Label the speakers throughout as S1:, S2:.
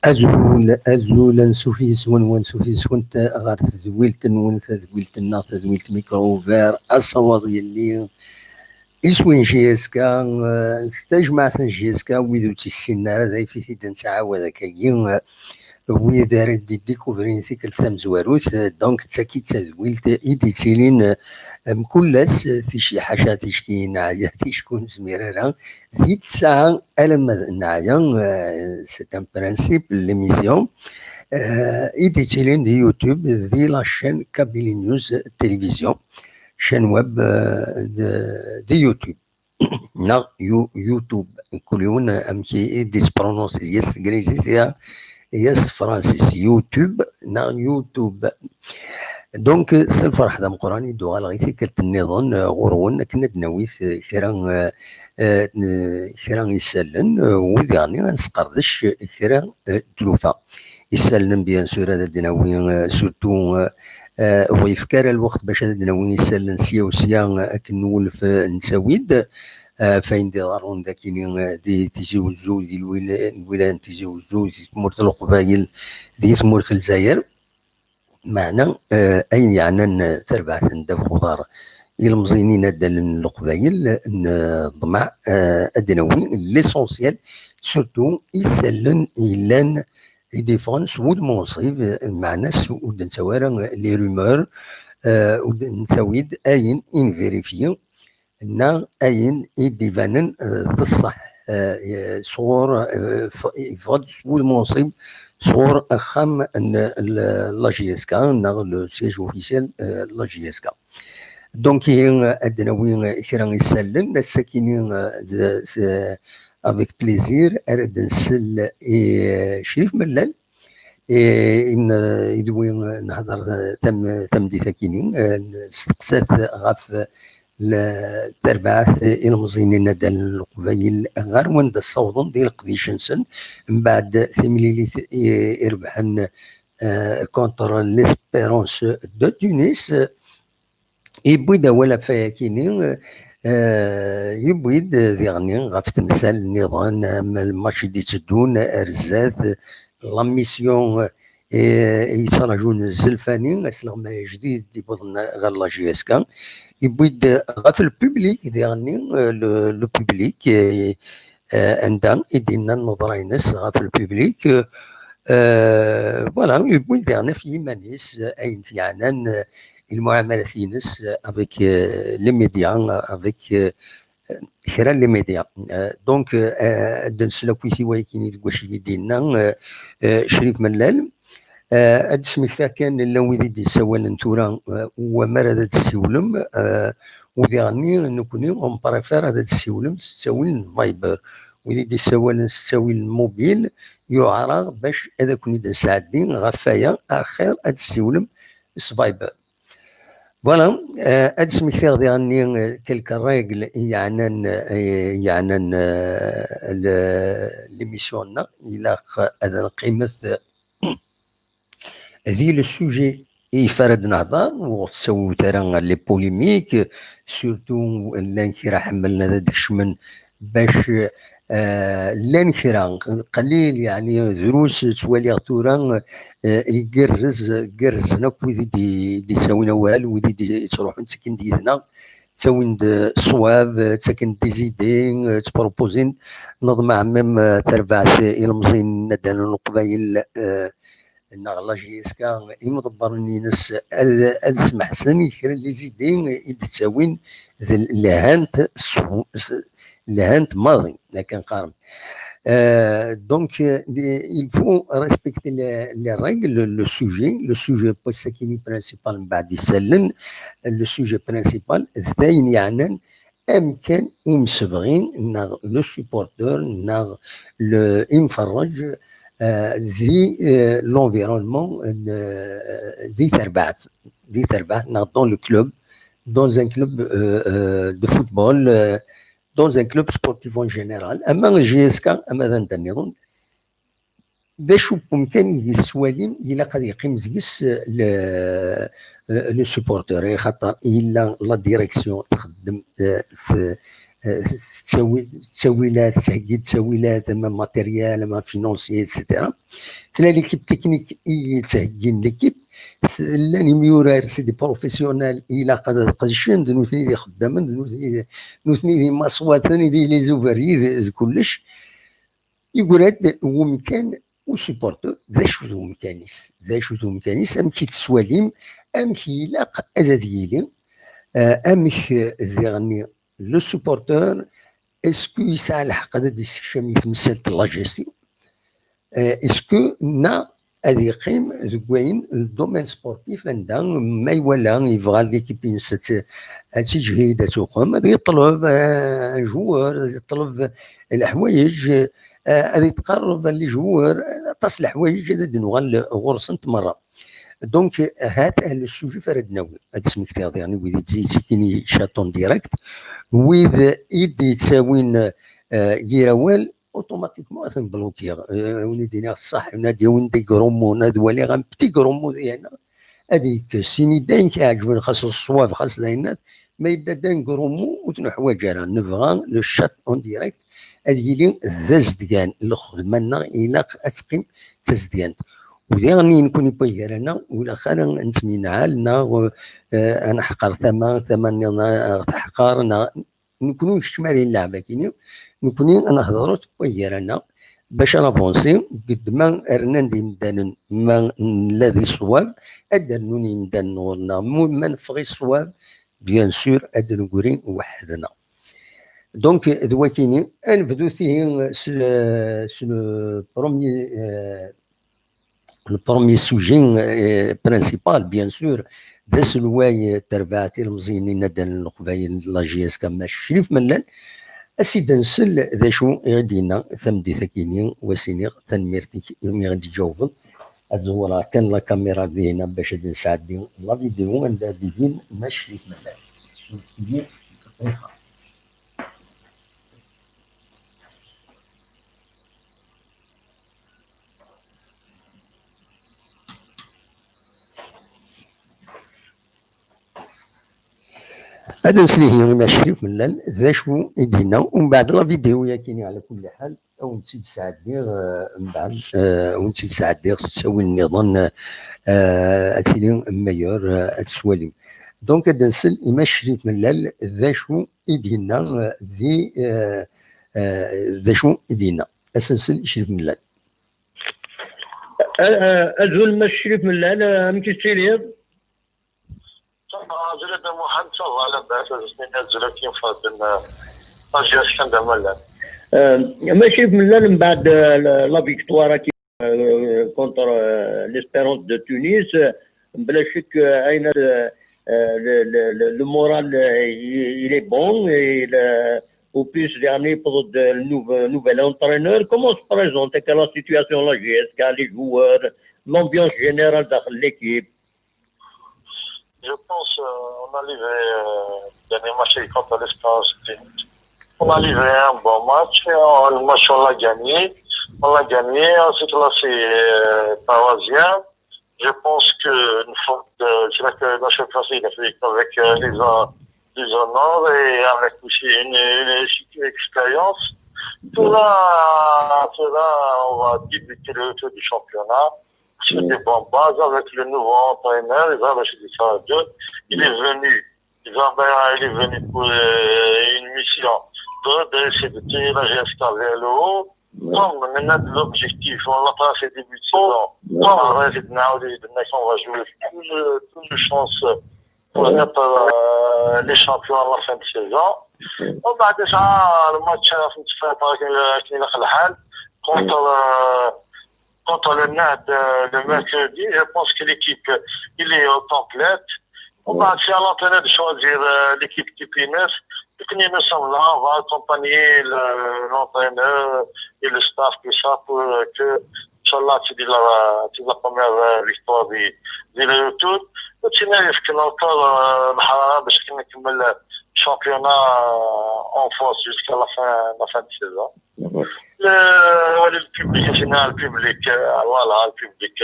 S1: أزول نسوفيس ونسوفيس كنت غار تدويلت تدويلت ميكروفير الصوت يلي اسوين جيسكا تجمع جيسكا ويدو تيسينا ذا في تنسعى ذاك ويد راه ديكوفرين ثيك الثمزواروت دونك تاكيد تدويلت ايدي تيلين مكلس في شي حاجة تشكي نعيا تيشكون زميرارا في تسعة ألم نعيا سي ان برانسيب ليميسيون ايدي تيلين دي يوتيوب دي لاشين كابيلي نيوز تلفزيون شان ويب دي يوتيوب نا يوتيوب كل يوم امشي دي برونونسي يس انجليزي يس فرانسيس يوتيوب نا يوتيوب دونك الفرح ذا مقراني دوغال غيثي كالت النظام غرون كنا دناويث كرا يسالن وذاني غنسقردش كرا تلوفا يسالن بيان سور هذا دناوي سورتو ويفكر الوقت باش هذا دناوي يسالن سيا وسيا كنولف نساويد فاين دي ضارون ذاكيني دي تيزوزو دي الولايات تيزوزو دي تمورت القبايل دي تمورت الجزائر معنى أين يعني تربعة ندى خضار المزينين دال القبايل ضمع أدنوي ليسونسيال سورتو يسلن إلان ديفونس والمنصيف معنى ود نسوارا لي رومور ود نساويد أين إن فيريفيو نا أين يديفانن بالصح صور فضل والمنصب صور أخم لا جي اس كا لو سيج اوفيسيال لا جي اس كا دونك أدناوي كرا يسلم الساكنين افيك بليزير ارد نسل شريف ملال إن يدوي نهضر تم دي ثاكينين استقسات غاف التربعات المزينين دال القبايل غير وند الصوضن ديال قديشنسن من بعد ثمليليت يربحن كونتر ليسبيرونس دو تونس يبويد ولا فياكيني يبويد ذيغني غاف تمثال النظام الماتش دي تدون ارزات لا ميسيون يتراجون الزلفاني اسلام جديد دي بضنا غير لا جي اس كا يبويد غاف البوبليك ديالني لو بوبليك عندها يدينا النظرينس غاف البوبليك فوالا يبويد ديالنا في يمانيس اين فيعنا المعاملة فينس افيك لي ميديا افيك كرا لي ميديا دونك دنسلا كويسي وايكيني الكواشي ديالنا شريف ملال هاد السميكتا كان اللي دي سوال نتورا ومرا تسولم وديعني نكوني اون بريفير هذا تسولم تساوي فايبر دي سوال تساوي الموبيل يعرى باش هذا كوني نساعدين غفايا اخر هاد تسولم فايبر فوالا هاد السميكتا ديعني كلك ريغل يعني ليميسيون الى هذا قيمه ذي لو سوجي يفرد نهضر وتسوي ترى لي بوليميك سورتو لان كي راه حملنا ذا الشمن باش لان كرا قليل يعني دروس توالي تورا يقرز نك وذي دي ساوينا والو وذي دي تروح تسكن ديالنا تساوين صواب تسكن دي زيدين تبروبوزين نظم عمم تربعت المزين ندان القبايل لا جي اس كا يمضبرني ناس اسمح سن كرا لي زيدين يتساوين لهانت ماضي لكن قارن دونك il faut respecter les règles le sujet pas ساكيني برينسيبال من بعد يسلن le sujet principal ثاين يعني امكان ومسبغين لو سوبورتور ينفرج ذي l'environnement دي تربعت dans le club dans un club de football dans un club sportif en général اما جي اس كا اما ذا نتنظن ذا شو ممكن يسوالين الى قد يقيم زيس لو سوبورتور خاطر الا لا ديريكسيون تخدم في التسويلات، تهيئ التسويلات اما ماتيريال اما فينونسي اتسيتيرا. تلا ليكيب تكنيك تهيئ ليكيب لاني ميورار سيدي بروفيسيونال الى قدشن نوثني دي خدامن نوثني دي مصواتني دي لي زوفري كلش يقول هاد هو مكان وسيبورتو ذا شو ذو مكانيس ام كي تسواليم ام كي يلاق هذا ديالي امك ذيغني لو سوبورتور اسكو يسعى الحق هذا دي الشام يتمثل لا جيستيون اسكو نا هذه يقيم ذوين الدومين سبورتيف عندها ما يولى يبغى ليكيب هادشي تجهيد تقوم هذا يطلب جوار يطلب الحوايج هذه تقرب لي جوار تصل الحوايج هذا نوغال غرسنت مره دونك هذا السوجي فردناوي هذا سميك يعني ويدي تزيد كيني شاتون ديريكت وإذا يدي تساوين يراوال اوتوماتيكمون اثن بلوكيغ وني دينا الصح ونادي وندي كرومو نادوالي غام بتي كرومو ديالنا هذيك سيني داين كيعجبني خاص الصواب خاص داينات ما يدا داين كرومو وتنو حوايج راه نبغى لو شات اون ديريكت هذه لي ذا زدكان الخدمه لنا الى اسقيم تزدكان وديرني نكون يبير انا ولا خانا نسمينا عالنا انا حقر ثمن حقار نكونوا الشمالي اللعبه كيني نكوني انا هضرت بير انا باش نافونسي قد ما ارناندي مدان ما الذي صواب ادنوني مدان نورنا ما نفغي الصواب بيان سور ادنقوري وحدنا دونك دواتيني نبدو فيه سو بروميي le premier sujet principal bien sûr ذا سلواي تربعتي المزينين ندان القبايل لاجياس كما الشريف ملان اسيد نسل ذا شو غدينا ثمدي ثكيني وسيني تنميرتي يومي غادي تجاوب اتزورا كان لا كاميرا دينا باش نساعد لا فيديو عندها ديفين ما الشريف ملان هذا نسليه ما شريف ملان ذا شو يدينا ومن بعد لا فيديو ياكيني على كل حال او نتي تساعد دير من بعد ونتي تساعد دير تساوي النظام اتيلي ميور اتسواليم دونك هذا نسل ما شريف ملال ذا شو يدينا ذي ذا شو يدينا اسنسل شريف ملال
S2: أزول ما شريف ملال مكي تسيريض
S3: زلت محمد صلى الله عليه وسلم زلت ينفضل أجياش كان دملا
S2: ما شريف ملال من بعد لا فيكتوارا كونتر ليسبيرونس دو تونس بلا شك أين le moral il est bon et au plus dernier pour le nouvel entraîneur. Comment se présente la situation là, GSK, les joueurs, l'ambiance générale de l'équipe?
S3: Je pense qu'on a livré dernier match contre l'Espérance clinique. On a livré un bon match, le match on l'a gagné. Ensuite là c'est Parisien. Je pense que c'est là que la championnat il a fait avec des honneurs et avec aussi une expérience. Tout là, on va débuter le tour du championnat. C'est des bonnes bases avec le nouveau entraîneur, il est venu pour une mission d'essayer de tirer la GSK vers le haut. Comme maintenant l'objectif, on l'a pas fait début de saison, comme on va jouer toutes les chances pour être les champions à la fin de saison. On va déjà le match contre le NAD le mercredi, je pense que l'équipe il est au complète. On va c'est à l'entraîneur de choisir l'équipe qui finisse. Nous sommes là, on va accompagner l'entraîneur et le staff, tout ça, pour que, Inch'Allah, tu dis la première victoire du retour. Et tu n'arrives que encore, parce qu'on a le championnat en force jusqu'à la fin de saison. le public, le public, voilà, le public.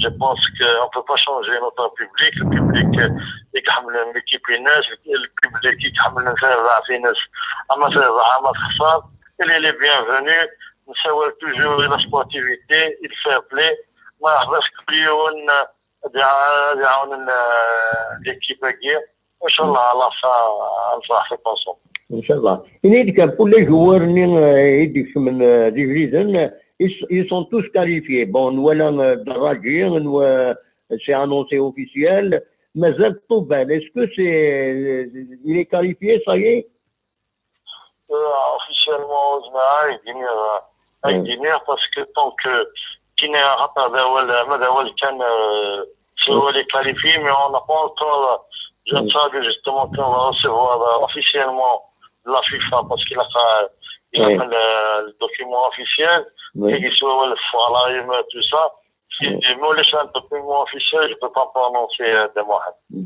S3: Je pense qu'on ne peut pas changer notre public. Le public, il y a l'équipe le public, il y a il est bienvenu. Nous savons toujours la sportivité, il fait play. ما نحبش كليون دعون l'équipe guerre. إن شاء الله على صح في بونسون.
S2: ان شاء الله. هناك pour les joueurs يديك من division ils sont tous qualifiés. Bon, nous allons Dragir, c'est annoncé officiel. Mais Toubal, est-ce que il est qualifié, ça y est?
S3: Officiellement, parce que tant que Kinéa Madawal est qualifié, mais on n'a pas encore. J'attends justement qu'on va recevoir officiellement la FIFA parce qu'il a le document officiel. Et qu'il soit le forum, tout ça. Si moi, les un document officiel, je ne peux pas prononcer de moi.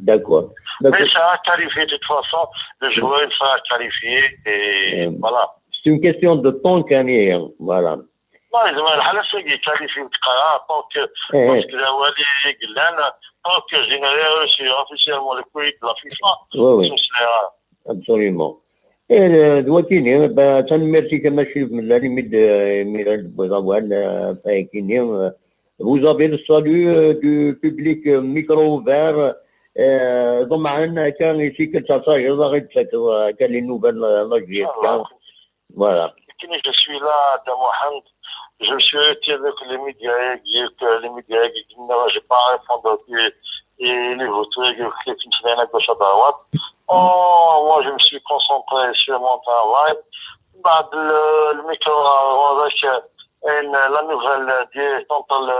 S2: D'accord.
S3: Mais ça a qualifié de toute façon. Le joueur, ça a qualifié. Et voilà.
S2: C'est une question de temps qu'un est. Voilà.
S3: Non, ils ont le c'est qualifié tant que parce que tant que je n'ai reçu officiellement le courrier de la FIFA.
S2: Oui. Absolument. دلوقتي تنمرتي كما شريف من ليميد ميرال بوزاوان فايكيني vous avez le salut du public micro ouvert طبعا كان يسيك التصاير ضغط كان les nouvelles logiques voilà.
S3: Je suis là de Mohamed, je suis retiré avec les médias qui ne pas répondre et les vôtres qui ne sont pas gauche à droite. Moi, je me suis concentré sur mon travail. Le micro avec la nouvelle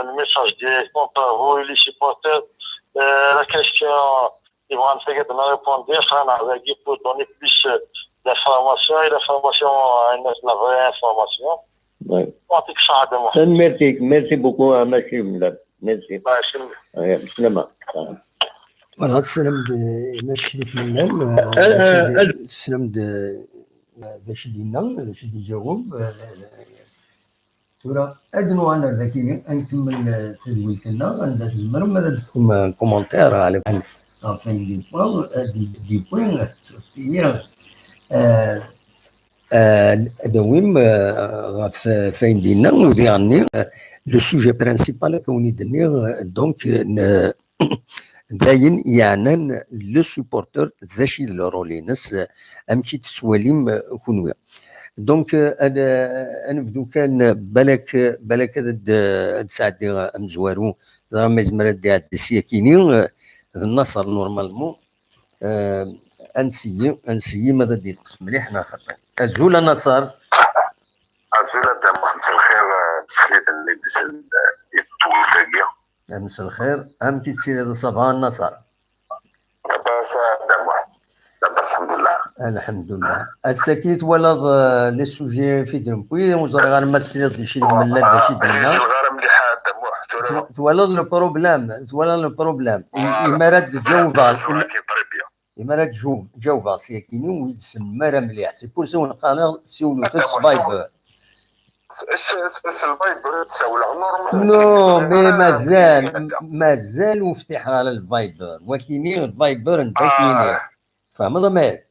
S3: le message contre vous et les supporters. La question, ils vont essayer de me répondre. Pour donner plus d'informations et l'information, la vraie information.
S2: Oui. Merci beaucoup, Machim. Merci. Salam.
S1: Voilà, السلام ماشرف منام السلام باش دينا باش يجاوب ورا ادنو انا ذكي نكمل تدويننا نداز المر ماذا لكم كومونتير على فين دي بوين دويم غاف فين دينا وديرني لو سوجي برينسيبال كوني دني دونك داين يعنن لو سوبورتور ذا شي لورولينس امشي تسواليم كونويا دونك انا نبدو كان بالك هاد ساعدي مزوارو راه ما زمر دي هاد السياكيني النصر نورمالمون انسي ماذا دير مليح انا خاطر ازول النصر
S3: ازول دام مساء الخير تسخيد اللي ديال التواليه
S1: مساء الخير امتي تسير هذا صباح النصر
S3: لاباس لاباس الحمد لله
S1: الحمد لله السكيت ولد لي سوجي في دمبوي وزري غير ما سير دي شي من لا داشي ديالنا
S3: صغار مليحه دموع
S1: تولد لو بروبليم امارات جوفا امارات جوفا سيكيني ويتسمى راه مليح سي بور سو نقال سيولو فايبر
S3: الفايبر تساوي نورمال
S1: نو مي مازال مفتاح على الفايبر وكيني الفايبر انت كيني فاهم ضمير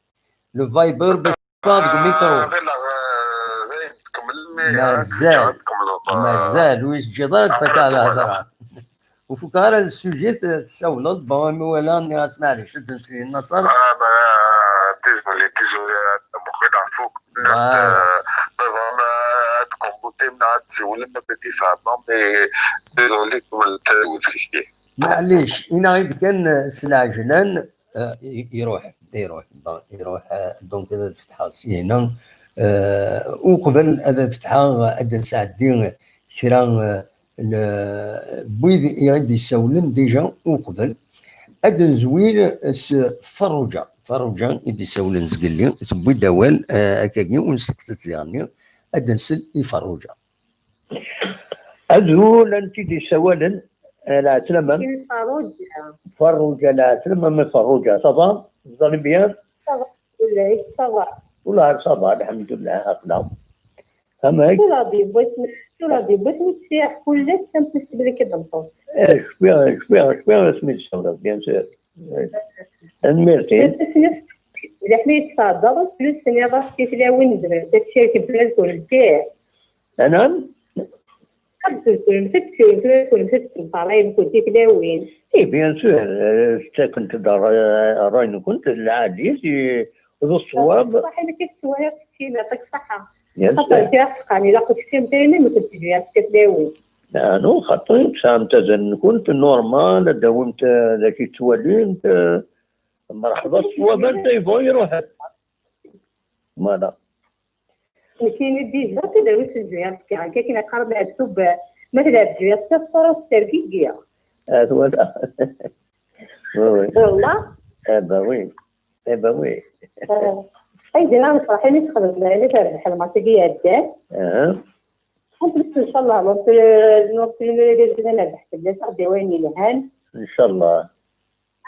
S1: لو فايبر باش تفاض ميكرو مازال ويسجدار تفكر على هضره وفكر السوجي تساولد بون ولا اني اسمع لي شد نسي النصر
S3: ديزولي مخي نعرفوك
S1: معليش انا غير كان سلاجلان يروح دونك هذا فتحه سي هنا وقبل هذا فتحه هذا ساعدين كرا بويد يغدي يسولن ديجا وقبل هذا زويل فروجا يدي يسولن زقلي تبوي دوال هكاكي ونستقصت يعني هذا نسل يفروجا
S2: أزول أنت دي سوالن لا سلامة فروجة لا سلامة من فروجة صبا ظل بيان
S4: صبا
S2: والله صبا الحمد لله أقلام فهمك؟
S4: شو بغيت نتسيح كلش تنحسب لك الضبط.
S2: شبيه سميت الشغل بيان سور. ميرسي.
S4: إذا حنا يتفاضل فلوس ثانية باش كيف لا وين ندير تشارك بلاد كل كاع.
S2: أنا؟
S4: كنت طالعين كنت كذا وين.
S2: إيه بيان سور كنت راين كنت العادي ذو الصواب.
S4: صح أنا كيف الصواب كي يعطيك الصحة.
S2: يا
S4: خاطر تلقاني لا كنت كنتيني ما كنتش جاي كتلاوي.
S2: أنا خاطر سامت كنت نورمال داومت ذاك توالينت مرحبا الصواب أنت يبغى يروح. ماذا؟
S4: كاين ديجا تداوي في الجهاز كي كنا قرب السوب مثلا الجهاز تصفر التركية.
S2: هذا هو.
S4: والله.
S2: وي. وي.
S4: أيضا أنا صراحة ندخل معنا تربح الماتيكية الدار. بس إن شاء الله نوصل نربح بلاش غادي وين يلهان.
S2: إن شاء الله.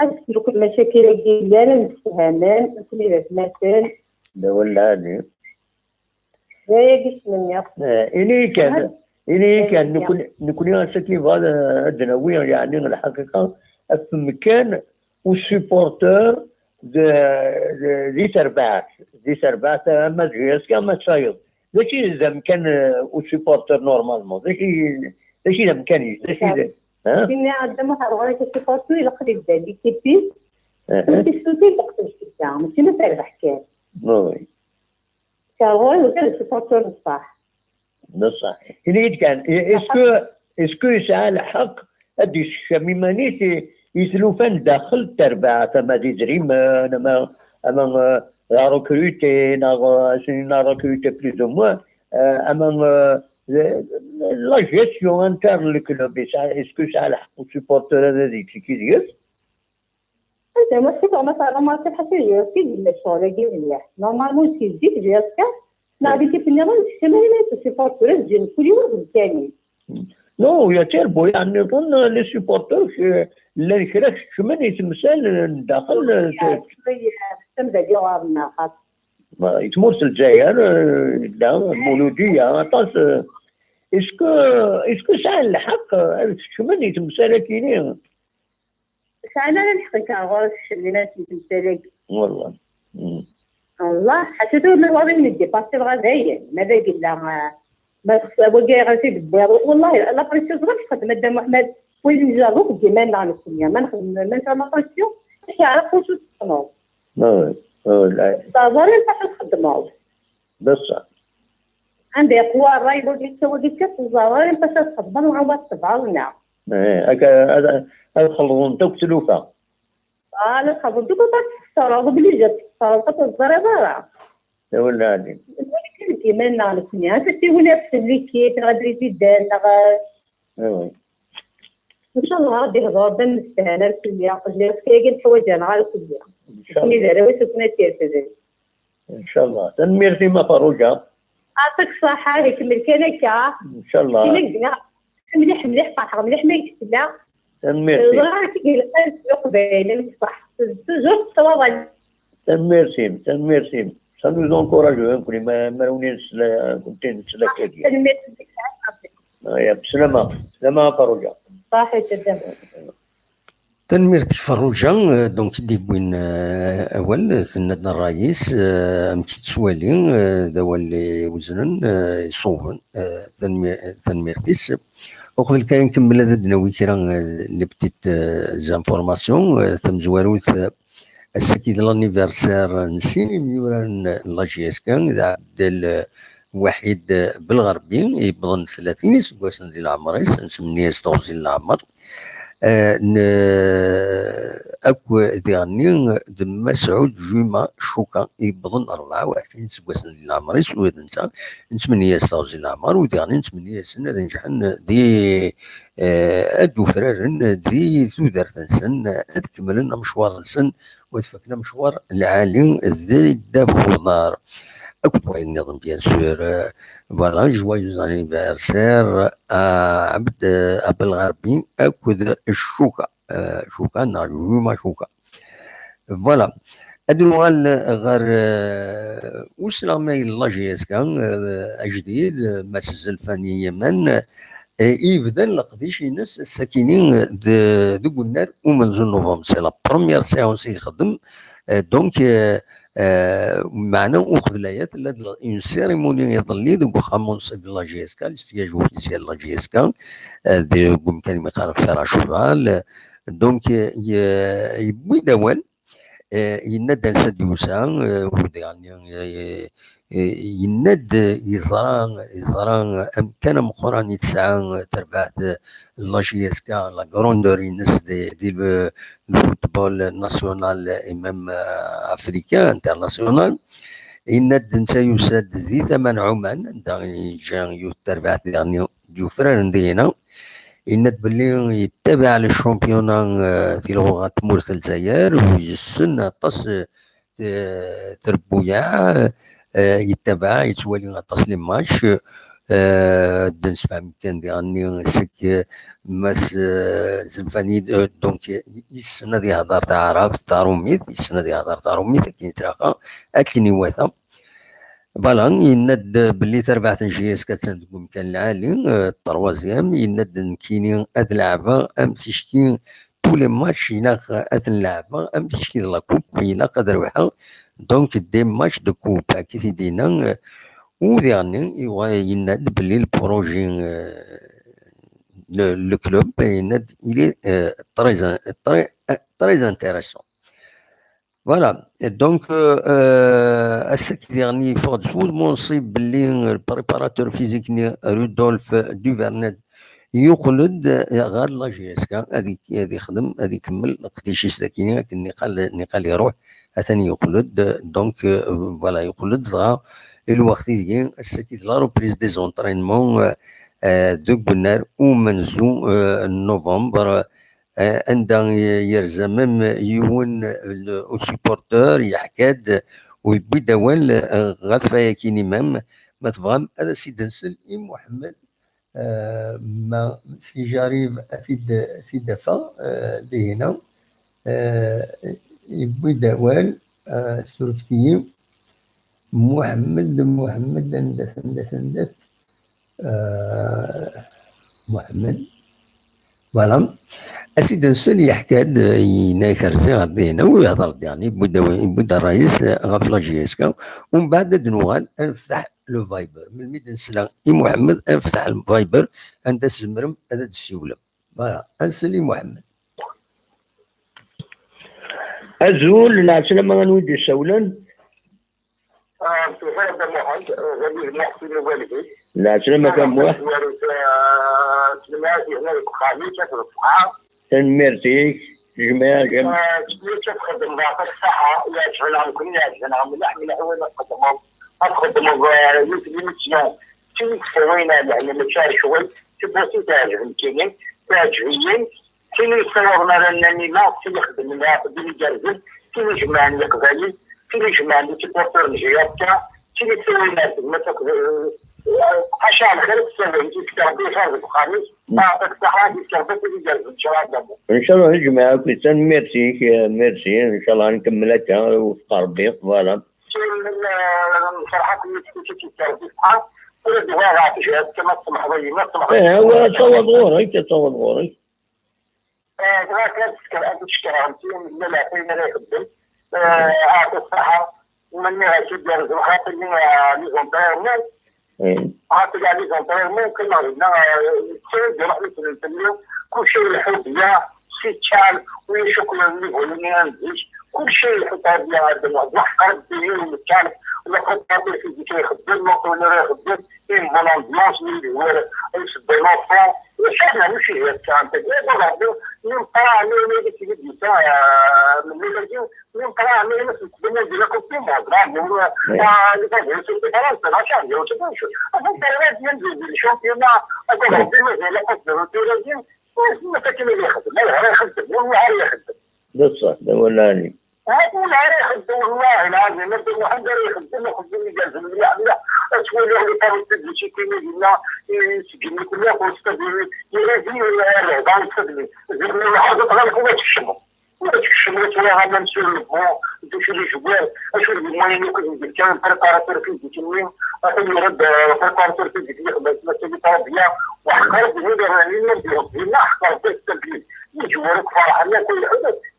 S4: أذكر كل مشاكل ديالنا نتفاهمان نكون مثلا.
S2: لا ولا هذه.
S4: لا قلت مني.
S2: إلي كان نكون أسكي هذا الدنوية يعني الحقيقة في مكان والسيبورتور دي تربعت ما جيس كما تشايض داكشي إذا مكان والسيبورتور نورمالمون داكشي إذا مكانيش داكشي ها
S4: كنا عندما هرغالي السيبورتور إلا قد يبدا لي كيفي السوتي تقدر تبدا ماشي ما تربح كان
S2: وي
S4: كاغول وكان السيبورتور صح
S2: بصح إلي كان اسكو يسعى الحق هادي الشميمانيت يسلوفان داخل التربعة فما دي زريمان أما لا ركروتي نا ركروتي بليز أو موان أما لا جيستيون انترن للكلوب اسكو يسعى الحق السيبورتور هذا كي دير
S4: انت ما تشوف مثلا ما تحسي يوسي ولا شغل كي نورمالمون كي تجي جيسكا نادي كيف نيران الشماليات السيبورتور الجن كل يوم ثاني
S2: نو يا تيربو يعني نظن لي سيبورتور اللي كراك شمن يتمثل داخل
S4: تبدا جوارنا خاطر
S2: يتمرس الجزائر لا مولودية طاس اسكو سال الحق شمن يتمثل كيني
S4: سألنا الحق كاغوش اللي ناس يتمثل
S2: والله
S4: والله حتى تقول الوضع من الديباسي الغذائية ماذا قلنا ما تخسبوا كي غادي بالبيض والله لا بريسيوس غير تخدم مدام محمد وين نجربوا ديما نعرف الدنيا ما نخدم ما لا بريسيوس باش يعرف واش تصنعوا
S2: لا
S4: صافوري باش نخدموا
S2: بصح
S4: عندي قوى الراي اللي سوا قلت لك الزواري باش تخدم وعوض تبعنا
S2: هذا خلطون توك سلوفه
S4: انا خبرتك صراحه بلي جات صراحه الزرابه
S2: ولا هذه
S4: كيما نعرف الناس تيولي في اللي غادي في الدار
S2: وي
S4: ان شاء الله غادي يهضر بين السهله الكليه اللي كاين الحوايج انا على الكليه
S2: ان شاء الله
S4: دابا سكنات تيرتزل
S2: ان شاء الله تنمير فيما فروجه
S4: يعطيك الصحه يكمل كلامك
S2: ان شاء الله
S4: مليح فرحه مليح ما يكتبها
S2: تنمير
S4: راك السوق باين صح توجور الصواب
S2: تنمير ça nous encourage كل ما ونيس كنت نسلك يا بسلامة فروجة
S4: صحيح جدا
S1: تنميرتي فروجة دونك ديبوين أول سندنا الرئيس أمتي تسوالين ذا اللي وزنن يصوبن تنميرتيس وقبل كان نكمل هذا الدناوي كرا لي بتيت زانفورماسيون ثم زواروث السكيد لانيفرسير نسيني ميوران لاجيسكان إذا عبد الوحيد بالغربي يبضن 30 سكواسن ديال العمريس نسميه 26 العمر اكو ذيغني دم مسعود جمعة شوكا يبضن 24 سكواسن ديال العمريس ودنسا نسميه 26 العمر وديغني نسميه سنة نجحن دي ادو فرارن دي ثودر تنسن كملن مشوار السن وتفكنا مشوار العالي ذي دابو النار اكو النظام بيان سور فوالا جوايوز انيفرسير عبد بالغربي اكو الشوكا شوكا نعم شوكا فوالا ادنوال غير وسلا ما يلا جيس كان اجديد ما الزلفاني يمن يبدا لقديش ينس الساكنين دو النار ومن نوفمبر سي لا بروميير سيونس يخدم دونك معنا وخذ لايات اون سيريموني يظلي دوك وخا منصب لا جي اس كا لسياج اوفيسيال لا جي اس كا دي كان ما يقال فيها شوفال دونك يبوي دوان يناد سدوسا ولد يعني يناد يزرى كان مقراني تسعة تربعت لا جي اس كا لا غروندور ينس دي الفوتبول ناسيونال امام افريكان انترناسيونال يناد نتا يساد ذي ثمن عمان جا تربعت يعني جوفران ندينا يناد باللي يتبع للشامبيونا في لغة تمورث الجزائر ويسن طس تربويا يتبع يتولي طس لي ماتش دنس فهم كان ديغني سك ماس زنفاني دونك يسنا دي هدار تعرف تاروميث يسنا دي هدار تاروميث كي تراقا اكني واثا فوالا يند باللي تربعت جيس كتسند كان العالي الطروازيام يند كيني هاد اللعبه ام تشكي تو لي ماتش يناق هاد اللعبه ام تشكي لا كوب يلا قدر وحا دونك دي ماتش دو كوب كي تيدينا وديرني يند باللي البروجي لو كلوب يند الي تريز انتيريسون فوالا دونك السك ديرني فوق سود منصب باللي البريباراتور فيزيك رودولف دوفرنيت يخلد غير لا جي اس كا هذيك يخدم هذيك يكمل قديش ساكنين لكن نقال يروح ثاني يخلد دونك فوالا يخلد الوقت ديال السكيت لا روبريز دي زونطرينمون دو بنار ومنزو نوفمبر عندما يرزم يون السبورتور يحكاد ويبي دوال غفا كيني ما تفهم هذا سيد نسل محمد ما سي جاريف في دفا دينا يبي دوال سورفتي محمد اندث محمد فوالا اسيد نسل يحكاد يناكرزي غادينا ويهضر يعني بدا الرئيس غاف لا جي اس كا ومن بعد دنوال نفتح لو فايبر من ميد نسلا محمد نفتح الفايبر عند الزمرم هذا السيوله فوالا نسلي محمد
S2: الزول لا سلام غنود السولن
S3: في هذا المحل غادي نحكي لوالدي
S2: لا سلام كم واحد
S3: سلماتي هنا خليفه في الصحه
S2: ميرسي جميع
S3: تخدم ضعف الصحه يشغل عنكم يشغل عن ملح من اول تخدموا يمكن تسوينا يعني مشاري شغل تبغى تعجبني تعجبين كاين يصورنا لانني ما تيخدم لها بدي يجرب كاين يجمعني قبالي كاين يجمعني تيبورتور نجيبتا كاين يسوينا ما تقدر عشان خير تسوي تستخدم هذا الخميس نعطيك الصحة تستخدم تيجرب ان شاء الله
S2: ان شاء الله الجماعة كويسان ميرسي ان شاء الله نكملها وفق ربي فوالا
S3: صراحة كنت تستخدم ولد واقع تجهز كما تسمح بي ما تسمح
S2: بي هو تصوت غورك
S3: كانت تشتغل من لا فين لا يخدم اعطي الصحة ومنها تقدر زوحات اللي ليزون طيرمان اعطي كاع ليزون طيرمان كنا غينا تسيد يروح للتنمية كل شيء الحوضية سي تشال ويشكل اللي عنديش كل شيء يحط هذه الواحد قرب ديال التشال ولا خد قبل في ديك يخدم ولا يخدم إن بون أمبيونس اللي هو يسد لونفون وشحنا ماشي هي كانت غادي نقرا ملي كي ديتا من نقرا ملي نخدم ديالكم في مدرب اللي كان في فرنسا عشان يوم تمشي هذا الدرجات ينزل الشامبيونا هذا غادي مازال قدر تيرازين ما كاين اللي يخدم لا يخدم والله يخدم
S2: بصح ده ولاني
S3: هقول عليه خدم والله العظيم نبدا واحد يخدم جالس مليح مليح اسوي له اللي كانوا يسدوا شي كيما يسجل كلها ويستدعي يرازي ولا لا يستدعي زين واحد غير قوه الشمس الشمس ولا غادا نمشيو للبون ندوشو للجبال اشوف المهم كنت كان بريباراتور في التمرين غيرد بريباراتور في التربيه وحقر بهذا راني ندير حقر في التمرين يجورك فرحنا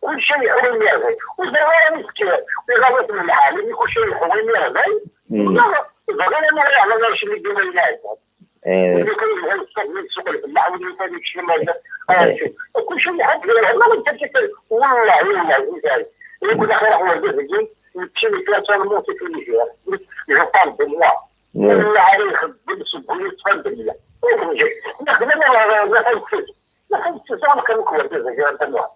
S3: كل شيء حوالي هذا ودابا مسكين وغابت من العالم كل شيء حوالي هذا لا إذا أنا ما أعلم إيش اللي بين الناس. يمكن يستخدم سوق الفلاح ويمكن يكشف ماذا. كل شيء حد ما نتكلم والله زين. يقول لك راح نوديه يمشي ثلاثة موت في الجير. يقطع بالله. ولا عليه يخدم سبوي تفضل لا. نحن ما نفهم. نحن سامع كم كويس زي أنت ما.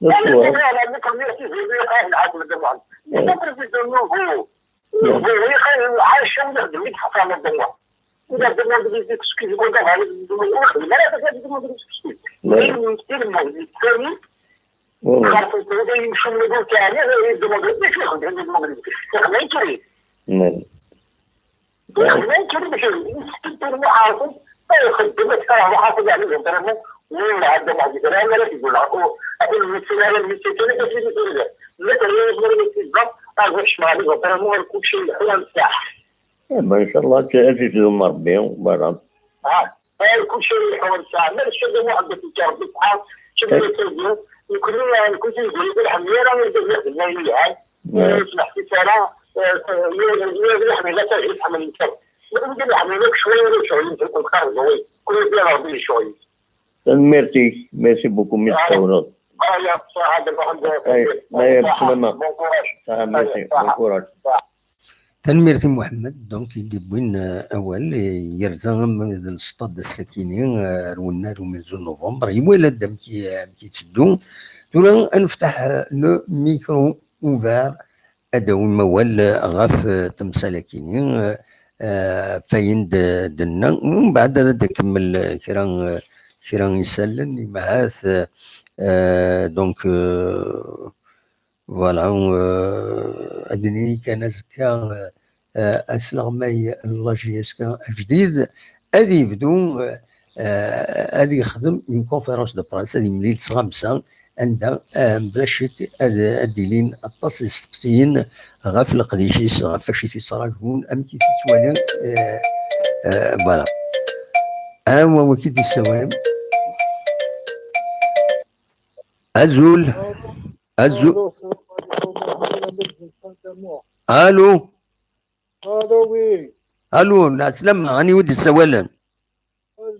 S3: لا لا نقدر نحكي في العالم الدوام. نقدر في الدنيا هو عايش يخدم يتحصل الدواء إذا بدنا ندير كيف يقول ده هذا لا بدنا ندير كيف نستلم الموضوع الثاني خاصة هذا يمشي نقول ثاني هذا الديمقراطية شو يخدم الديمقراطية ما يجري ما يجري باش يستلم المحافظ يخدم المحافظ عليهم ترى ولا عندهم واحد كلام لا يقول أقول مثلا المثال بس يقول لا ترى بالضبط واش مالي وترى كل شيء هو مفتاح
S2: ما شاء الله تعرفي فيهم ربي وبرا
S3: كل شيء هو مفتاح ما الشيء واحد في التربيه بحال شنو يسوي كل شيء يقول الحميره ويدير الليل هاي يسمح في سنه يحمل لا يحمل الكرب ندير حملك شويه شويه تكون خارج كل ديال ربي شويه
S2: ميرسي بوكو مستورد
S1: تنميرتي محمد دونك اللي بوين اول يرزم السطاد الساكنين رونا من زون نوفمبر يولد دم كي تسدو دولا نفتح لو ميكرو اوفر اداو موال غاف تمسالكينين فاين دنا ومن بعد نكمل كيران يسلن معاث دونك فوالا ادني كان زكا اسلغماي لاجيسكا جديد ادي يبدو ادي يخدم اون كونفيرونس دو برانس ادي مليل خمسه عندها بلا شك ادي لين اطاس يستقسيين غاف القديشيس غاف فاش تيصراجون ام كي تتوالي فوالا هو كي تسوالم أزول الو
S5: وي
S1: الو السلام راني ودي السوالم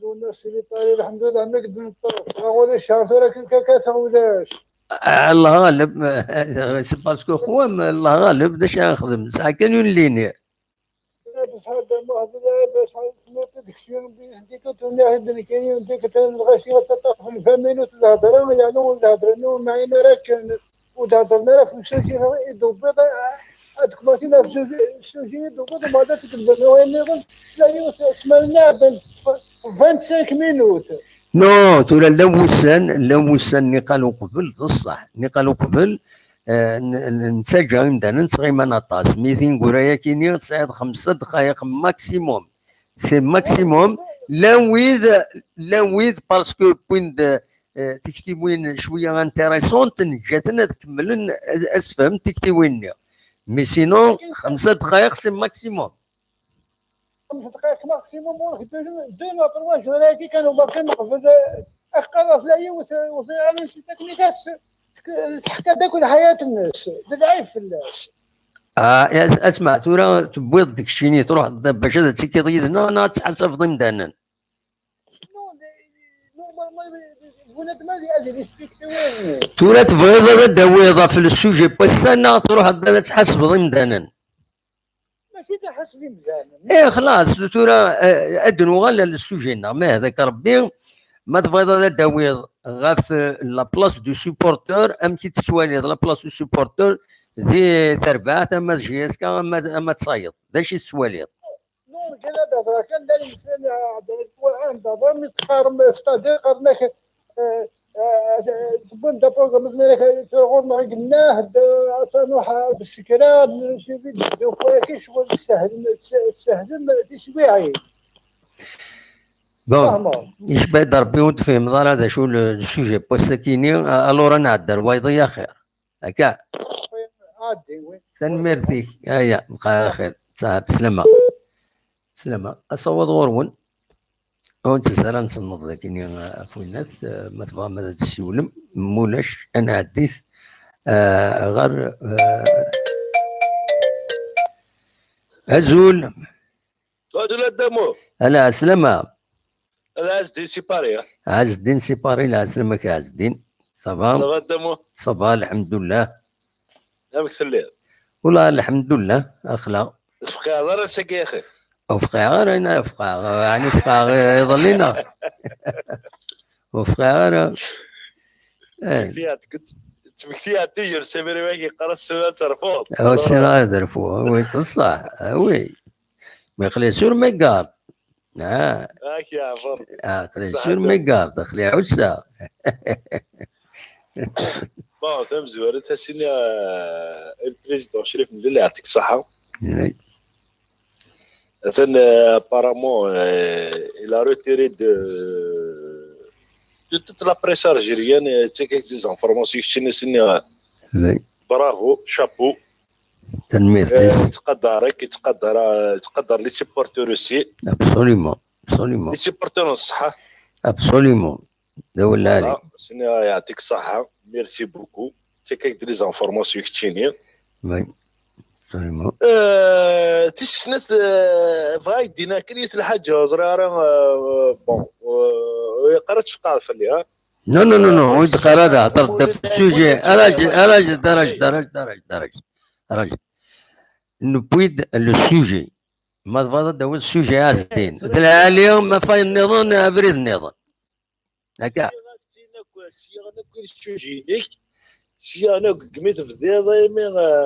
S5: الناس اللي طالع الحمد لله ما قد نطرق غادي الشهر ولكن كتعوداش
S1: الله غالب سي باسكو خو الله غالب داش نخدم ساعه كان يوليني
S5: بس هذا ما باش نوت ديكسيون ديك توني عندنا كاين ديك الغاشي تطرق في الفمين وتهضر يعني وتهضر معنا راك وتهضرنا راك مشى شي يدوب هذوك ماشي شي يدوب ما دا تكذب وين نقول لا سمعنا 25 مينوت
S1: نو تولا لوسان نقالوا قبل بصح نقالوا قبل نسجل عندنا نصغي ما نطاس ميتين قرايه كيني تصعد 5 دقائق ماكسيموم سي ماكسيموم لا ويد باسكو بوين تكتب وين شويه انتريسونت نجاتنا تكمل اسفهم تكتب وين مي سينون 5 دقائق سي ماكسيموم
S5: 5 دقائق ماكسيموم ولكن 2 و 3 ولكن كانوا باقيين قبل اخر لا وصي على شي تكنيكات تحكى داك حياه الناس تدعي في الناس
S1: اسمع تورا تبويض ديك الشيني تروح باش هذا تسكي ضيد هنا تحسب في ضمن دانا تورا تبغيض هذا داويضه في السوجي بسنا تروح تحسب ضمن دانا
S5: ماشي تحسبي مزيان
S1: ايه خلاص تورا ادنو غالا للسوجي ما هذاك ربي ما تبغيض هذا داويض غاف لا بلاص دو سوبورتور ام كي تسوالي لا بلاص دو سوبورتور ذي تربع اما جيسكا اما تصايد داش السواليط
S5: نو كان هذا كان داري مثلا عند هذا متقارن ستادير قرناك تبون دابا مثلا تقول ما قلناه تروح بالسكران شي فيديو ولكن شغل سهل تشويعي
S1: بون
S5: فاهمه
S1: يشبه ربي ود فهم ضال هذا شو السوجي بوسكيني الورا نعدر ويضيع خير هكا
S5: عادي وين
S1: تنميرتي هيا بقى على خير صاحب سلامة سلامة أصوض غورون وانت سهلا نصنف ذاك فوينات ما تبغى ما تسولم مولاش انا عديت غير ازول
S6: رجل الدمو
S1: هلا سلامة
S6: العز دي سيباريا
S1: عز الدين سيباري لا سلامك يا عز الدين صافا
S6: صغى الدمو
S1: صافا الحمد لله
S6: نامك سليم
S1: والله الحمد لله اخلاق
S6: تفقي على راسك يا اخي
S1: وفقع غير انا وفقع يعني وفقع غير يضلينا وفقع غير
S6: تمكتيها تيجر سميري ماكي قرا السؤال ترفض
S1: هو السيناريو درفوه وي تصح وي ما يخلي سور ميقار
S6: هاك يا عفر
S1: خلي سور ميقار خلي عسى
S6: بون تم زوارتها سيني البريزيدون شريف من اللي يعطيك الصحة مثلا apparemment il a retiré de toute la presse algérienne تاكيك دي زانفورماسيون كتشني سيني برافو شابو
S1: تنميرتيس
S6: تقدرك تقدر لي سيبورتور اوسي
S1: ابسوليمون ابسوليمون
S6: لي سيبورتور الصحة
S1: ابسوليمون دولة عليك
S6: سيني يعطيك الصحة ميرسي بوكو تاكيك دي زانفورماسيون كتشيني
S1: وي ابسوليمون
S6: تسنت فاي دينا كريت الحاجة زرارة بون قرات فقال فليها
S1: نو نو نو نو ويد قرار هضرت في السوجي راجل راجل نبويد لو سوجي ما تفضل داول السوجي عزتين اليوم ما فاي النظام افريد النظام هكا
S6: si انا قميت في الزياده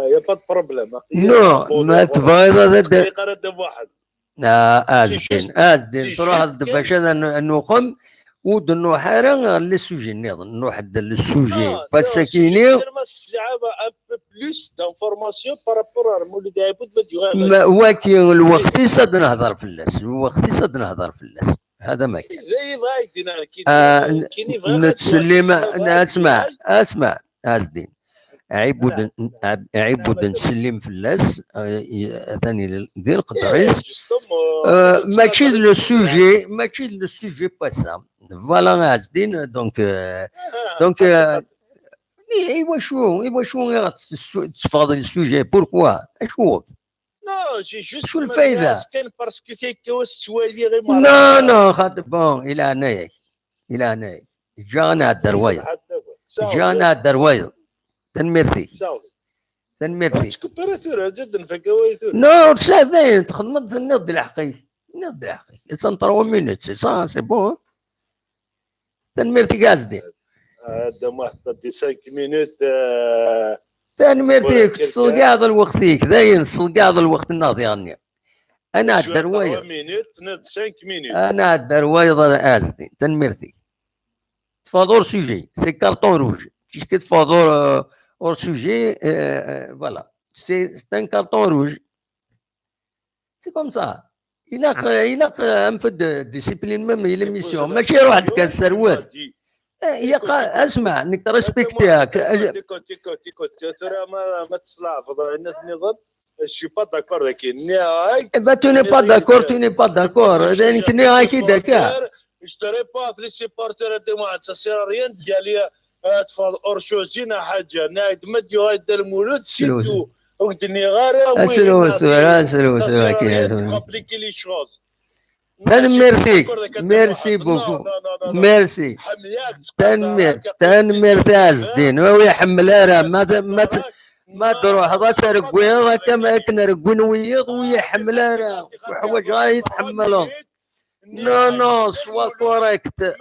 S6: يا با بروبليم
S1: نو ما تفايض هذا
S6: قرات واحد
S1: ازدين تروح باش النقم ود النحارة للسوجي النظام نروح للسوجي باسكيني
S6: بلوس دانفورماسيون بارابور مولد عبود
S1: واكي الوقت صد نهضر في اللاس الوقت صد نهضر في اللاس هذا ما كان
S6: زي
S1: نتسلم اسمع ازدين عيبود نسلم في اللاس ثاني ديال القدريس ماشي لو سوجي با سا فوالا ازدين دونك ايوا شو تفاضل السوجي بوركوا اشوف شو الفايده
S6: كان باسكو كيكواس سوالي غير
S1: نو خاطر بون الى هنايا جانا الدرويض تنمرتي
S6: كوبيراتور جدا في كوايتور
S1: نو ساعتين تخدم النض الحقي سان 3 مينوت سي بون تنمرتي قاصدين
S6: هذا ما دي 5 مينوت
S1: تنمرتي صلقاض الوقت داين صلقاض الوقت الناضي غني انا الدرويض انا الدرويض ازدين تنمرتي فادور سوجي سي كارطون روج كيش فادور اور سوجي فوالا سي ان كارطون روج سي كوم سا إلا انفد ديسيبلين ميم هي ميسيون ماشي روح تكسر واد هي اسمع انك ريسبكتيها
S6: ترى ما تصلع فضل الناس نظام je suis pas d'accord avec
S1: tu n'es pas d'accord donc tu n'es pas d'accord
S6: je te réponds les supporters de moi ça sert à rien ديال لي تفضل اورشوزينا حاجه نايد مديو هذا المولود سيتو ودني غاره
S1: سلوت
S6: كومبليكي لي شوز
S1: ميرسي بوكو ميرسي تنمير تازدين وهو يحمل ما تروح هذا ترقوي كما كنا رقون ويض ويحمل وحواج غاي يتحملهم نو سوا كوريكت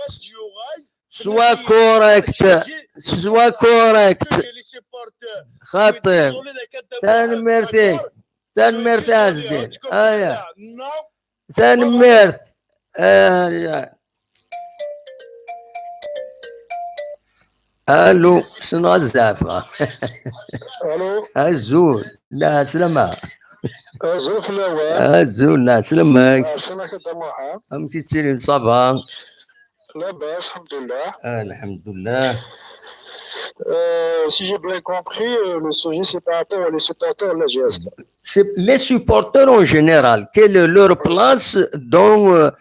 S1: خاطر تنميرت ازدين تنميرت الو شنو الزعفه
S5: الو
S1: الزول لا سلامة
S6: زوف الاوان
S1: الزول سلامك.
S6: شنو كده محمد
S1: امتي تسيري صافا؟
S6: لاباس الحمد لله.
S1: الحمد لله.
S6: Si j'ai bien compris, le sujet c'est par rapport aux supporters de la GSK.
S1: C'est les supporters en général, quelle est leur place dans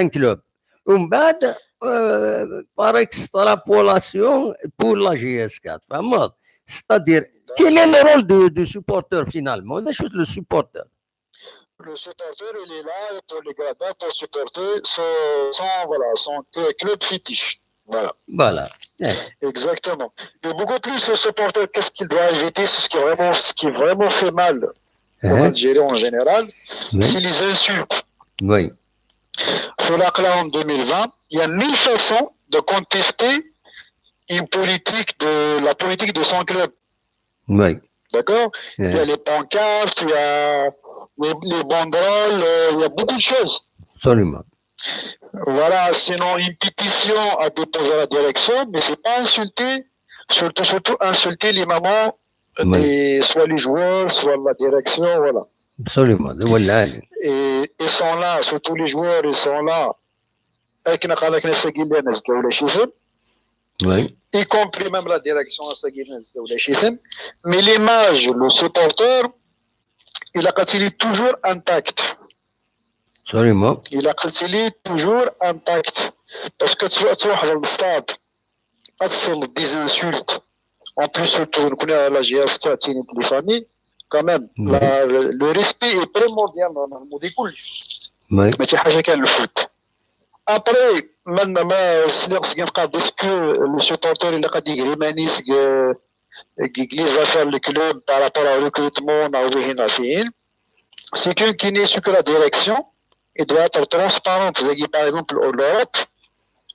S1: un club. Par extrapolation pour la GSK, c'est-à-dire, quel est le rôle du supporter finalement? Le supporter.
S6: Le supporter, il est là pour les gradins, pour supporter son club fétiche.
S1: Voilà.
S6: Exactement. Mais beaucoup plus le supporter, qu'est-ce qu'il doit éviter, c'est ce qui vraiment fait mal aux Algériens en général, c'est les insultes.
S1: Oui.
S6: Sur la clé en 2020, il y a 1000 façons de contester la politique de son club.
S1: Oui.
S6: D'accord? Il y a les pancartes, il y a les banderoles, il y a beaucoup de choses.
S1: Absolument.
S6: Voilà, sinon une pétition à déposer à la direction, mais c'est pas insulter, surtout insulter les mamans, soit les joueurs, soit la direction, voilà.
S1: Absolument,
S6: et ils sont là, surtout les joueurs, ils sont là, y compris même la direction, mais l'image, le supporter, il est toujours intact.
S1: Absolument.
S6: Il est toujours intact. Parce que tu vas dans le stade, des insultes. En plus, surtout, la GSK, les familles, quand même, le respect est primordial dans le monde. Mais c'est pas le foot. Après, maintenant, est-ce que le supporter, il a dit les affaires du club par rapport au recrutement, c'est qui n'est sur que la direction, il doit être transparent. Par exemple, l'Europe,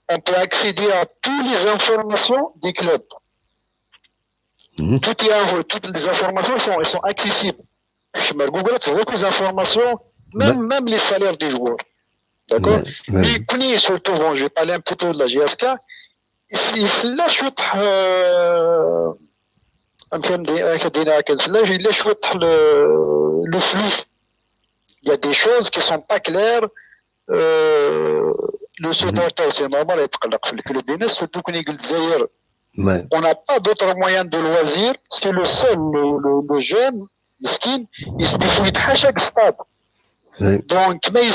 S6: on peut accéder à toutes les informations des clubs. Toutes les informations sont accessibles. Sur Google, tu vois les informations, même les salaires des joueurs. D'accord? Mais surtout, bon, je vais parler un petit peu de la GSK. Là, je suis le flou. Il y a des choses qui ne sont pas claires. Le supporter, c'est normal d'être le club, surtout qu'on est Zaïre. On n'a pas d'autre moyen de loisir. C'est le seul, le jeune, le skin, il se défouille à chaque stade. Donc, mais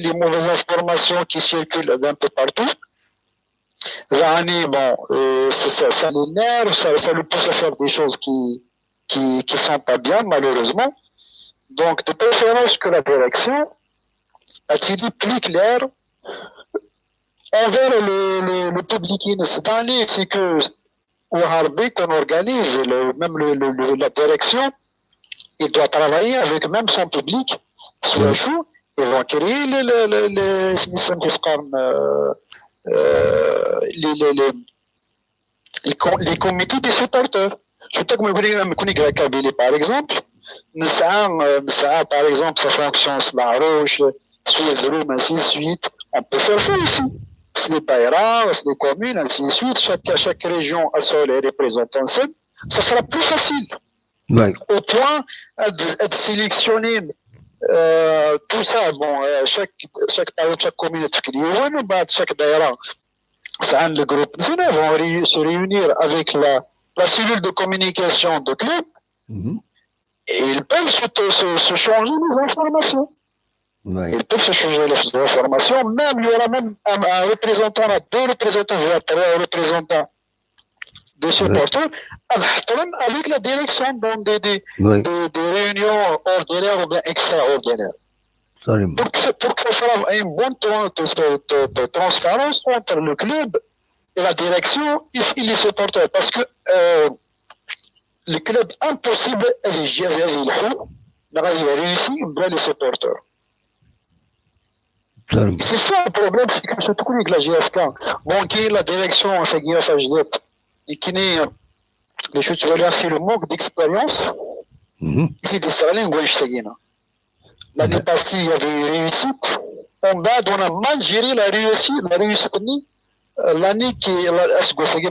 S6: les mauvaises informations qui circulent d'un peu partout, ça l'énerve, ça le pousse à faire des choses qui sont pas bien, malheureusement. Donc, de préférence que la direction a-t-il plus clair envers le public. C'est que au Harbi, qu'on organise, même la direction, il doit travailler avec même son public sur le chou. Ils vont créer les comités des supporters. Je sais que par exemple, par exemple, ça fonctionne sur la roche, sur le room, ainsi de suite. On peut faire ça aussi. C'est les Taïra, c'est les communes, ainsi de suite. Chaque région a ses représentants. Ça sera plus facile. Au point de sélectionner tout ça. Bon, chaque commune, chaque Taïra, c'est un groupe. Ils vont se réunir avec la cellule de communication de club. Et ils peuvent se changer les informations. Ils peuvent se changer les informations. Même, il y aura même un représentant, deux représentants, trois représentants des supporters, avec la direction dans des réunions ordinaires ou bien extraordinaires. Pour que ça fasse une bonne transparence entre le club et la direction et les supporters. Parce que le club impossible de gérer le réussi les supporters. C'est ça le problème, c'est que surtout avec la GSK, bon, qui est la direction, et qui n'est, je veux dire, c'est le manque d'expérience, c'est des salaires l'année passée, il y avait une réussite, on a mal géré la réussite, l'année qui est,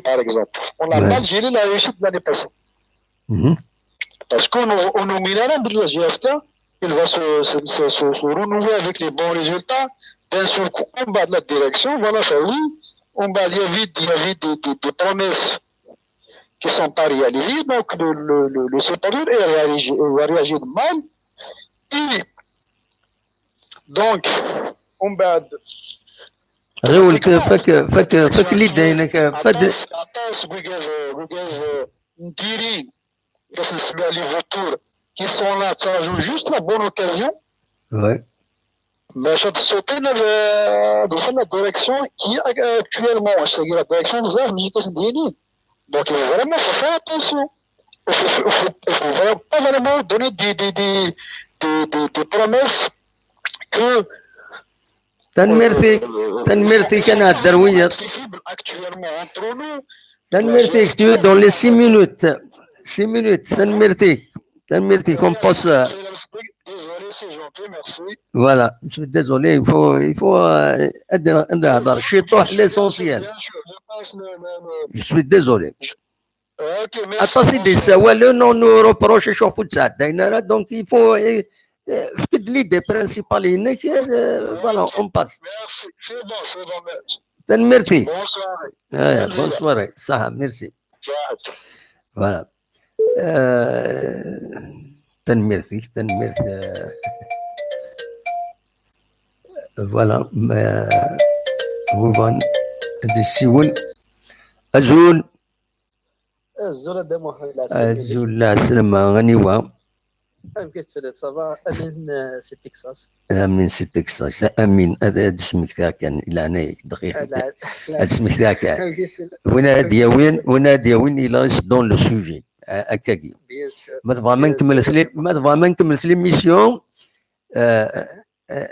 S6: par exemple. On a mal géré la réussite de l'année passée. Parce qu'on nous met dans la GSK, il va se renouveler avec les bons résultats. D'un seul coup, en bas de la direction, voilà, ça oui, en bas, il y avait des promesses qui ne sont pas réalisées, donc le supérieur a réagi de mal, et donc, en bas de...
S1: غير فك اللي داينك
S6: عطاس وقاز نديرين باش نسمع لي فوتور كي سون لا تاجو جوست لا بون اوكازيون
S1: وي
S6: باش تصوتينا دخلنا ديريكسيون كي اكtuellement c'est-à-dire la direction بزاف ماشي كتدينين donc vraiment faut faire attention il faut vraiment pas vraiment donner des promesses que
S1: تنمرتيك انا الدرويه
S6: actuellement entre nous
S1: تنمرتيك tu dans les 6 minutes تنمرتيك on passe
S6: désolé c'est gentil merci
S1: voilà je suis désolé il faut نهضر شي طوح l'essentiel je suis désolé
S6: ok merci
S1: اتصي دي سوا لو نون نو روبروش شوفوا تساعدينا راه دونك il faut فقد لي دي برينسيبال هناك فوالا اون باس
S6: merci c'est bon merci
S1: تنمرتي
S6: bonsoir
S1: بونسوار صح ميرسي فوالا تنمرتي فوالا هو دي سيون أزول
S7: الزول دا محمد
S1: أزول لا سلامة غنيوة
S7: كيتسالى صافا امين سي تكساس
S1: امين سي تكساس امين هذا اسمك ذاك كان الى هنا دقيقه هذا اسمك ذاك وين الى ريس دون لو سوجي هكاكي ما تبغى ما نكمل لي ميسيون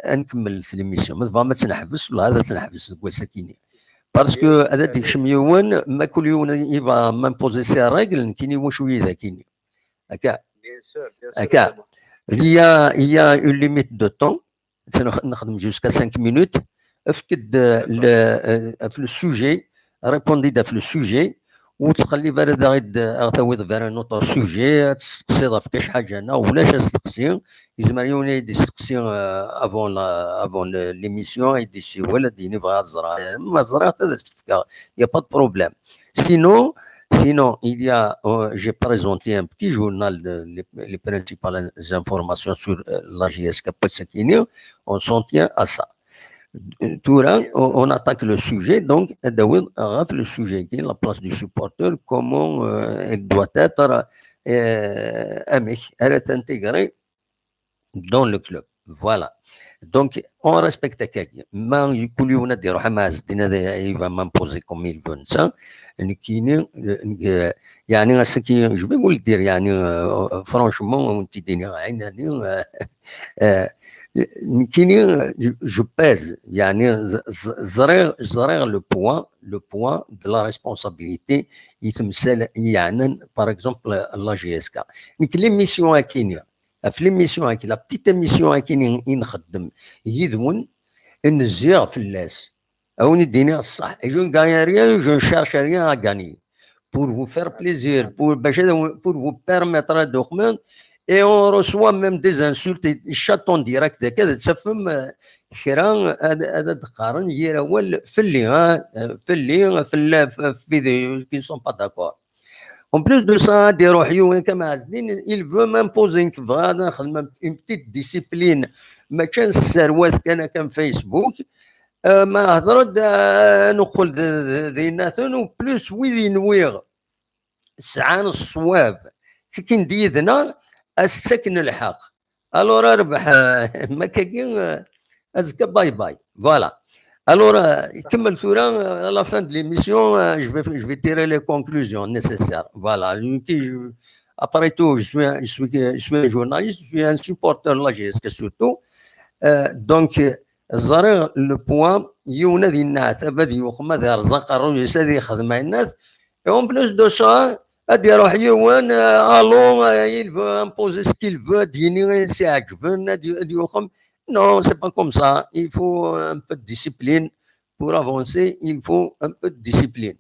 S1: نكمل لي ميسيون ما تبغى ما تنحبس ولا هذا تنحبس ساكيني باسكو هذا ديك شميون ما كل يوم يبغى ما نبوزي سي ريغل كيني واش ويدا كيني هكا هكا il y a une limite de temps نخدم jusqu'à 5 minutes افكد في السوجي ريبوندي في السوجي وتخلي فرد غتاويض فير نوتر سوجي تستقصي في كاش حاجه انا ولاش تستقصي يزمر يوني يستقصي افون ليميسيون يديسي ولا ديني بغا الزرع ما زرع هذا يا با دو بروبليم Sinon, il y a, j'ai présenté un petit journal, les principales informations sur la GSK Potsakini. On s'en tient à ça. Tout là, on attaque le sujet. Donc, le sujet qui est la place du supporter, comment elle doit être intégrée dans le club. Voilà. Donc, on respecte quelqu'un. Mais il va m'imposer comme il veut ça. يعني je vais vous le dire يعني franchement je pèse يعني زرير le poids de la responsabilité يتمثل يعني par exemple la GSK l'émission كينيا في l'émission la petite émission كيني نخدم يذون نزيغ في اللاس ou je ne gagne rien, je ne cherche rien à gagner. Pour vous faire plaisir, pour vous permettre de dormir, et on reçoit même des insultes, et chat en direct, ça fait هذا تقارن يراول في الفيديو qui ne sont pas d'accord. En plus de ça, des روحيو كما عزدين, il veut m'imposer une petite discipline. ما كان الثروات كان فيسبوك ما هضرت نقول ذيناتن وبلوس ويدي نويغ سعان الصواب تكين ديدنا السكن الحق الور ربح ما كاين ازكى باي باي فوالا الور كمل ثورا لا فان دو ليميسيون je vais tirer les conclusions nécessaires voilà après tout je suis un journaliste je suis un supporter de la GSK surtout donc الزرير لو بوان يونا ذي الناس بدي يخدم ذي رزق الرجل هذي يخدم الناس اون بلوس دو سا ادي يروح يوان الو يل فو امبوزي سكيل فو ديني سي عجبن ادي يخدم نو سي با كوم سا il faut un peu de discipline pour avancer il faut un peu de discipline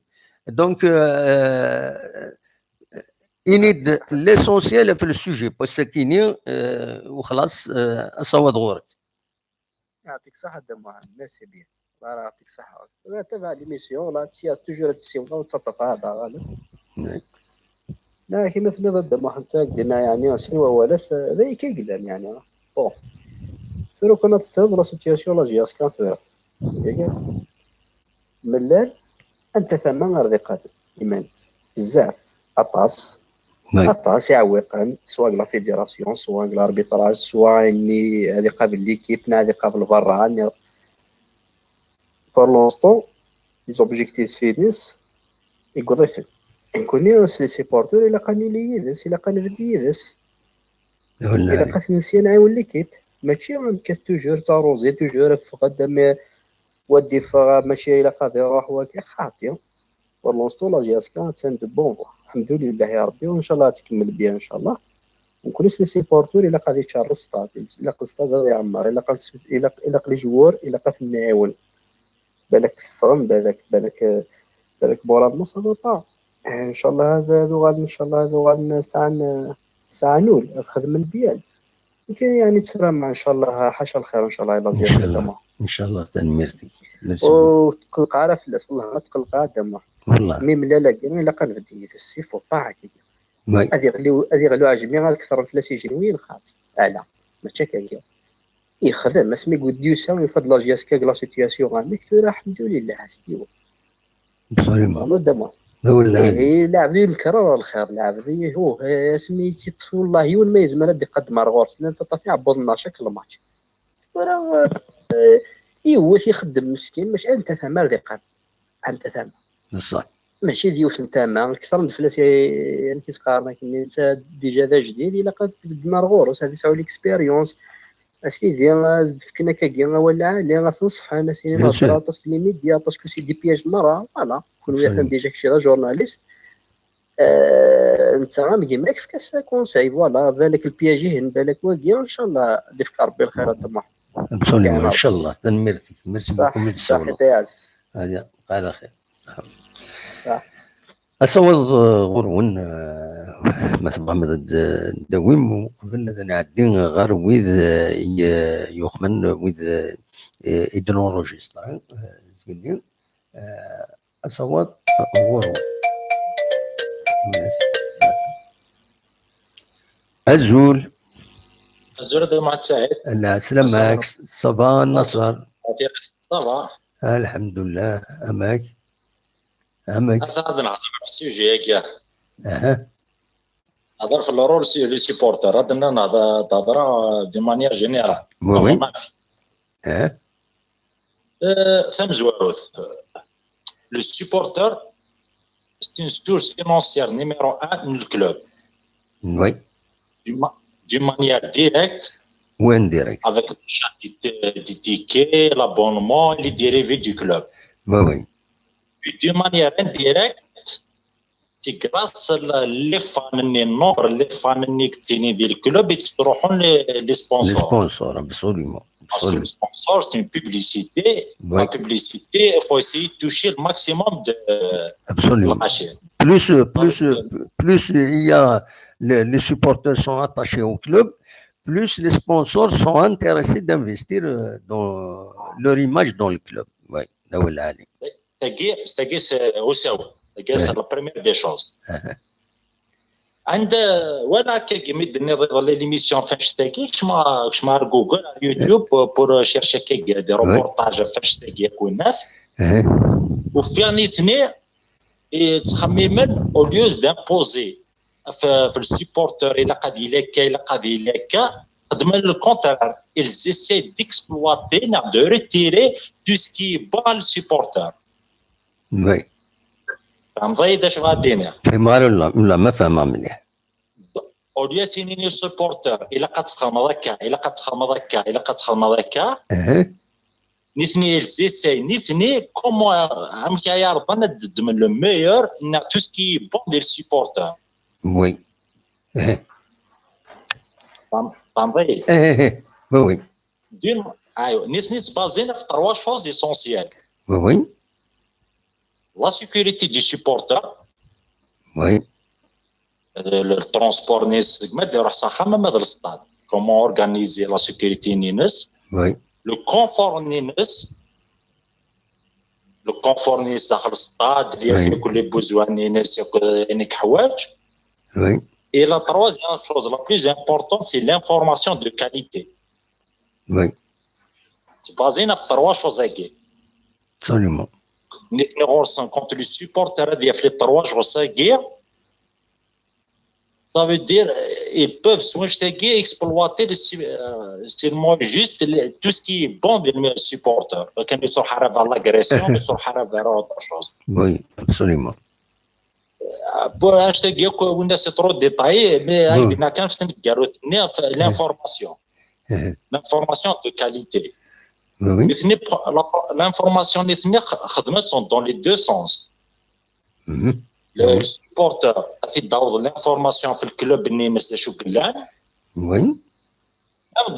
S1: donc ينيد ليسونسيال في السوجي بوستكيني وخلاص اصوات غورك.
S7: يعطيك الصحة دا محمد، ميرسي بيان، الله يعطيك الصحة. لا تبع ليميسيون لا تسير توجور تسيونا وتسطف هذا غالب. لا كيما مثل ضد محمد قلنا يعني سنوا ولس ذي كيقدر يعني بون سيرو كنا تستهد لا سيتياسيون لا جياس كان فيها ملال انت ثمن غير قادم ايمانس بزاف اطاس اطاس يعوقا سواء لا فيدراسيون سواء الاربيتراج سواء اني هذه قابل ليكيب هذه قابل برا بور لونستون لي زوبجيكتيف فيتنس يقضيفن نكوني لي سيبورتور الا قاني لي يدس الا قاني بدي يدس الا قاس نسيا نعاون ليكيب ماشي غنكث توجور تاروزي توجور فقدام ودي ماشي الا قادر يروح واكي خاطي بور لونستون لا جي اس كان تساند بون الحمد لله يا ربي وان شاء الله تكمل بيان ان شاء الله ونكون لي سيبورتور الا قادر يتشارج ستاد الا قاد ستاد يعمر الا قلي جوار الا قاد نعاون بالك فهم بالك بورا المصاب با ان شاء الله هذا غادي ان شاء الله هذا غادي نستعانوا الخدمه البيان كاين يعني تسرى مع ان شاء الله حاشا الخير ان شاء الله يلا
S1: ان شاء الله ان شاء الله تنميرتي
S7: وتقلق عارف فلاس والله ما تقلق دما
S1: والله
S7: ميم لا كاين الا قال بدي السيف وطاع كي هذه غلو عجبني غير اكثر فلاس يجري خاف اعلى ماشي كان يخدم ما سمي قد يساوي يفضل لا جياسكا لا سيتياسيون عندك الحمد لله سيدي
S1: بصريمه
S7: دما
S1: ولا
S7: لاعب ذي الكرار الخير لاعب ذي هو سميتي طفل الله يون ما يزمر دي قد مرغور نتا طافي عبودنا شكل ماتش وراه يوث يخدم مسكين ماشي انت ثمر ذي قد انت ثمر
S1: بصح
S7: ماشي ديوث انت ما اكثر من الفلاس يعني كيسقارنا كي ديجا ذا جديد الا قد تبد مرغور هذه ساو ليكسبيريونس اسيدي فكنا كاكي ولا عالي غتنصح انا سيني ما طاس في لي ميديا باسكو سي دي بياج مره فوالا كون ويا ديجا كشي جورناليست انت غامي ماك في كاس كونساي فوالا بالك البياجي بالك واقي ان شاء الله ديفك ربي الخير طموح
S1: بصلي ان شاء الله تنميرتي ميرسي بوكو ميرسي
S7: صح تاعز
S1: هذا على خير صح أصوّد غرون مثل محمد دويم قبل هذا نعدي غير ويد يخمن ويد يدنو روجيستر زين أصوّد غرون
S8: الزول دو مع سعيد
S1: لا سلامك صباح النصر
S8: صباح
S1: الحمد لله أماك
S8: هذا نهضر في السوجي هكا نهضر في الرول لي سيبورتر هذا نهضر دي مانيير جينيرال
S1: وي
S8: ثم زواروث لو سيبورتر c'est une source financière numéro 1 dans le club.
S1: Oui.
S8: D'une manière directe
S1: ou indirecte.
S8: Avec des tickets, l'abonnement et les dérivés du club.
S1: Oui, oui.
S8: Et d'une manière indirecte, c'est grâce à les fans, les nombres, les fans du club et qui seront les sponsors.
S1: Les sponsors, absolument.
S8: Parce que le sponsor, c'est une publicité. Oui. La publicité, il faut essayer de toucher le maximum de marché.
S1: Plus il y a les supporters sont attachés au club, plus les sponsors sont intéressés d'investir dans leur image dans le club. Oui, là où elle est.
S8: C'est la première des choses. عند وانا كيمد نظل ليميسيون فاش تاكي كشما جوجل يوتيوب بور شيرشي كي دي روبورتاج فاش تاكي يكون ناس وفي اثنين تخممن او ليوز دامبوزي في السيبورتور الى قاد يلك الى قاد يلك خدم الكونترار ils essaient d'exploiter de retirer tout ce qui bat le supporter.
S1: Oui.
S8: فهمتي اش غادينا
S1: فهمها ولا ما فهمها مليح
S8: اوليا سينيني سبورتر الا قتخمض هكا الا قتخمض هكا نثني الزيساي نثني كومون هم كيا ربنا ضد من لو ميور نا تو سكي بون دير سبورتر
S1: وي
S8: فهمتي
S1: وي
S8: دين ايوا نثني تبازينا في 3 شوز اسونسيال
S1: وي
S8: la sécurité du supporter,
S1: oui.
S8: le transport ناس ما يروح صحة ما هذا الستاد comment organiser la sécurité نينس
S1: Oui.
S8: le confort نينس داخل الستاد اللي فيه كل بوزوان نينس يعني حوايج.
S1: Oui.
S8: Et la troisième chose la plus importante c'est l'information de qualité.
S1: Oui.
S8: C'est basé sur trois choses هكا.
S1: Absolument.
S8: Quand les supporters ont fait les trois jours ça veut dire ils peuvent soit exploiter seulement juste tout ce qui est bon des supporters. Quand ils sont vers l'agression, ils sont vers autre chose.
S1: Oui, absolument.
S8: Pour acheter on a c'est trop détaillé, mais il y a quand même l'information. L'information de qualité.
S1: Oui.
S8: L'information sont dans les deux sens. Le supporter a fait l'information sur le club Nimes de Choukilan.
S1: Oui.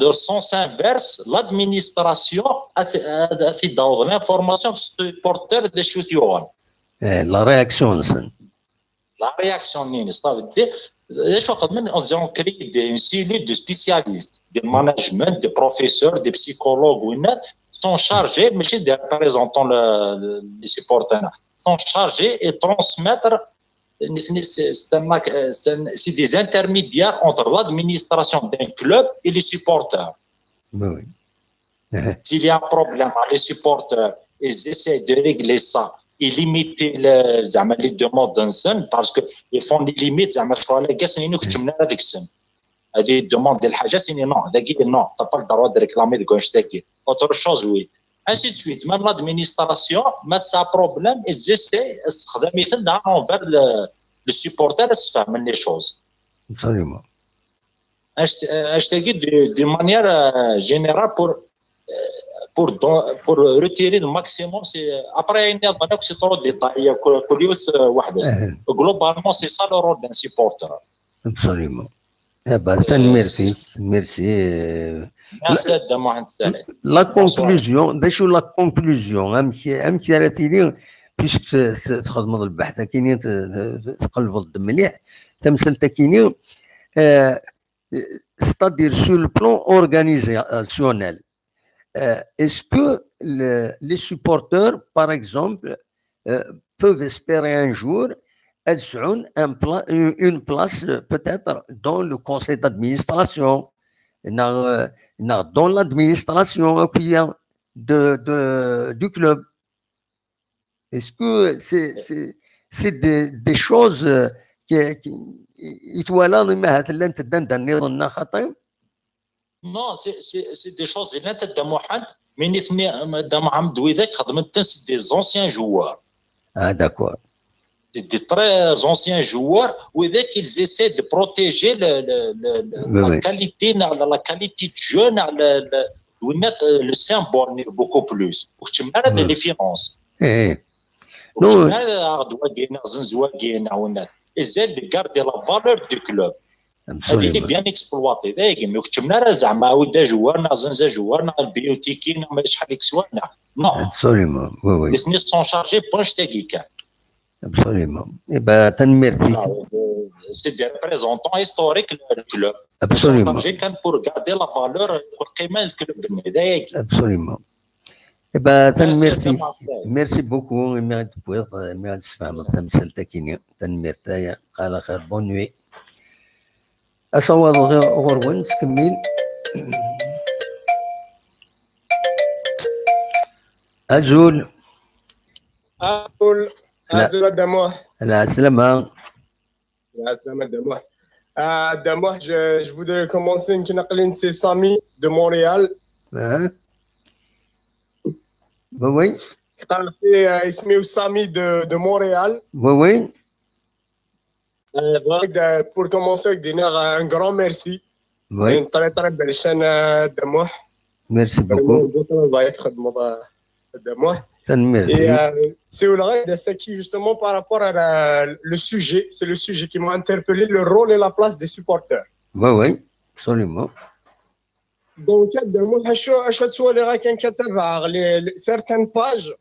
S8: Dans le sens inverse, l'administration a fait l'information sur le supporter de Choutiouan.
S1: La réaction, ça.
S8: La réaction Nimes, ça veut dire ils ont créé une cellule de spécialistes, de management, de professeurs, de psychologues sont chargés, mais des représentants les supporters, sont chargés et transmettre. C'est des intermédiaires entre l'administration d'un club et les supporters.
S1: Oui.
S8: S'il y a un problème, les supporters, ils essaient de régler ça et limiter les demandes d'un seul parce qu'ils font des limites. Des demandes de l'haja, non, t'as pas le droit de réclamer de gauche. Autre chose, oui. Ainsi de suite. Même l'administration, met ça problème, ils essaient envers le supporter à se faire les choses.
S1: Absolument.
S8: Je te dis de manière générale pour retirer le maximum. Après, c'est trop détaillé. Globalement, c'est ça le rôle d'un supporter.
S1: Absolument. Merci. Merci. La conclusion, la conclusion, puisque تخدم البحث كاينين تقلب الضم مليح تمثل كاينين c'est-à-dire sur le plan organisationnel est-ce que les supporters par exemple peuvent espérer un jour une place peut-être dans le conseil d'administration dans l'administration du club. Est-ce que c'est des choses
S8: Non, c'est des choses mais c'est des anciens joueurs.
S1: Ah, d'accord.
S8: C'est des très anciens joueurs où ils essaient de protéger la qualité de jeu, le symbole beaucoup plus. Les finances. Ils aident de garder la valeur du club. Elle est bien exploitée. Non.
S1: Absolument. Oui.
S8: Les sont chargés pour acheter.
S1: Absolument. Eh bien, merci.
S8: C'est des représentants historiques du club.
S1: Absolument.
S8: Ils sont chargés pour garder la valeur pour le club.
S1: Absolument. Eh bien, merci. Merci beaucoup. Merci pour merci فهم تمثل تكيني تنمرتايا قال خير بون نوي أصوات غرون سكمل أزول
S5: Damois.
S1: La Slama.
S5: Damois. Damois, je voudrais commencer une kinaqlin, c'est Sami de Montréal.
S1: Oui.
S5: Ismail Sami de Montréal.
S1: Oui.
S5: Pour commencer, un grand merci.
S1: Oui.
S5: Une très très belle chaîne de moi.
S1: Merci beaucoup.
S5: De moi. Et c'est ce qui justement par rapport à le sujet, c'est le sujet qui m'a interpellé, le rôle et la place des supporters.
S1: Oui, absolument.
S5: Donc, certaines pages,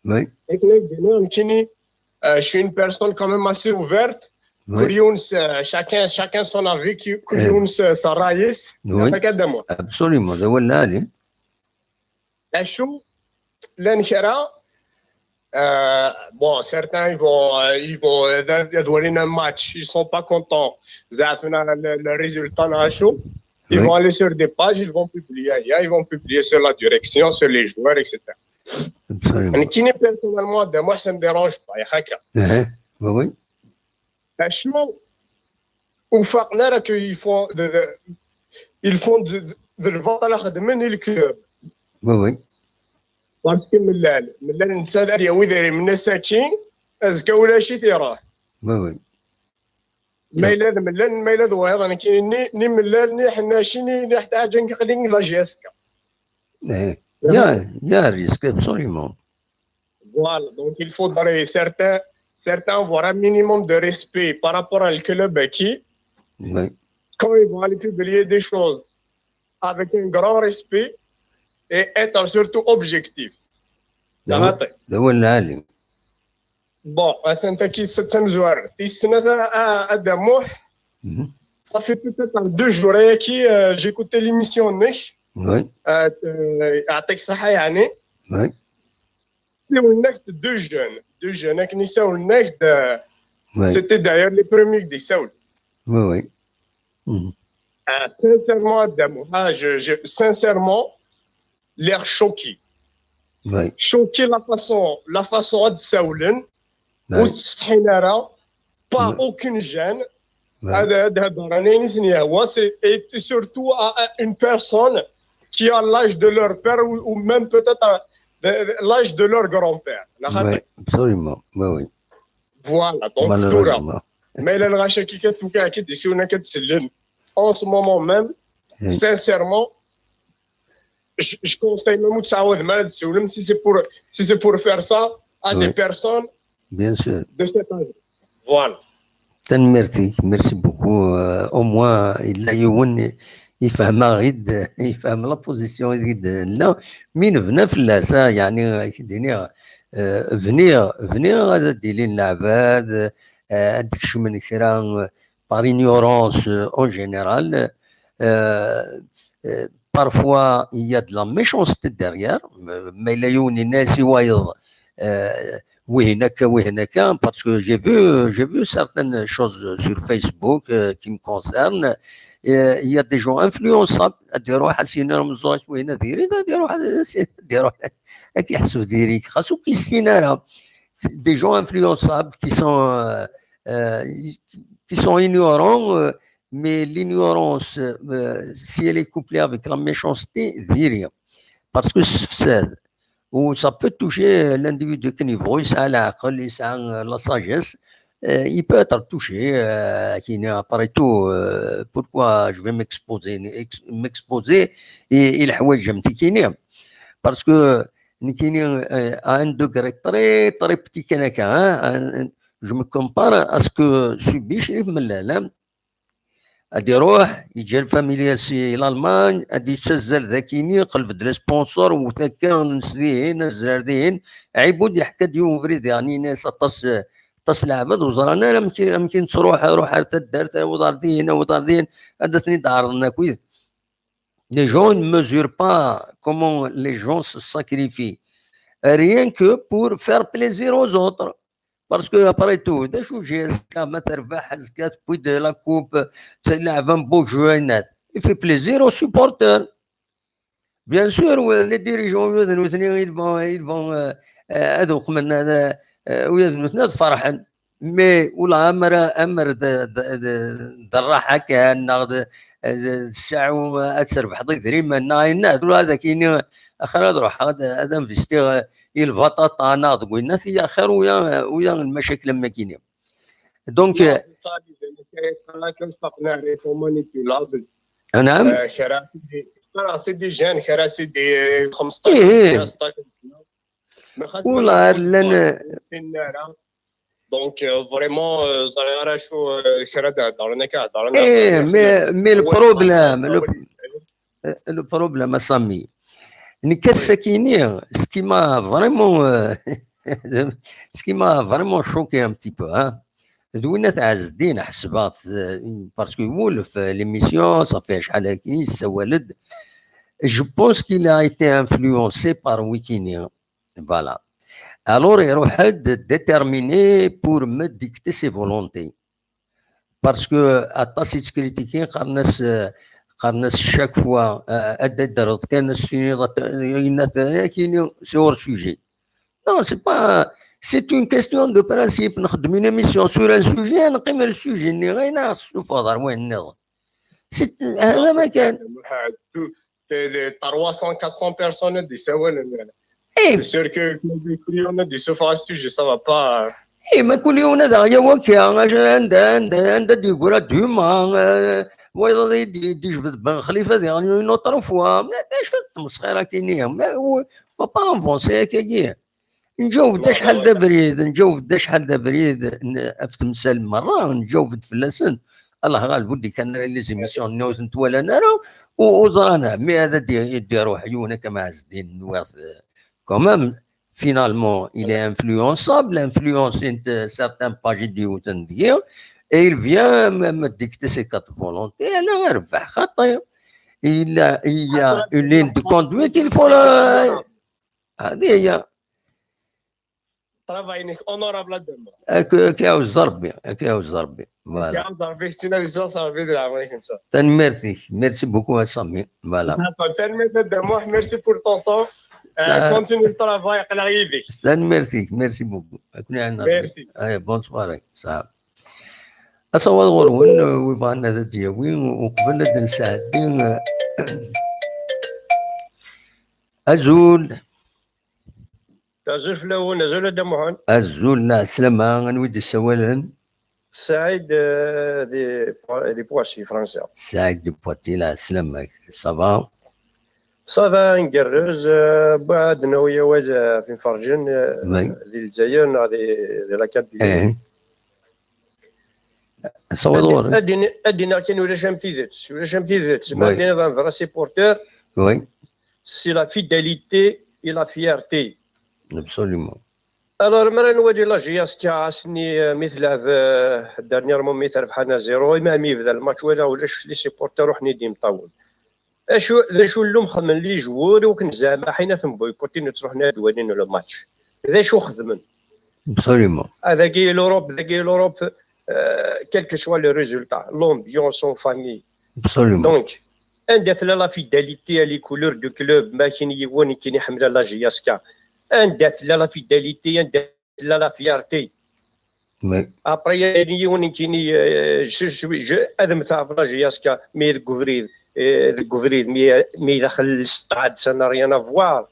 S1: oui.
S5: Je suis une personne quand même assez ouverte. chacun son avis, sa raïs,
S1: absolument.
S5: Bon, certains ils vont donner un match, ils sont pas contents. Le résultat ils vont aller sur des pages, ils vont publier sur la direction, sur les joueurs, etc. Qui n'est personnellement de moi, ça me dérange pas.
S1: Oui.
S5: Ils font de vente à la خدمة le club.
S1: Oui.
S5: parce que ملال الانسان هذا يدير من الساكين ازكى ولا شي تيراه.
S1: Oui.
S5: ميلاد وهذا انا كاين ني ملال ني حناشي ني حتى حاجه نقلين لا جيسكا.
S1: Il y a un risque, absolument.
S5: Voilà, donc il faudrait certains avoir un minimum de respect par rapport au club qui, quand ils vont aller publier des choses avec un grand respect et être surtout objectif. Bon, انت كي ستمزور في السنه ادموح ça fait peut-être 2 jours qui j'ai écouté l'émission نك يعطيك الصحه يعني سولناك deux jeunes qui سولناك c'était d'ailleurs les premiers qui سول sincèrement ادموح sincèrement l'air choqué choqué la façon de سولن وتستحينا pas aucune gêne et surtout à une personne qui a l'âge de leur père ou même peut-être l'âge de leur grand-père.
S1: Oui, absolument. Oui.
S5: Voilà, donc malheureusement. Mais le en ce moment même, sincèrement, je conseille même si c'est pour faire ça à des personnes
S1: bien sûr
S5: de cet âge. Voilà.
S1: Merci beaucoup. Au moins, il a eu يفهم غيد يفهم لا بوزيسيون غيد لا مين فنا فلاسه يعني كيديني فنيغ هذا ديلي العباد هذاك الشيء من كرا بار ignorance en général parfois il y a de la méchanceté derrière mais لا يوني الناس وايض وهناك parce que j'ai vu certaines choses sur Facebook qui me concernent. Il y a des gens influençables يديروا حاسين راهم الزواج وهنا دايرين يديروا كيحسوا ديريك خاصو كيستينا des gens influençables qui sont ignorants mais l'ignorance si elle est couplée avec la méchanceté ديريها parce que c'est ou ça peut toucher l'individu qui niveau يسعى العقل يسعى la sagesse il peut être touché après tout pourquoi je vais m'exposer et الحوايج جمتي كاينين parce que كاينين à un degré très très petit كنكا je me compare à ce que subit شريف ملال غادي يروح يجي الفاميليا سي الالمان غادي يتسزل ذاكيني قلب د لي سبونسور وتاكا نسليه ناس زاردين عيبود يحكى ديون فريد يعني ناس طاس العباد وزرانا يمكن روح حتى دارت وضاردين هنا وضاردين هذا ثني دارنا كويس les gens ne mesurent pas comment les gens se sacrifient rien que pour faire plaisir aux autres parce que après tout داش جيسكا ما تربح زكا تبويد لا كوب تلعب ان بو جوينات il fait plaisir aux supporters bien sûr les dirigeants ils vont هذوك من هذا ويذنوثنا فرحا مي ولا امر الراحه كان ناخذ الساعه تسربح ضي من هذا كاين اخر روح هذا انفستيغ الفطاطا ناض قلنا في اخر ويا المشاكل لما كاينين دونك نعم
S5: سي دي جان سي دي 15 16
S1: والله لنا
S5: donc vraiment
S1: mais le problème Samy ce qui m'a vraiment choqué un petit peu دوينا تاع عز الدين حسبات باسكو يولف ليميسيون صافي شحال هاكي سوالد. جو بونس كيل ا ايتي انفلونسي بار ويكينيا فوالا. الور يروح حد ديتيرميني بور ما ديكتي سي فولونتي باسكو اطاسي تكريتيكي قارناس شاك فوا ادا درت كان كاين سور سوجي. Non, c'est pas. C'est une question de principe. نخدم une émission sur un sujet نقيم السوجي اللي غير ناقص شوف هضر وين النظر. هذا ما كان.
S9: 300 400 personnes دي سوالن.
S1: اي
S9: C'est sûr que كل يوم دي سوف على السوجي ça va pas.
S1: اي ما كل يوم هذا يا وكا عند يقول دوما ويض يجبد بن خليفه يعني نوتر فوا شو المسخره كاينين با انفونسي هكايا. نجوفد شحال دا بريد نجوفد شحال دا بريد افتمسال مره نجوفد فلاسن الله غالب ودي كان لي زيميسيون نوت نتوالا نارا وزرانا مي هذا يديروا حيونا كما عز الدين نواث كومام finalement il est influençable, influence certaines pages d'Ioutandir et il vient me dicter ses quatre volontés. Il y a une ligne de conduite, il faut la.
S9: Travail honorable là-dedans.
S1: كاوز ضربي فوالا.
S9: كاوز ضربي تينا ديزون صافي ديال عمرك ان شاء الله.
S1: ميرسي بوكو سامي فوالا.
S9: Merci pour ton temps. Continue le travail à l'arrivée.
S1: Merci beaucoup.
S9: Merci.
S1: Bonne soirée. Ça. أصور غرون ويبغى هذا دياوي وقبل هاد نساعدين أزول
S9: فلون أزول دموعن
S1: أزول لا سلامة غنودي سوالن
S9: سعيد دي بواشي فرنسا
S1: سعيد دي بواتي لا سلامة صافا
S9: صافا نقرز بعد نويا واجا في فرجن ديال الجزائر ديال لاكاديمي
S1: صور
S9: ادينا كاين ولا شمتيذات ما ادينا ضرا سي بورتور
S1: وي
S9: سي لا فيداليتي اي لا فيارتي
S1: ابسوليومون.
S9: الوغ مرة نواجه لا جياسكا عسني مثل هذا دارنييرمون مي تربحنا زيرو ما يبدا الماتش ولا لي سيبورتور وحني ديم طول شو اللوم خدمن لي جوور وكن زعما حين بويكوتي نتروح نادوانين لو ماتش ذا شو خدمن
S1: ابسوليومون.
S9: هذا كي لوروب quel que soit le résultat, l'ambiance en famille.
S1: Absolument.
S9: Donc, عندك لا فيداليتي لي كولور دو كلوب ما كاين يوان كاين يحمل لا جياسكا عندك لا فيداليتي عندك لا فيارتي ابري يوان كاين جو ادم تاع لا جياسكا مي الكوفريد مي داخل الاستاد سنا ريان افوار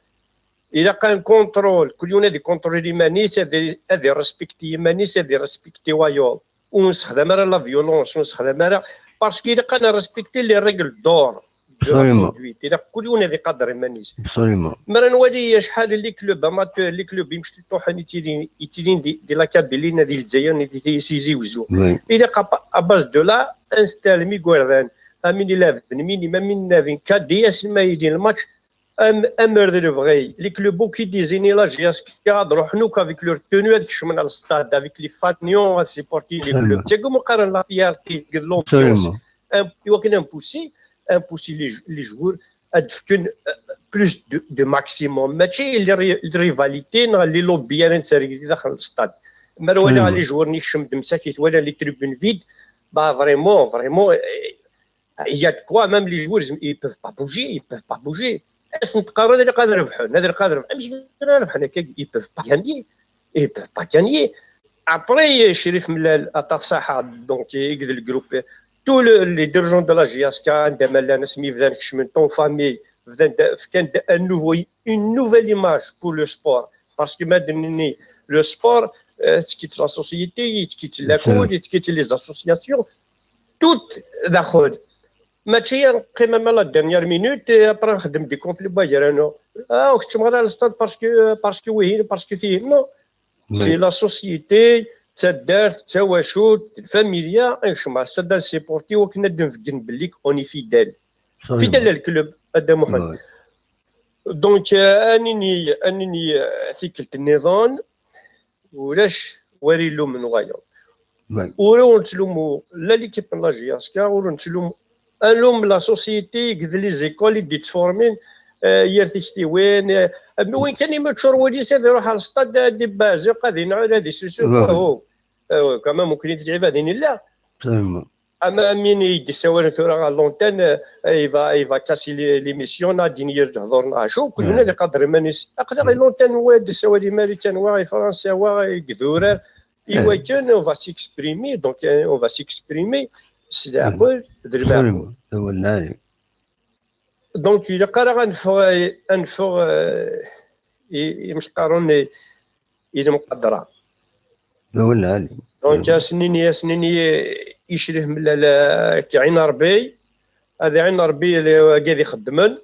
S9: إلا كان كونترول كل يوم هذه كونترول يمانيس هذه ريسبكتي يمانيس هذه ريسبكتي وايول ونستخدم لا فيولونس ونستخدم باسكو إلا كان ريسبكتي لي ريغل دور إلا كل يوم هذه قدر يمانيس مرة نواجه شحال لي كلوب اماتور لي كلوب يمشي طوحان يتيلين دي لاكاديلينا ديال الجزائر يسيزيوزو إلا اباز دو لا انستال مي غوردان امين لافن مين نافين كادياس ما يدير الماتش امر دو فغي لي كلوب كي ديزيني لا جياسكا روح نوك افيك لور تونو هذيك شو من الستاد افيك لي فاتنيون سيبورتي لي كلوب تيكو مقارن لا فيارتي قد لونسيونس يمكن امبوسي لي جوور ادفكن بلوس دو ماكسيموم ماشي الريفاليتي لي لوبيان نتسري داخل الستاد مرولا لي جوور نيشم دمساكيت ولا لي تريبون فيد با فريمون il y a de quoi même les joueurs ils peuvent pas bouger est-ce نتقارن هذا قادر يربحوا هذا قادر ماشي ربحنا ils peuvent pas gagner après شريف ملال اتاك صحه دونك يقدر الجروب تو لي ديرجون دو لا جياسكا عندما لا نسمي بدا نكشمن طون فامي بدا كان ان نوفيل ايماج بور لو سبور باسكو مادني لو سبور تكيت لا سوسيتي تكيت لا كود تكيت لي زاسوسياسيون توت داخل ماشي نقيم مالا دانيير مينوت ابرا نخدم دي كونفلي بايرانو وكنت مغادر على الستاد باسكو وين باسكو فيه نو سي لا سوسيتي تدارت تواشوت الفاميليا نشمع السادة سيبورتي وكنا نفكن بليك اوني فيدال للكلوب هذا محمد دونك انني ثيكلت النظام ولاش وريلو من غاية ولو نتلوموا لا ليكيب لا جياسكا ولا نتلوموا الوم لا سوسيتي قد لي زيكول اللي تفورمين يرتيشتي وين كان يمشور وجي سيدي يروح على السطاد دي بازي قاعدين على هذه سوسيو كمان ممكن يتجعب هذين لا اما مين يدي سوالف ثورة على لونتين يفا كاسي ليميسيون نادين يرجع دورنا شو كلنا اللي قادر مانيس اقدر لونتين واد سوالي ماليتان واي فرنسا واي قذورة ايوا كان اون فا سيكسبريمي دونك اون فا سيكسبريمي سي عقول دربا
S1: والله
S9: دونك إذا قرا انفغ مش قارون إذا مقدرة
S1: والله
S9: دونك سنيني يشريه من عين ربي هذا عين ربي اللي قاعد يخدمن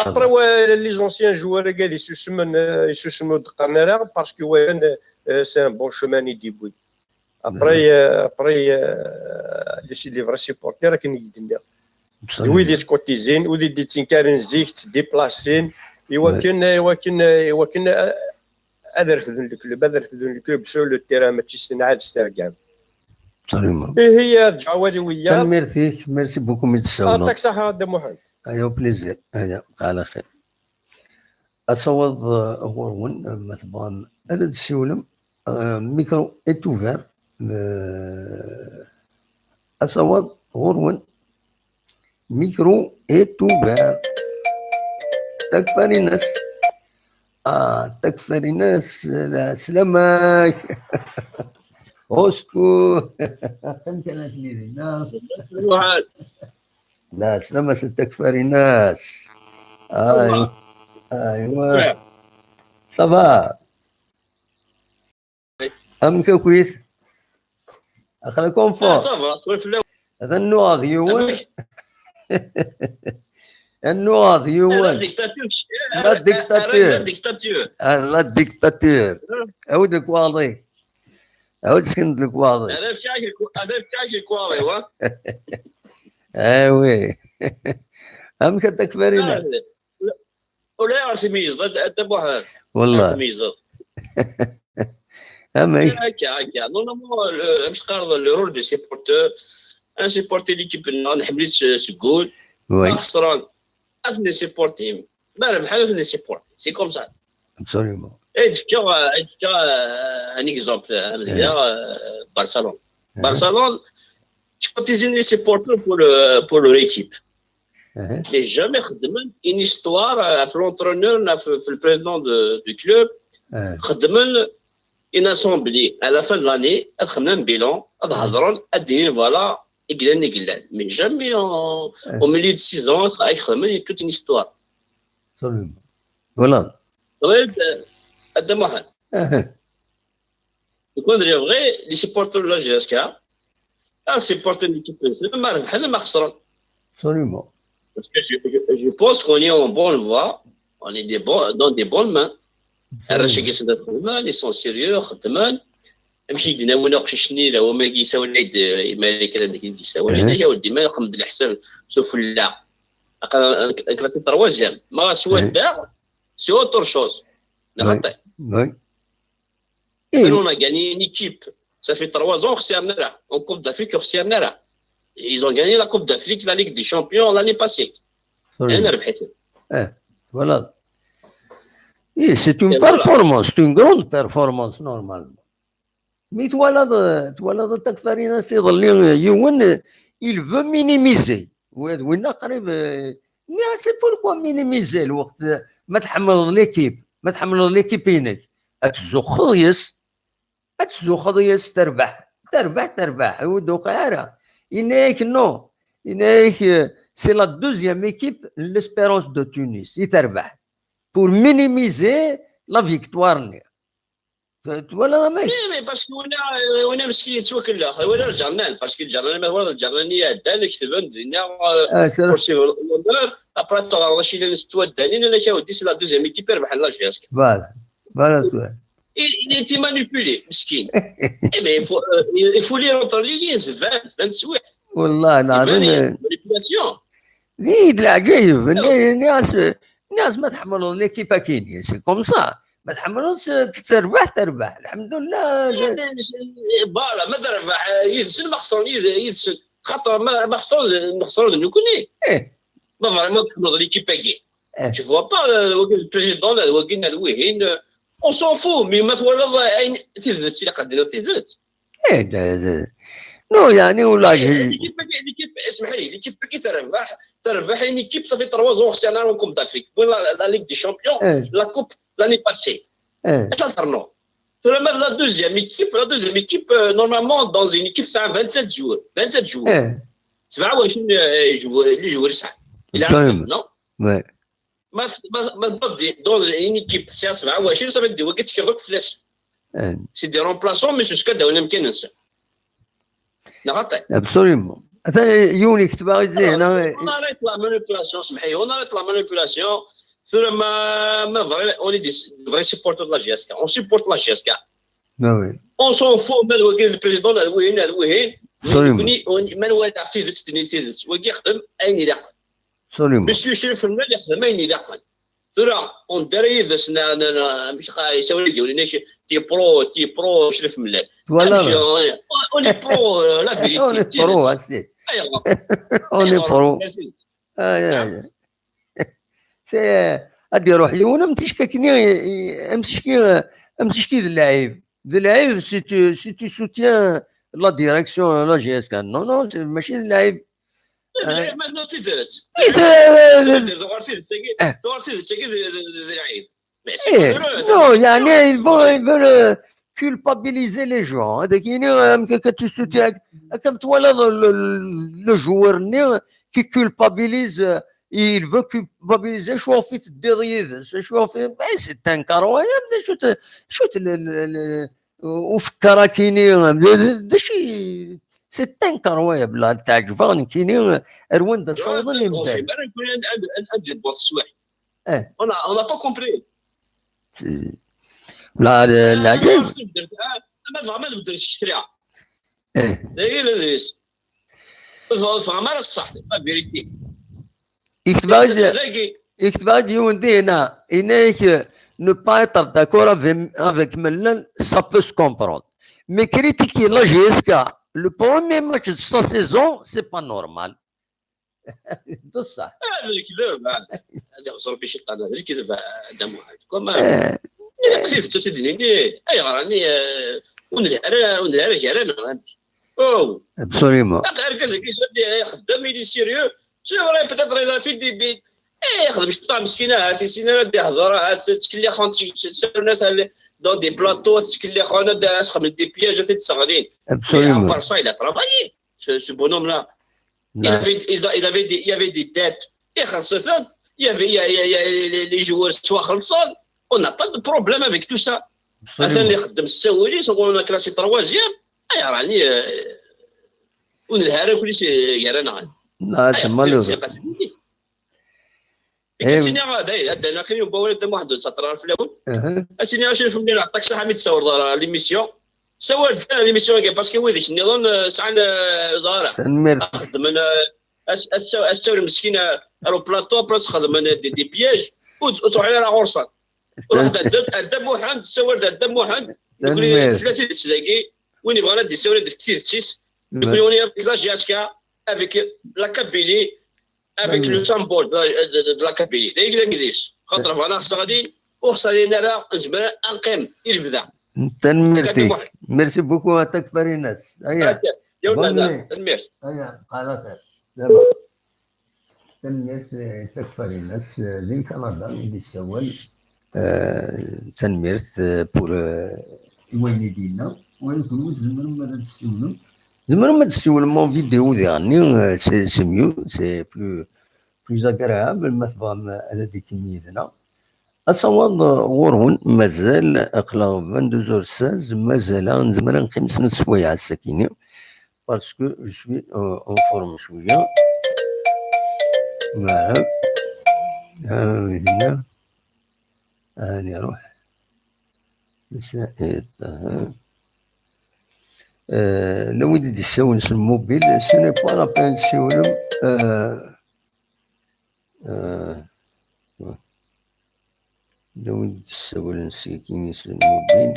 S9: ابري لي زونسيان جوار قاعد يسوسمن دقرنا باسكو وين سي ان بون شومان يديبوي ابري لي فري سيبورتير كاين يدنا ويلي سكوتيزين ويلي دي تنكارن زيك ديبلاسين يوكن هذا رفدون الكلوب سو لو تيران ماشي سنعاد ستركان هي جوالي وياه
S1: ميرسي بوكو ميتساونا
S9: يعطيك الصحة دي محمد
S1: ايوا بليزير على خير اصوض غورون مثلا هذا السولم ميكرو ايت اوفير اصوض غورون ميكرو ايت اوفير تكفى الناس تكفى الناس لا سلامك اسكو كم كانت لي لا سلامة تكفى الناس ايوا صباح امك كويس اخليكم فوق هذا النوض يوون النوض يوون لا الديكتاتور عودك واضح عود سكنت لك واضح
S10: هذا في الكواضي وا
S1: ايوه امك تكفرينا
S10: ولا يعرف يميز ضد بوحد
S1: والله
S10: يميز
S1: اما
S10: هكا نورمالمون مش قارض لو رول دي سيبورتور ان سيبورتي ليكيب نحبليت سكول خسران افني سيبورتي ما بحال افني سيبورتي سي كوم سا
S1: ابسوليومون
S10: ايدكا ان اكزومبل Barcelone quand ils ont les supporters pour leur équipe j'ai jamais خدمن une histoire في l'entraîneur في le président du club خدمن une assemblée à la fin de l'année خدمنا bilan هضروا ادين voilà يقلان mais jamais au milieu de 6 ans خدمن toute une histoire
S1: absolument voilà
S10: هذا واحد يكون vrai les supporters de la GSK supporter l'équipe ما ربحنا ما خسرنا
S1: absolument
S10: parce que je pense qu'on est en bonne voie on est dans des bonnes mains الرشاقي سدات خدمان ils sont sérieux خدمان نمشي دينا وناقش شني هو ما يساوي العيد مالك هذاك اللي يساوي العيد يا ودي ما يقمد الحساب سوف لا كراتي تروازيام ما سوا دا سي اوتر شوز نغطي on a gagné une équipe ça fait 3 ans خسرنا en Coupe d'Afrique خسرنا ils ont gagné la Coupe d'Afrique la Ligue des Champions l'année passée انا ربحت
S1: voilà c'est une performance c'est une grande performance normalement mais تولد تكفرين يظل يون il veut minimiser وين قريب mais c'est pourquoi minimiser الوقت ما تحمل ليكيب هناك أتزوخ تربح ودوق عارة إنك نو إنك سي لا دوزيام إيكيب ليسبيرونس دو تونس يتربح بور مينيميزي لا فيكتوار ولا ماشي
S10: باسكو وانا مسكين توكل لا ولا رجعنا باسكو رجعنا ما هو رجعنا دان كتبان دينا كورسي لونور ابرا طلع شي نستوى دانين انا شاو دي لا دوزيام إيكيب ربح لا جاسك
S1: فوالا
S10: Il était manipulé, مسكين. Il faut lire entre les lignes, 28.
S1: والله العظيم.
S10: Manipulation.
S1: زيد العجيب الناس ما تحملوا ليكيب كينيا سي كوم سا ما تحملوش تربح الحمد لله.
S10: فوالا ما تربح يدسن ما خسرون يدسن خاطر ما خسرون نكوني ما فريمون تحمل ليكيب باكي tu vois pas le président وكينا الوهين on s'en fout mais ما تولد عين تثبت اللي قدروا تثبت
S1: نو يعني ولا
S10: ليكيب اسمح لي ليكيب باكي تربح une équipe ça fait 3 ans c'est en Coupe d'Afrique la Ligue des Champions la Coupe l'année passée alternant la deuxième équipe normalement dans une équipe c'est 27 joueurs c'est pas les joueurs ça il a non
S1: ouais
S10: ما dans une équipe c'est 27 ça veut dire وقت كيروك فلاس c'est des remplaçants mais jusqu'à داونا يمكن ننسى نغطي
S1: absolument مثلا يوني كتب غادي هنا
S10: on arrête la manipulation سمحي on arrête la manipulation ثم ما فري on est des vrais supporters de la GSK on supporte la GSK on s'en fout من وقت البريزيدون الوهين من والع في ذات وقت يخدم اين يلاقي مسيو شريف المال يخدم اين يلاقي ترى اون دري مش يسوي لي ولينا تي برو شريف المال اوني برو لا فيريتي
S1: اوني برو اسيت اوني برو سي ادي روح لي وانا متشككني امسكي اللاعب سي تو سوتيان لا ديريكسيون لا جي اس كان نو ماشي اللاعب
S10: ما تدرت
S1: نو يعني يفو culpabiliser les gens هذاك يعني كتسوتي كم تولى لو جوور كي culpabilise il veut culpabiliser شو في الديريد شو في سي ان كاروايا شو وفكر كيني داشي سي ان كاروايا بلا تعجبني كيني رواندا صوت اللي
S10: مبان عندي بوست واحد on n'a pas compris
S1: لا العجيب
S10: ما نقدرش نشريها هي لذيذ فما الصح لا فيريتي
S1: يكتب يوندي هنا إنك ne pas être d'accord avec Milan, ça peut se comprendre. Mais critiquer la GSK, le premier match de sa saison, c'est pas normal. ده صح.
S10: هذا الكذب هذا خسر بشطة هذا الكذب دم واحد كما قصيت تسدني أي غراني ونهار جيران أو
S1: absolument.
S10: أركز كيسودي خدام يدي سيريو سي فري بيتيتر إذا في دي يخدم شطة مسكينة هاتي سينا دي هضرة تكلي خون تسير الناس دون دي بلاطو تكلي خون تخدم دي بياج تتصغرين
S1: absolument.
S10: Barça il a travaillé ce bonhomme là. Il y avait des dettes. Il y avait les joueurs soit khalsan. On n'a pas de problème avec tout ça. On a classé 3e. On
S1: لا سمالو
S10: السينما هذا كان يبغى ولد واحد سطر في الاول السينما شوف ملي نعطيك صح مي تصور ليميسيون سوالت ليميسيون باسكو ويديك النظام ساعه زهره خدم السور مسكينه رو بلاطو بلاص خدم دي بياج وتروح على غرصه واحد الدم واحد سوالت الدم واحد يقول 30 دقائق وين يبغى ندي سوالت كثير تشيس يقول لي لا جاسكا افيك لا كابيلي avec le symbole de la Kabylie. دايك الانجليز خاطر فانا غادي وخسرنا راه زعما انقيم يرفدا
S1: تنميرتي ميرسي بوكو تكفري الناس هيا
S10: يا ولاد تنمير
S1: هيا على خير دابا تنمير تكفري الناس دين كندا اللي سوال تنميرت بور الوين ديالنا ونكونوا زعما ما تسولوا مون فيديو ديالني سي ميو سي بلوز اغريابل ما تفهم على ديك كميتنا اتصور ورون مازال اقلا 22h16 مازال نزمر نخمس سوايع الساكنه باسكو جو سوي اون فورم شويه فوالا هنا هاني روح مساعد لو يدي يساون في الموبيل سيني با لا بين تسولم داود السوال نسيكين يسلم الموبيل.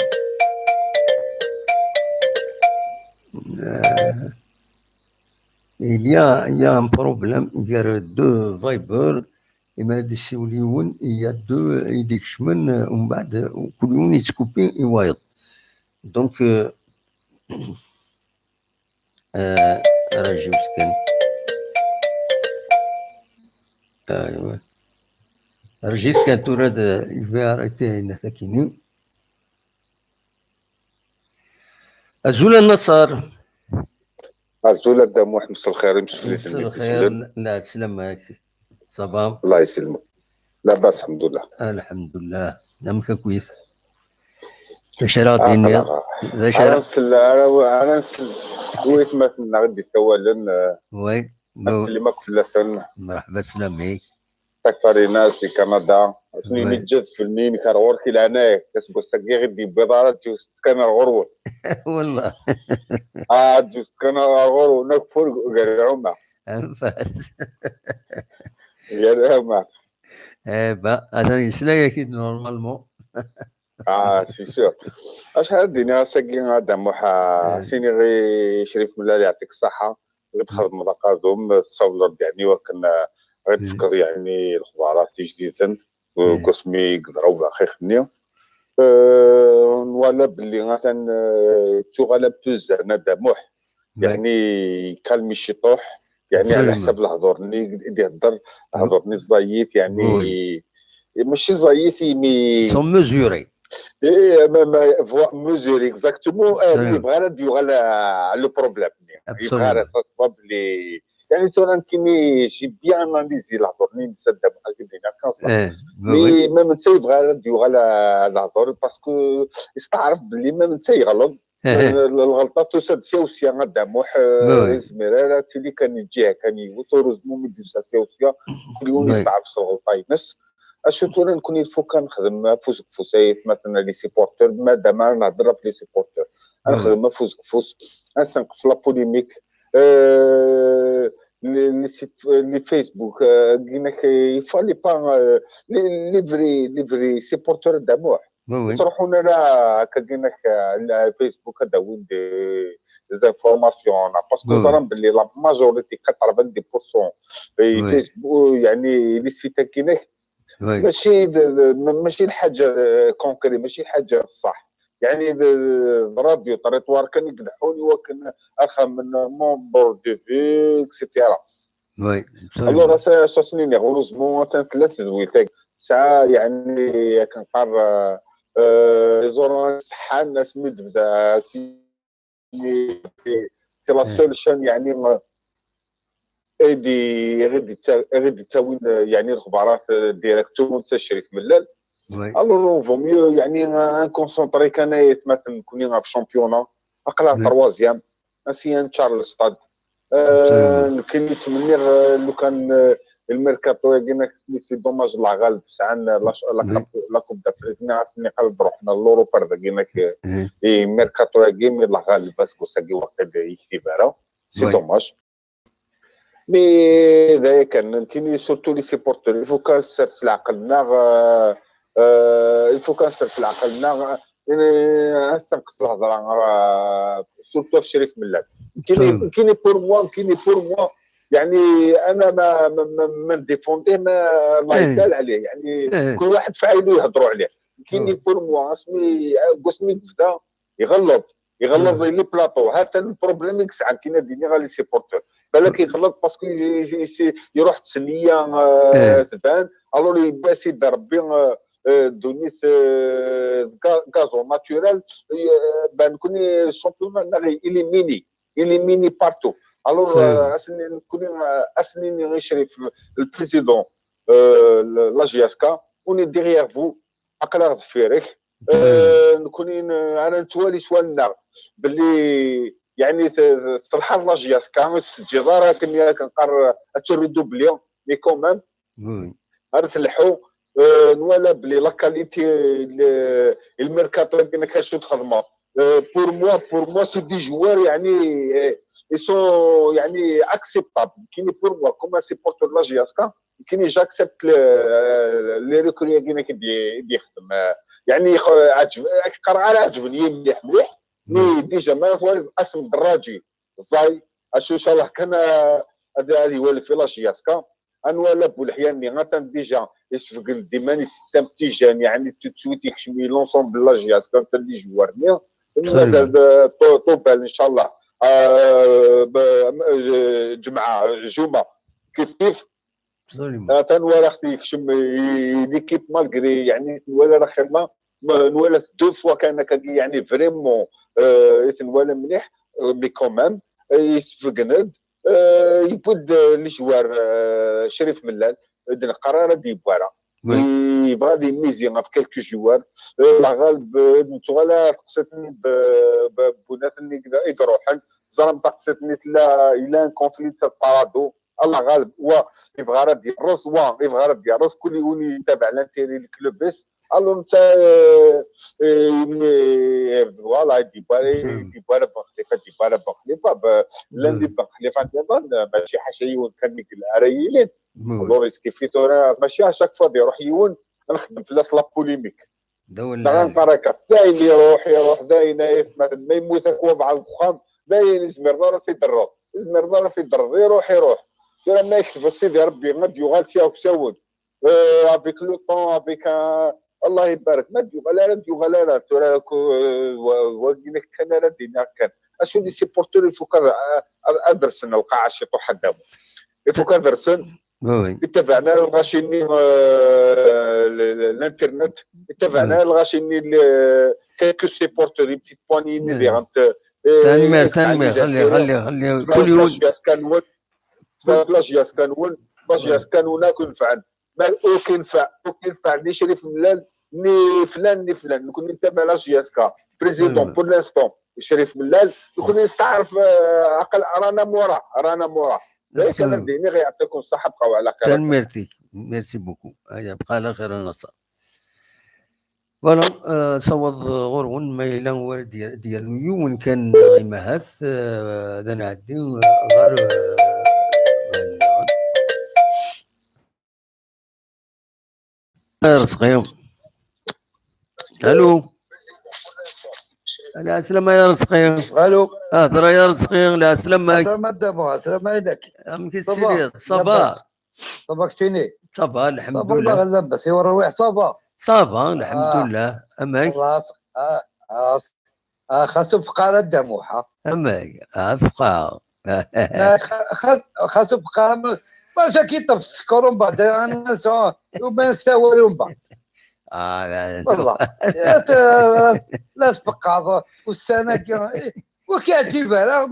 S1: Il y a un problème, il y a deux Viber, il y a deux édictions, ومن بعد كل يوم يتسكوبي يوايض. دونك راجل كان ايوا رجيت كان توراد الفياريتي هنا ثاكيني أزول النصر
S11: عزولة داموح مسا الخير مش
S1: مساء الخير. لا سلامك صباح.
S11: الله يسلمك. لاباس الحمد لله.
S1: الحمد لله. نعمك كويس. شراطيني
S11: انا نسل كويت مثلا غادي سوالا
S1: وي
S11: نسلمك في لسان.
S1: مرحبا سلامك.
S11: تكفري ناس في كندا شنو متجد في المين كنغور كي لهنايا كتقول ساكي غدي بيضارات جوز كان غروه
S1: والله
S11: جوز كان غروه نكفر غيرهما
S1: انفاس
S11: غيرهما
S1: با انا يسلاي اكيد نورمالمون
S11: سي سور اش هادينا ساكي هذا محا سيني غي شريف ملال يعطيك الصحه غتخدم مداقازهم تصور يعني وكنا غادي تفكر يعني الخضارات جديدا وقسمي يقدروا باقي خنيو ولا باللي مثلا تغلب بوزرنا دموح يعني كالمي شطوح يعني على حسب الهضور اللي يهضر هضرني الزايت يعني ماشي زايتي مي
S1: سون ميزوري
S11: فوا ميزوري اكزاكتومون اللي بغا ديو على لو بروبليم يبغى سبب لي يعني ترى كيني جي بيان اناليزي الهضور نسد بحال كيدينا كونسا مي ميم انت يبغى نديو على الهضور باسكو يستعرف بلي ميم انت يغلط الغلطه تسد سيوسيا غدا موح زميرة اللي كان يجي كان يوتورز مو ميدوسا سيوسيا كل يوم يستعرف الغلطه ينس اشو ترى نكون يفو كنخدم فوز كفوسيت مثلا لي سيبورتور مادام انا نهضر في لي سيبورتور نخدم فوز كفوس نسنقص لا بوليميك لي فيسبوك قلنا يفالي با لي فري سيبورتور داموح تروحوا لنا هكا قلنا الفيسبوك هذا وين دي زانفورماسيون باسكو ظهرن باللي لا ماجوريتي 90% فيسبوك يعني لي سيت كاينه ماشي الحاجه كونكري ماشي حاجه صح يعني الراديو طريطوار كان يقدحوني وكان ارخم من مونبور دي في اكسيتيرا
S1: وي
S11: الوغ اساسني غروزمون ثلاث دويتك ساعه يعني كنقار زور صحه الناس مدبدا سي لا سوليوشن يعني غادي تساوي يعني الخبارات ديريكتومون تشريف ملال الوغ فو ميو يعني نكونسونطري كان مثلا كوني في شامبيونا اقلا تروازيام اسيان تشارل ستاد كاين يتمنى لو كان الميركاتو يقينا سي دوماج لا غالب ساعه لا كوب دافريك ناسني قلب روحنا لوروبا داكيناك ميركاتو يقيم لا غالب باسكو ساكي واحد يكتبها سي دوماج مي ذا كاين سورتو لي سيبورتور الفو كنسر في عقلنا الفو كنسر في عقلنا نستنقص الهضره سورتو في شريف ملال كاين بور موا يعني انا ما نديفونديه ما يسال عليه يعني كل واحد في عينه يهضروا عليه كاين بور موا قسمي بدا يغلط لي بلاطو هذا البروبليم يكسع كاين ديني غا لي سيبورتور بالك يغلط باسكو يروح تسليه تبان الوغ يباس يدير ربي دونيت غازو ناتورال بان كوني الشامبيون إليميني بارتو الوغ اسني غيشري في البريزيدون لا جي اس كا وني ديغيغ فو عقلا ضفيرك نكونين انا نتوالي سوالنا باللي يعني تلحق لا جي اس كا الجداره كنقر تردو بلي مي كومام غير تلحو نوالا بلي لا كاليتي الميركاتو كنا كنشوف خدمه بور موا سي دي جوار يعني ils sont يعني acceptables كاين بور موا كوم سيبورتور لا جي اس كا كاين جاكسبت لي ريكوري كيدي يخدم يعني قرار عجبني مليح مي ديجا ما نقول اسم دراجي زاي اشو ان شاء الله كان هذه هو الفيلاج ياسكا انوالا بولحياني غاتان ديجا يسفق ديماني سيستم تيجان يعني تسويت يكشمي لونسومبل لاج ياسكا تدي جوارني مازال طوبال ان شاء الله جمعه جمعه كيف تنولا اختي يكشم ليكيب مالغري يعني ولا راه خدمه نولا دو فوا كان يعني فريمون يتنولا مليح مي كومام يسفقند يبود لي جوار شريف ملال دنا قرار دي بوارا يبغى دي ميزي في كلكو جوار لا غالب نتولا قصتني ببنات اللي يروحن زرم تقصتني لا الى ان كونفليت بارادو الله غالب هو يبغى راه ديال الروس يبغى راه ديال الروس كل يوني يتابع لانتيري الكلوب بس الو انت فوالا دي بارا بخليفه لاندي بخليفه دابا ماشي حاجه يون كان ديك الاريلين لوريس كيفيتو راه ماشي اشاك فوا يروح يون نخدم في لاس لا بوليميك دابا نقراك داين يروح داين ما يموت هكا مع الفخام داين يزمر راه تيضرب يروح راه ما يكتب السيدي ربي غاد يغالتي او كساون افيك لو طون افيك الله يبارك ما ديو ترى وقينا كان راه دينا كان اشو دي سيبورتور يفوك ادرسن القاعه شي طوح قدامه يفوك ادرسن اتبعنا الغاشيني الانترنت اتبعنا الغاشيني كيلكو سيبورتور بتيت بوانيني اللي غنت
S1: تنمير خلي كل يوم
S11: باش ياسكنونا كنفعل ما كينفع ني شريف ملال ني فلان نكون نتابع لاش ياسكا بريزيدون بور لانستون شريف ملال نكون نستعرف عقل رانا مورا ذاك انا ديني غيعطيكم الصحه بقاو على خير
S1: ميرسي بوكو هيا بقى على خير النصر فوالا صوت غورون ما إلا هو ديال يوم كان غيمهث هذا نعدي غير رزقي الو لا سلام يا رزقي
S12: الو
S1: هضر يا رزقي لا سلام
S12: السلام عليك
S1: امك السيرير صباح
S12: كتيني
S1: صباح الحمد لله
S12: والله لاباس هو الرويح
S1: صافا الحمد لله اماك
S12: خلاص خاصو فقاره الدموحه
S1: اماك فقاره
S12: خاصو فقاره باش كيطف السكر ومن بعد الناس وما نستوالو من بعد والله لا فقاره والسنه وكيعجبها راه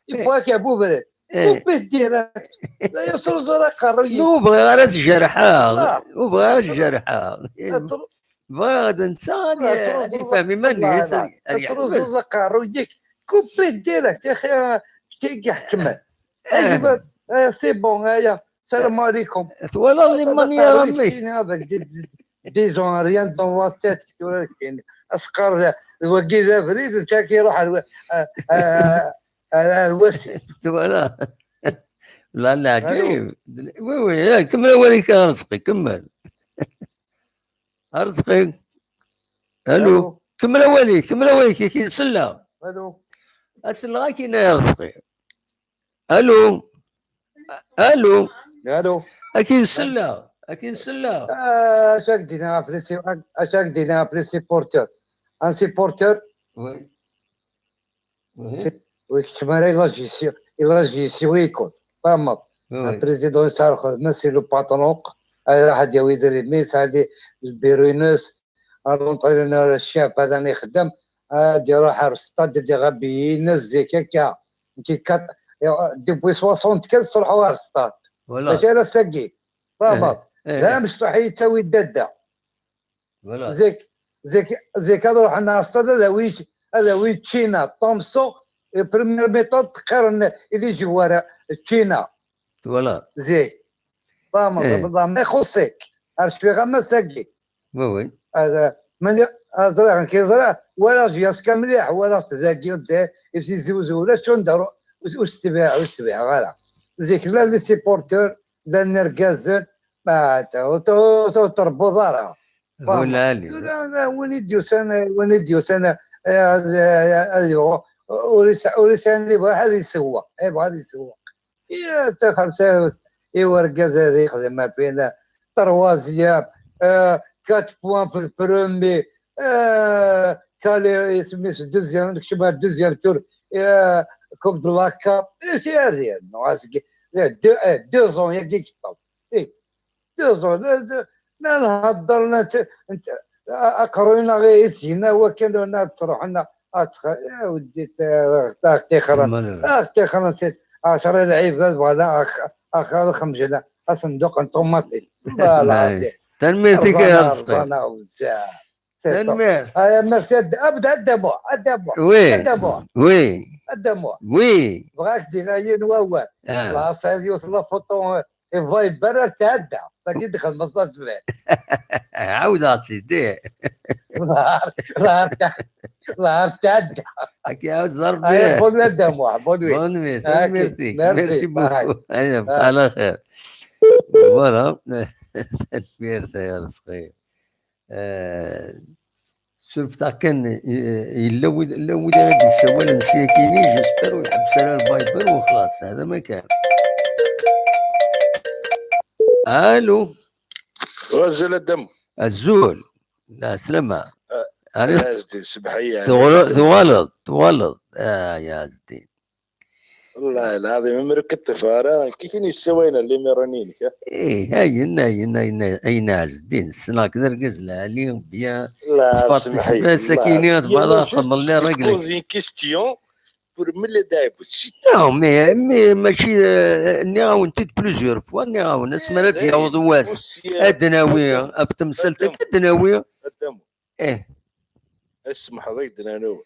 S12: يبغاك يا بو برد وبيت ديريكت لا يوصلوا زرا قروي
S1: بغى غير تجرحها بغى غدا انت غادي فهمي ما الناس
S12: تروز قرويك كوبيت ديريكت يا اخي كي يحكمك عجبت سي بون هيا السلام عليكم
S1: والله اللي ماني يا رمي
S12: هذاك دي جون ريان دون لا تيت كاين اسقر الوكيل فريد انت كيروح الوسي
S1: فوالا لا عجيب وي كمل وليك رزقي كمل رزقي الو كمل وليك كي نسلى
S12: الو
S1: اسلى كاين يا رزقي الو اكيد سلا
S12: اشاك دينا بريسي بورتر ان سيبورتر وي كما يلاجي ويكون فهمت البريزيدون يسال ماشي لو باترون راح ديال يدير ميس على البيرونوس الونطرينور الشاب هذا اللي يخدم دي روح الستاد دي غبي نزيك هكا كي ديبوي 60 كاس تروحوا على الستاد ماشي على ساكي فهمت لا مستحيل تسوي الداده زيك نروح على الستاد هذا وين تشينا طومسون البريمير ميثود تقارن اللي جواره تشينا
S1: فوالا
S12: زيك فهمت ما يخصك عرفت فيها ما ساكي
S1: وي
S12: هذا من زرع كيزرع ولا جياس مليح ولا زاكي يمشي يزوزو ولا شنو ندارو واستباع غير زيك لا لي سيبورتور لان ركازن ما تربو ضارها
S1: ولا لي
S12: وين يديو سنه ولسان اللي بغى هذا يسوى هذا يسوى يا تا 5 ايوا ركاز هذا يخدم ما بين طروازيام 4 بوان في البرومي كالي يسمي دوزيام نكتبها دوزيام تور كوب دو لاكا ايش هذه نواسكي 2 زون ياك كتب 2 زون لا نهضر انت اقرونا غير هنا وكانوا تروح لنا يا ودي تيخر نسيت 10 لعيبه فوالا اخر 5 صندوق طوماطي فوالا
S1: تنميتك يا رزقي
S12: تنميت هيا ميرسي ابدا الدموع
S1: وي
S12: الدموع
S1: وي
S12: بغاك دير نواوال خلاص هذه يوصل فوطون فايبر تعدى باقي دخل مصاج فيه
S1: عاود سيدي
S12: ظهر تعدى
S1: هاكي عاود ضرب به
S12: بون الدموع بون
S1: ميرسي بوكو ايوا على خير فوالا الميرسي يا رزقي السلف تاع كان الا ودا غادي يسوى نسيكيني جيسبر ويحبس على الفايبر وخلاص هذا ما كان. الو
S13: رجل الدم
S1: الزول لا سلامة
S13: يا زدين سبحية
S1: تولد يا زدين
S13: والله العظيم مركبت فارا كيفين يسوينا اللي ميرانينك
S1: ايه هاي زدين السنة كذا ركز العليم بيان
S13: لا
S1: سبارتيسيبي ساكينات بعضها خمر لي رجلك
S13: بوزين كيستيون بور ملي دايب
S1: نو مي ماشي ني غاونتيت بلوزيور فوا ني غاون اسمرت يعوض واس ادناويه بتمثلتك ادناويه ايه
S13: اسمح هذيك دنانوي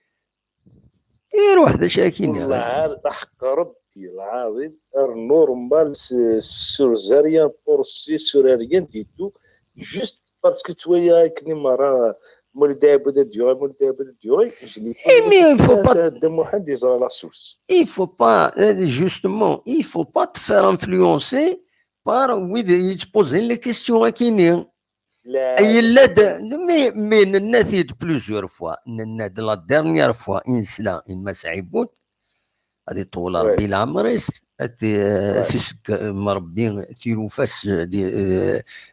S1: غير وحده شاكين
S13: والله هذا حق ربي العظيم نورمال سورزاريان بورسي سوراريان ديتو جوست باسكو تويا كني مرا مول دابا ديوري
S1: mais il faut pas justement il faut pas te faire influencer par ils te posent les questions كاينين mais ننثيد plusieurs fois نناد لا dernière fois انسلا ما سعيبون هذه طول ربي العمر سيس مربي تيرو فاس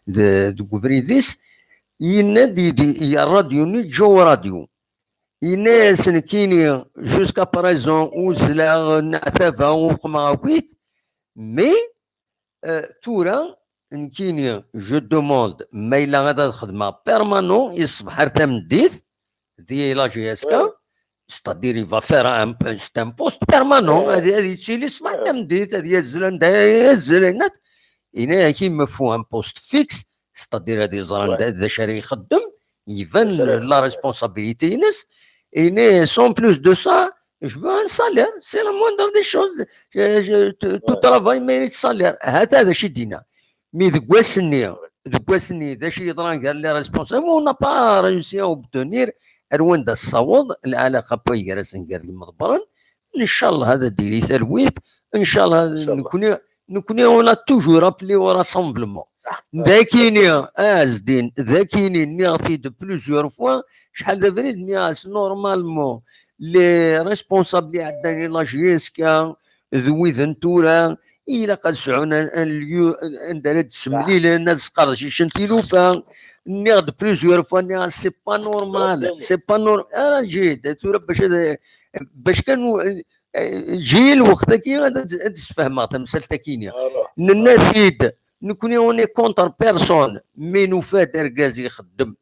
S1: دي كوفريديس ينادي يا راديو نجو راديو يناس نكيني جوسكا بريزون وزلا نعتافا وقماويت مي تورا نكيني جو دوموند مايلا غادا الخدمه بيرمانون يصبح تمديت دي لا جي اس كا ستادير يفا فير ان بوست بيرمانون هذه تشيلي يصبح تمديت هذه الزلانات هنا كيما فو ان بوست فيكس ستادير هذه زران هذا شاري يخدم يبان لا ريسبونسابيلتي ناس et sans plus de ça je veux un salaire c'est la moindre des choses tout travail mérite salaire هذا شي دينا مي ذوك واسني ذا شي يضران قال لي ريسبونسابل ونا با ريوسي اوبتونير رواندا الصواب العلاقه بوي راسن قال لي مضبرا ان شاء الله هذا ديري ثرويت ان شاء الله نكوني اون توجور ابلي راسمبلمون ذاكيني ازدين ذاكيني نعطي دو بلوزيور فوا شحال دابا نياس نورمالمون لي ريسبونسابلي عندنا لا جيسكا ذوي ذنتورا الى قد سعونا اليو عندنا تسملي الناس قرشي شنتيلوفا ناخذ بلوزيور فوا نياس سي با نورمال سي با نور انا جيت باش كانوا جيل وقتك هذا تفهمها تمثل كينيا ننافيد نكوني اوني كونتر بيرسون مي نو فات ركاز يخدم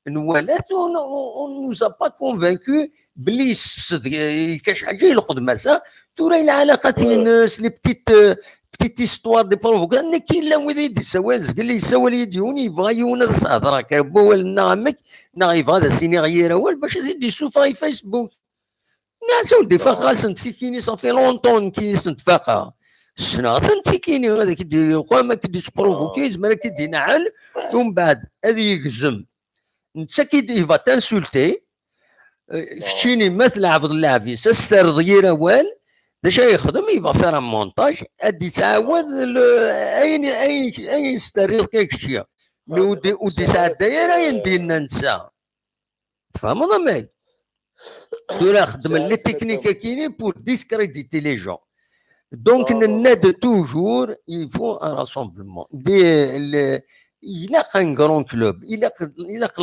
S1: نوالات ونوزا با كونفانكو بلي كاش حاجه الخدمه سا تورا العلاقات الناس لي بتيت استوار دي بروفوكاسيون كاين لا وين يدي سواز قال لي سوا لي ديوني فايون صادرا كربو نعمك نايف هذا سيني غير اول باش يدي سوفاي فيسبوك ناس ودي فخاص انت كيني صافي لونطون كيني نتفاقا السنه انت كيني هذاك يدير قوام كيدي سبروفوكيز مالك كيدي نعل ومن بعد هذا يقزم انت كيدي فا تانسولتي كشيني مثل عبد الله عفيس استرض يراوال داش يخدم يبغى فيها مونتاج ادي تعاود اين ستارير كيك الشيء ودي ساعه دايره يندينا نسى تفهموا ماي تورا خدم لي تكنيك كاينين بور ديسكريديتي لي جون دونك ننادو توجور يفو ان راسومبلمون il a un grand club, il a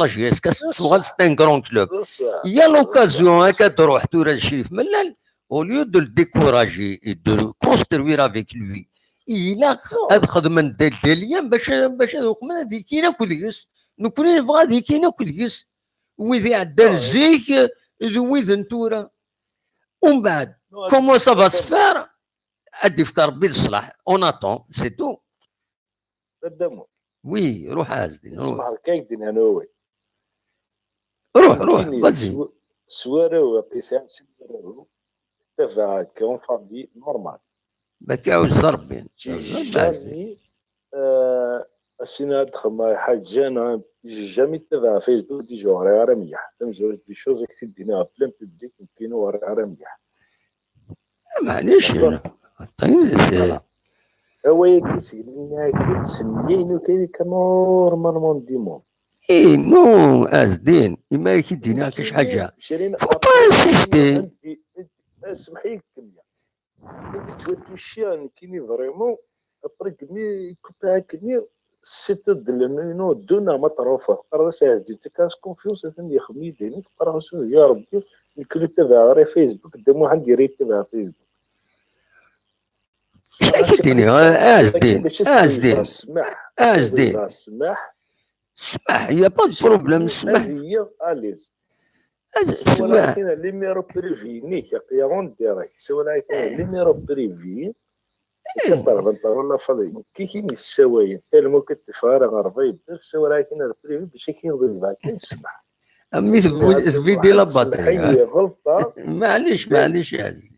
S1: la GSK, c'est un grand club. Il y a l'occasion de retourner Chérif Mellal, au lieu de le décourager et de construire avec lui, il a خدمة دياليا باش نقوم هذيك كاينه كليس نكون نبغى هذيك كاينه كليس ويذي عدال زيك ويذ نتورا ومن بعد كومون سا فا سفير ادي فكر ربي الصلاح اون اتون سي تو
S13: قدامه
S1: وي روح عازدين
S13: روح كايدين انا هو
S1: روح فازي
S13: سوارو بيسان سوارو تفاعل كون فامي نورمال
S1: بكاوز ضربين
S13: جاني السنة دخل حاجة جانا جامي تبع فيسبوك دي جو راه مليح تمزوج دي شوز كتير دينا بلان بوبليك يمكنوا راه مليح
S1: معليش
S13: هو كيسقلنا كي تسنين وكاين كنورمالمون ديمون
S1: اي نو ازدين ما يدينا كاش حاجه فوبا انسيستي
S13: اسمحي لك انت توتوشي كيني فريمون الطريق مي كوبا كني سيت دلنو دونا مطروفه قرص هزدي تكاس كونفيونس ثاني خميدين تقرا شنو يا ربي يمكن تبع غير فيسبوك دمو حق يريد تبع فيسبوك
S1: شايفيني ازدين سمح يا با بروبليم سمح
S13: هي اليز
S1: سمح
S13: ولكن لي ميرو بريفي نيك يا اون ديريكت ولكن لي ميرو بريفي كتر ولا فضي كاين السوايا تالمو كتفارغ ربي بس ولكن البريفي باش كينضرب كنسمح
S1: امي فيدي لا باتري
S13: هي غلطه
S1: معليش يا عزيزي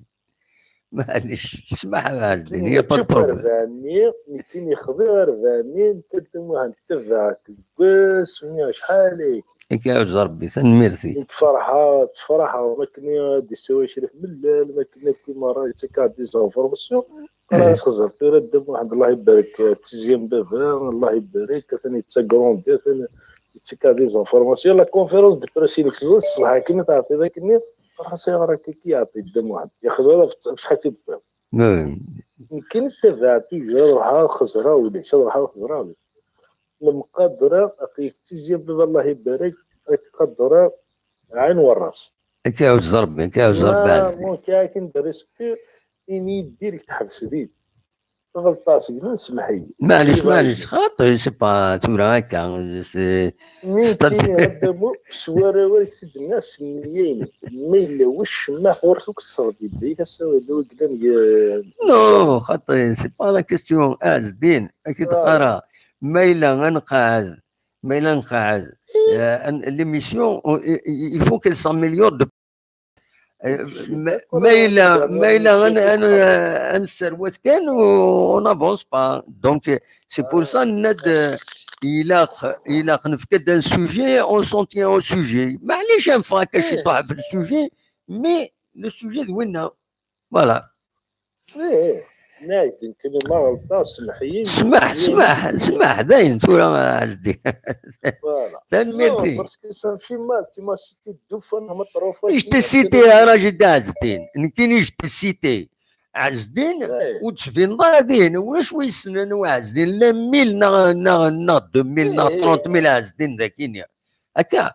S1: معليش اسمح عزيزي هي با بروبليم
S13: كاين يخبر فاني كتمو نتبعك بس شحال
S1: كيعوز ربي ميرسي
S13: فرحه ما كنا دي سوا شريف ملال ما كنا كيما راه تكا دي زانفورماسيون راه خزرت راه واحد الله يبارك تيجيم بابا الله يبارك ثاني تسكروندي ثاني تكا دي زانفورماسيون لا كونفيرونس دو بريسيليكس الصباح كنا تعطي ذاك النيت خاصو راه كيعطي دم واحد ياخذها شحال تيبقى يمكن تبع توجور روحها خزره ولا روحها خزره ولا المقدره اخيك تيجي بابا الله يبارك تقدر عين والراس
S1: كيعوز ربي
S13: مو كاين بريسبي اني ديريكت تحبس ديك غلطات نسمح لي
S1: معليش خاطر سي با تورا هكا
S13: مو سواره ولكن الناس مليين ما يلوش ما وركوك تصرفي بيك السوا لو قدام
S1: نو خاطر سي با لا كيستيون ازدين اكيد تقرا ما الا غنقعد l'émission il faut qu'elle s'améliore de ما الا انا الثروات كان on avance pas donc c'est pour ça ناد الى نفقد un sujet on s'en tient au sujet معليش نفرا كاش يطلع في السوجي مي لو سوجي وين فوالا
S13: نايت يمكن ما غلطا سمحيين
S1: سمح داين تورا عزدي
S13: تنميرتي باسكو سان في مال تيما سيتي دوفن مطروفه
S1: ايش تسيتي يا راجل عزدين كاين ايش تسيتي عزدين وتشفين ضادين واش ويسنن وعزدين لا 1000 نا 2000 نا 30000 عزدين ذاكين هكا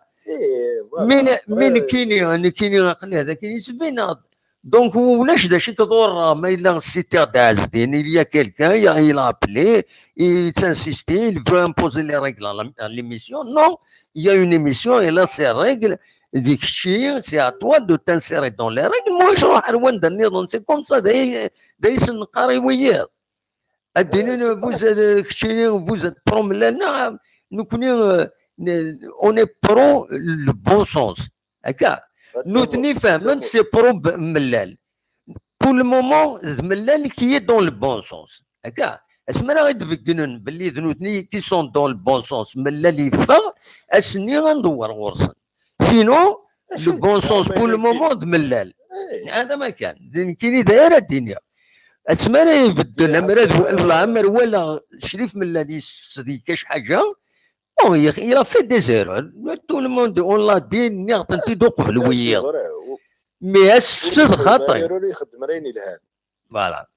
S1: من كاين عقل هذا كاين يسفين Donc, ولاش داش كدور ما إلا سيتي تاع عزدين il y a quelqu'un il a appelé il s'insistait il veut imposer les règles à l'émission non il y a une émission et là ces règles ديك الشيء c'est à toi de t'insérer dans les règles moi je روح روان النظام c'est comme ça دايس نقاري وياه اديني بوز كشيني بوز بروم لنا نكوني on est pro le bon sens هكا نوتني فهمت سي بروب ملال بور لو مومون ملال كي دون لو بون سونس هكا اسمع راه يتفكنن باللي ذنوتني كي سون دون لو بون سونس ملال يفا اسني غندور غرسن سينو لو بون سونس بور لو مومون ملال هذا ما كان كاين دايره الدنيا اسمى راه يبدل العمر ولا شريف من الذي كاش حاجه او il a fait des erreurs tout le monde on l'a dit نغطي دوق في الويض مي السد خطا
S13: يخدم راني لهان
S1: فوالا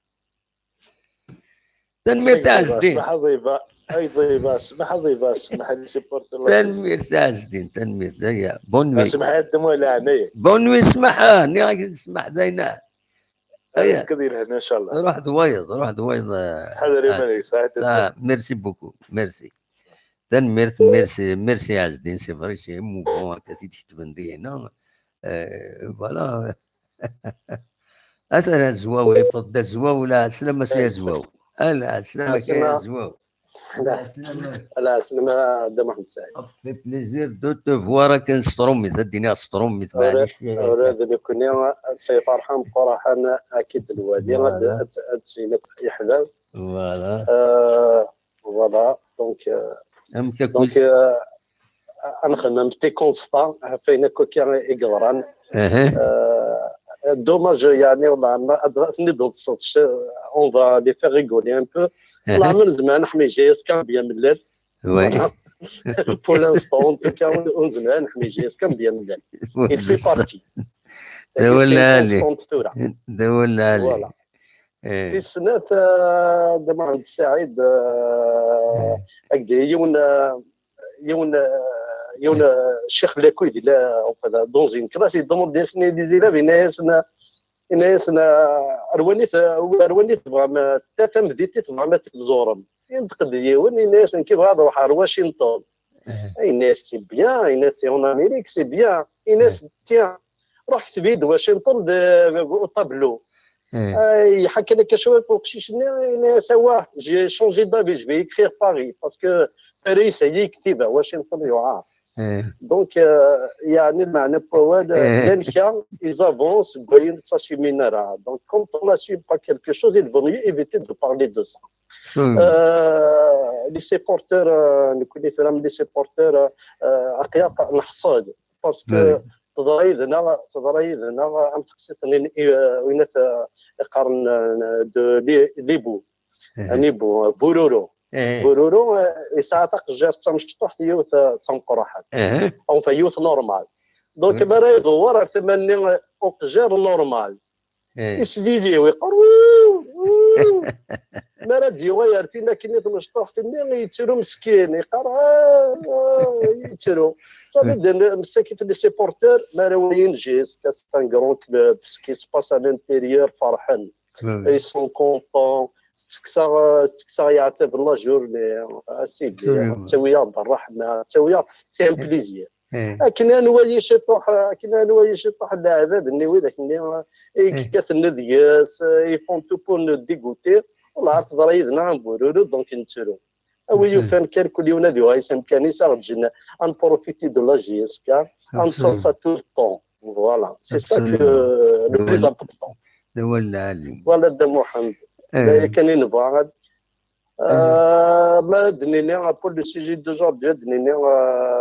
S1: تنمير تاع الزدين
S13: اي ضيبه اسمح ضيبه اسمح لي سيبورتر
S1: تنمير تاع الزدين تنمير تاع بون نوي
S13: اسمح الدم ولا عيني
S1: بون نوي اسمح راني راك نسمح داينا
S13: كدير هنا ان شاء الله
S1: روح دويض
S13: حضري مالك
S1: صح ميرسي بوكو ميرسي ميرسي عزدين سي فري سي موفون هكا تكتب عندي هنا فوالا اثر زواو يفضل زواو لا سلامة سي زواو لا سلامة سي زواو
S14: لا سلامة دم محمد سعيد
S1: في بليزير دو تو فوا راك نسترومي الدنيا سترومي
S14: معليش اولاد اللي كنا سي فرحان بصراحه انا اكيد الوادي غاد تسينك يحلم فوالا دونك انا خدمتي كونستان فين كوكيان يقدران دوماج يعني والله ما نضل الصوت اون فا لي فيغ ريغولي ان بو والله من زمان حمي جيس كان بيان ملال
S1: وي
S14: بور لانستون كان من زمان حمي جيس كان بيان ملال il fait partie
S1: دولنا لي
S14: في السنة دم عبد السعيد هكذا يون الشيخ لاكويد دون زين كلاس يدمر دي سني دي زيلا إنايسنا روانيت تبغى تاتا مديتي تبغى ما تزورم ينتقد يون إنايس كيف هذا روح واشنطن إنايس سي بيان إنايس سي اون أمريك سي بيان إنايس تيان روح تبيد واشنطن طابلو يحكي لك شويه فوق شي شنو سواه جي شونجي دافي جو في اكريغ باري باسكو باريس هي يكتبها واشنطن يعاف دونك يعني المعنى بوال لانكا ils باين ساشي مينرا دونك كونت اون اسيم با كيلكو شوز il vaut mieux éviter de parler de ça لي سيبورتور نكوني فهم لي سيبورتور اقياق نحصاد باسكو تضريدنا ام تقصيتني وين قرن دو ليبو نيبو بورورو يساعدك جار تمشطح يوث تنقرحات او في يوث نورمال دونك برا يدور ثمانية اوكجار نورمال يسديدي ويقرو ما راه يغير تينا كي تمشطح تني يتسرو مسكين يقرا يتسرو صافي مساكين لي سيبورتور ما راويين جيس كاس ان كرون كلوب سكي سباس ا لانتيريور فرحان اي سون كونطون تكسا يعتبر لا جورني اسيدي تسويها بالرحمه تسويها سي ان بليزير كنا نوايا شطوح اللاعبات النوي ذاك اللي كاثنا دياس يفون تو بور نو ديغوتي والله تضريدنا نبورو دونك نتسرو وي فان كان كل يوم نادي هاي سام كان يساعد جنا ان بروفيتي دو لا جي اس كا ان سانسا تو طون فوالا سي سا كو لو بليز امبورطون ولا دم محمد كان ينبغى ما دنينا pour le sujet d'aujourd'hui دنينا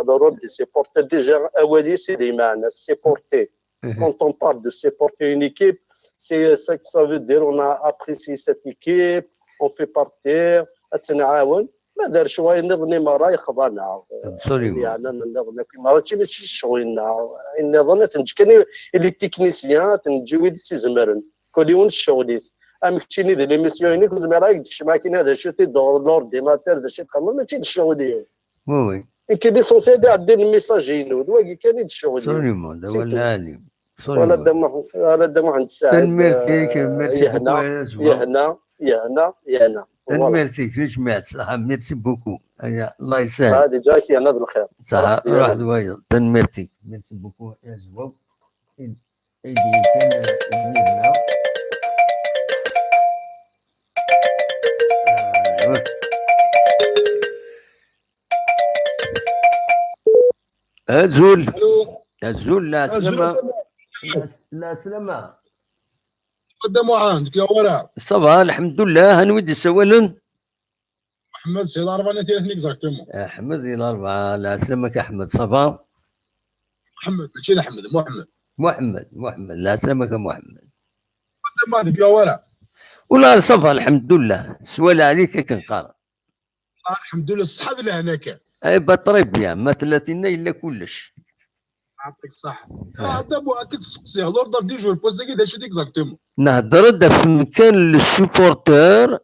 S14: le rôle des supporters déjà أولي c'est معنا supporter quand on parle de supporter une équipe c'est ça que ça veut dire on a apprécié cette équipe on fait partir أتنعاون ما دار شوية نظني مرة يخضعنا يعني نظني في مرة ماشي شغلنا النظام تنجكني اللي تكنيسيان تنجويد سيزمرن كل يوم الشغليس امكتشيني ديال ليميسيون هناك زعما ديك الماكينه هذا شتي لورديناتور هذا شي تخمم ماشي الشغل ديالو
S1: وي
S14: كاين دي سونسيدي عندي الميساجين واقي كاين الشغل
S1: سوليمون دابا العالم
S14: ولا دم عند الساعه
S1: تنمرتيك ميرسي
S14: يا
S1: تنمرتيك لجمعت صراحه ميرسي بوكو الله يسهل
S14: هذه جاك يا ناس بالخير
S1: صح روح دويض تنمرتيك ميرسي بوكو يا زواو ايدي كان هنا الزول لا سلامة لا سلامة
S15: قداموا عندك يا ورا
S1: صباح الحمد لله هنودي سوالن
S15: محمد سي الأربعة نتيجة اكزاكتومون
S1: أحمد الأربعة لا سلامك أحمد صباح
S15: محمد ماشي أحمد محمد
S1: محمد لا سلامك محمد.
S15: مالك يا ورا؟
S1: والله صفا الحمد لله، سؤال عليك كنقرا.
S15: الحمد لله الصحة اللي هناك.
S1: اي بطري بيان ما 30 الا كلش.
S15: يعطيك الصحة. دابا اكيد تسقسي لوردر دي جو البوست كي دايرش اكزاكتومون.
S1: نهضر في مكان السوبورتور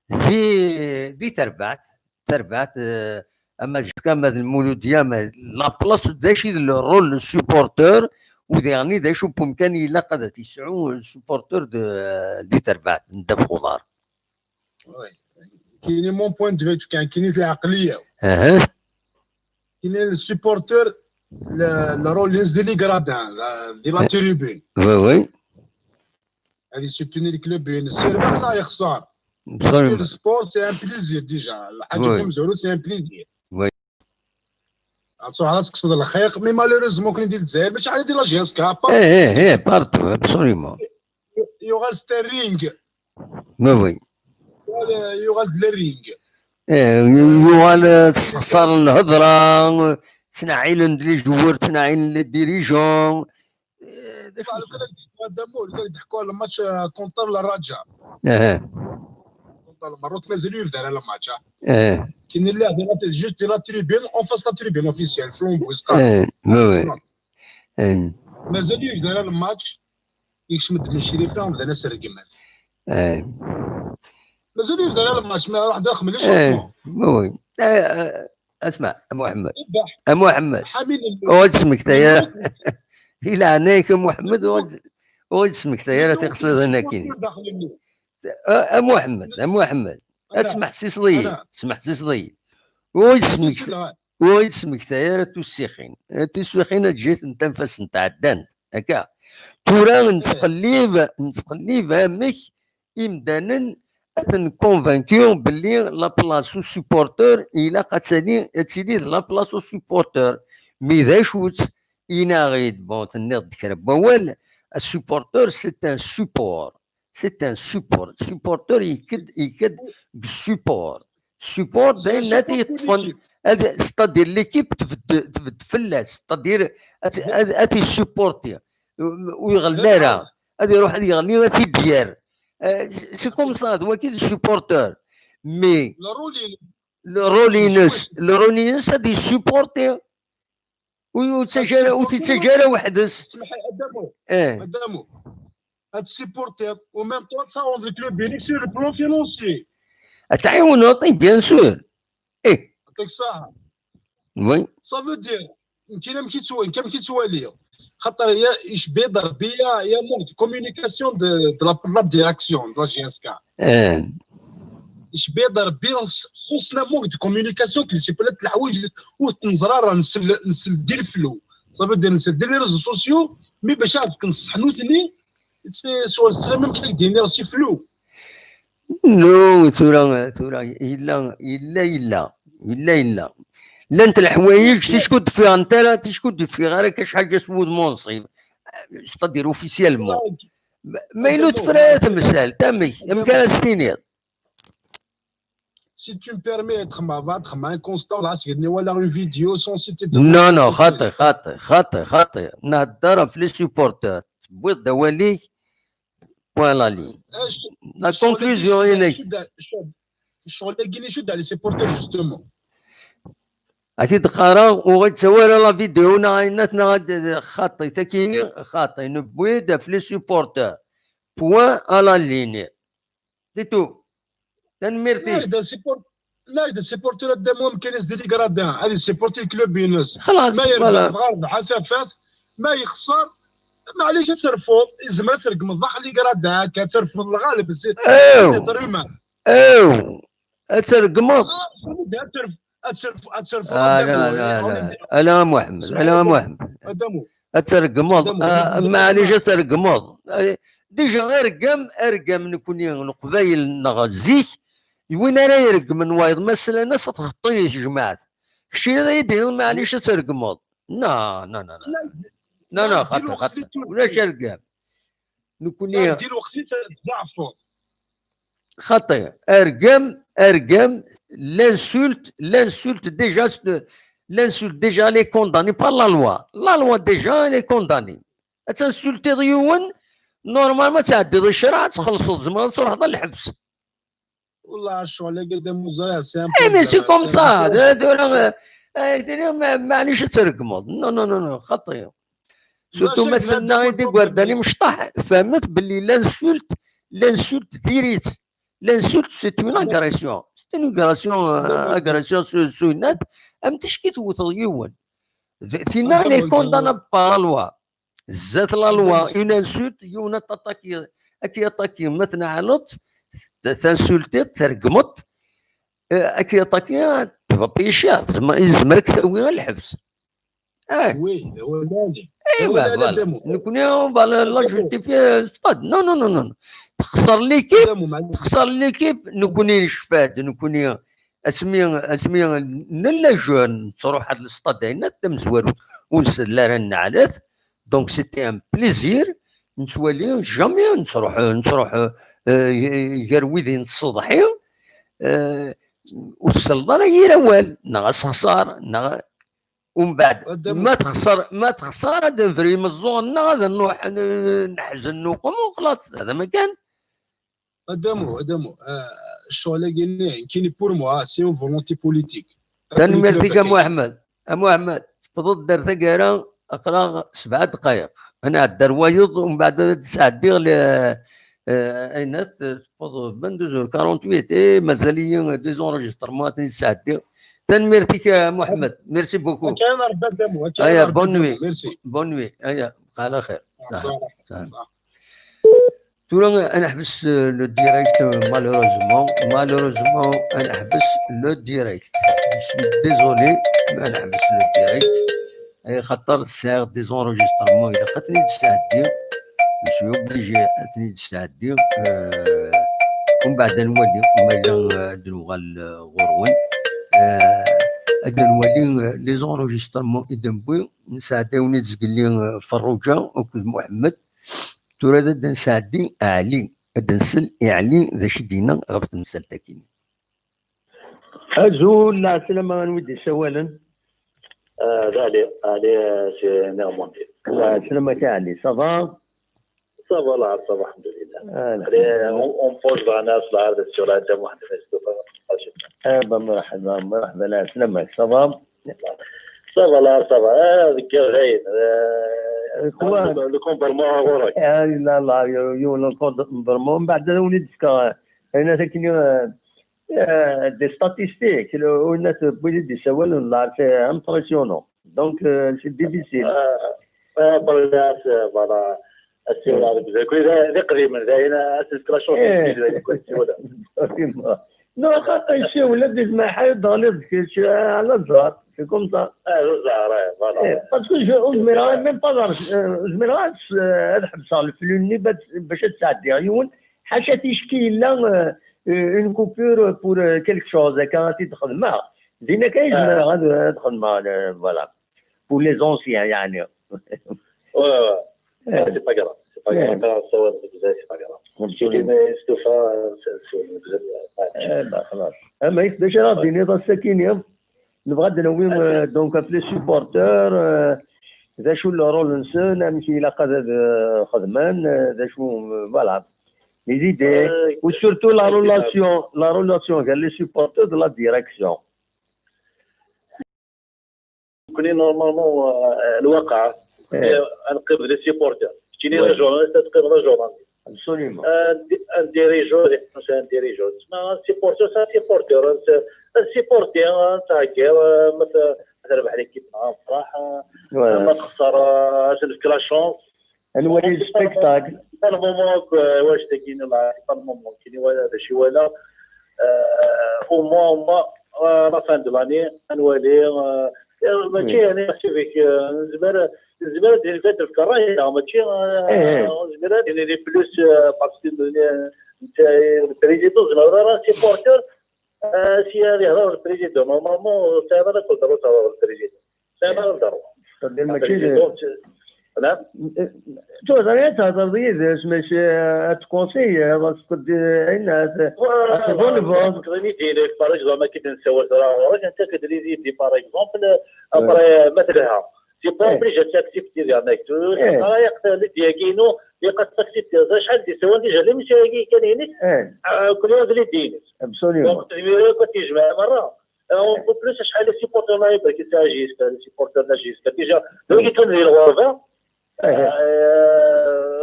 S1: في تربعت اما كان المولوديه لا بلاص داشي الرول السوبورتور وديرني داشو بمكان الا قد تسعو السوبورتور دي تربعت ندب خضار.
S15: كاين مون بوين دو فيت كاين العقليه. كاين السوبورتور لا رول دي لي غرادان دي لا تريبين.
S1: وي
S15: هذه سوتوني الكلوب بين السير لا يخسر. السبور سي ان بليزير ديجا الحاجه كم زورو سي ان بليزير.
S1: وي
S15: صح تقصد الخيق مي مالوريزمون كاين ديال الجزائر ماشي حاجه ديال لا جي اس كا.
S1: بارتو ابسوليمون.
S15: يوغال ستيرينغ.
S1: وي
S15: يوغال بلارينغ.
S1: يوغال تخسر الهضره تنعيل لي جوار تنعيل لي ديريجون.
S15: كانوا يضحكوا على الماتش كونتر الرجاء. كونتر المروك مازالوا يبدا على الماتش. كاين اللاعب جوست لا تريبين اون فاس لا تريبين اوفيسيال فلومبو ستاد. مازالوا يبدا على الماتش يشمد من شريفه وبدا ناس الرقمات. مازالوا يبدا على الماتش ما راح داخل من
S1: وي اسمع محمد حميد واش اسمك تايا الى عنيك محمد واش اسمك تايا تقصد هنا كاين محمد اسمح سي صديق واش اسمك تايا تسخين جيت نتنفس نتعدان هكا تورا نتقليب همك امدانا نكونفانكيو باللي لا بلاصو سوبورتور الى قتلي لا بلاصو سوبورتور مي ذا شوت انا غيد بون تنيض كربوال السوبورتور سي ان سوبورتور يكد بالسوبور داين ناتي يطفن هذا ستادير ليكيب تفلس ستادير اتي سوبورتي ويغلارها هذا يروح يغني في بيار. C'est comme ça, donc il est supporter. Mais le Rollins a des supporters. وتتسجل وحدث.
S15: مدامو هاد السيبورتير و ميم طون تصاوب الكلوب بينك سير البلون فينونسي.
S1: تعاونوا طيب بيان سور.
S15: يعطيك الصحة.
S1: وي.
S15: صافو دير يمكن كي توالي خاطر هي ايش بيضر بيا يا مونك كومونيكاسيون دو لا ديراكسيون دو جي اس كا. ايش بيضر بيا خصنا مونك دو كومونيكاسيون كي سي بلات الحوايج وتنزرار نسل دير فلو صافي دير لي ريزو سوسيو مي باش عاد كنصحنوتني سوا السلام كي ديني راسي فلو.
S1: نو ثورا الا لا انت الحوايج تشكون فيها انت تشكون فيها غير كاش حاجه سمود منصب تدير اوفيسيالمون ما يلو تفرات مسال تمي يمكن ستينيض.
S15: Si tu me permets d'être un constant là, c'est ولا une vidéo sans citer.
S1: Non, خاطئ نهضر في لي سوبورتور بغيت دوالي فوالا لي لا كونكلوزيون هنا
S15: الشغل اللي كاين يشد على لي سوبورتور جوستومون
S1: اكيد قرا وغتسوالها لا فيديو نايناتنا خاطي نبويد في لي سوبورتور بوان على ليني سي تو تنميرتي.
S15: لا اذا سيبورتور قدامهم كاين ديال كرادان هذه سيبورتي كلوب يونس
S1: خلاص
S15: ما يربح حثافات ما يخسر معليش تصرفوا الزمره ترق من الضخ اللي كرادان كترفض الغالب
S1: اترقمط لا محمد اترقمط معليش اترقمط ديجا ارقم نكوني القبايل نغزيك وين راه يرقم من وايض مثلا الناس تغطي جماعه الشيء هذا يدير معليش ترقمط لا خاطر ولاش ارقم نكوني
S15: دير وقتي تضعفوا
S1: خاطر ارقم l'insulte déjà elle est condamnée par la loi déjà elle est condamnée تنسولتي ضيون نورمال ما تعدي الشارع تخلصوا الزمان تروح ضل الحبس.
S15: والله الشغل اللي قدام وزراء سي
S1: ماشي كوم سا هذول معليش ترقموا نو خطير سورتو مثلا يدي غورداني مشطح فهمت باللي لانسولت ديريت لانسولت سي اون اغريسيون سي اون اغريسيون سونات ام تشكي توت يون فينا لي كوندانا با لوا زات لا لوا اون انسولت يون تاتاكي اكي اتاكي مثلا علط تنسولتي ترقمت اكي اتاكي تفابي شير يزمرك تاوي الحبس.
S15: وي هو مالي
S1: ايوا فوالا نكون لا جوستيفي ستاد نو تخسر ليكيب نكوني شفاد نكوني اسمي نلا جون تروح هاد الستاد هنا تم زوارو ونسد لا رن علات دونك سيتي ان بليزير نتوالي جامي نروح غير ويدين الصباحي وصل راه يروال ناقص خسار ومن بعد ما تخسر هذا فري مزون هذا نروح نحزن نقوم وخلاص هذا ما كان
S15: قدامه الشغل اللي كاين بور موا سي اون فولونتي بوليتيك.
S1: تنمرتك محمد فضل درت كارا اقرا 7 دقائق انا الدر وايض ومن بعد تعدي اين فضل 22h48 مازال لي ديزونجسترمون تعدي. تنمرتك يا محمد ميرسي بوكو. هيا بون نوي هيا على خير. تورا انا حبس لو ديريكت مالوروزمون انا حبس لو ديريكت ديزولي انا حبس لو ديريكت خاطر سير ديزونجسترمون اذا قتني تستعدي ماشي اوبليجي قتني تستعدي ومن بعد نولي مالا دلوغا الغرون هذا نولي لي زونجسترمون يدنبوي نساعدوني تزقلي فروجه وكل محمد تورا هذا نساعدي اعلي هذا نسل اعلي ذا شدينا غبت نسال تاكيني ازول لا سلامه نودي سوالا
S16: علي سي نيرموندي
S1: لا سلامك علي صافا
S16: لا صافا الحمد لله اون بوز مع ناس العرض السؤال عندهم واحد
S1: مرحبا لا سلامك صافا
S16: لا صافا ذكر غاين لو كومبارمون وراك
S1: لا يو كومبارمون بعد وليد سكا انا تكني دي ستاتيستيك الناس بغيت دي سوال لا سي امبرسيونون دونك سي ديفيسيل
S16: بالناس فوالا السؤال هذا قريب من هنا اسكراشون
S1: نو خاطر شي ولاد ما حيد غلط على الزهر كوم سا
S16: الزهر فوالا
S1: باسكو زميرا ميم با زميرا الحبس الفلوني باش تعدي عيون حاشا تشكي لا اون كوبور بور كيلك شوز هكا تخدمها دينا كاين زميرا تخدمها فوالا بور لي زونسيان يعني
S16: سي با كراف سوا بزاف سي با كراف شي ما يستوفى
S1: خلاص اما باش راه ديني الساكين نبغى نوي دونك في سيبورتور ذا شو الرول نسون نمشي الى قد خدمان ذا شو فوالا لي زيدي وسورتو لا رولاسيون كاع لي سيبورتور دو لا ديريكسيون
S16: كوني نورمالمون الواقع نقيب لي سيبورتور كاينين لي جورناليست تقيب لي جورناليست
S1: absolument
S16: un dirigeant un supporter c'est un supporter un supporter تاعك مثلا بحال كيف فرح ما تخسر تلك لا شونس
S1: نولي سبيكتاكل
S16: المومون واش تكين المومون كاين هذا شي ولا او موا لا فان دو لاني نولي ماشي يعني فيك زبالة ديال فات الكراهية ماشي زبالة ديال لي بلوس باسكو نتا البريزيدون زعما راه سيبورتور سي هذا يهضر البريزيدون نورمالمون سي هذا كل ضرورة تهضر البريزيدون سي هذا ضرورة
S1: ماشي
S16: نعم
S1: تهضر ديال ماشي تكونسي باسكو الناس
S16: كريمي ديالك باغ اكزومبل كي تنساو راه انت كديري دي باغ اكزومبل ابري مثلها سي با اوبليجي تاكسيبتي ديالك يقتل ديالكينو يقد تاكسيبتي شحال دي سوا ديجا اللي مشى كاينين كل يوم اللي دينيس
S2: ابسوليومون
S16: دونك كتجمع مره اون بو بلوس شحال لي سيبورتور لا يبقى كيتاجيس لي سيبورتور لا جيس ديجا لو كيكون لي الغرفه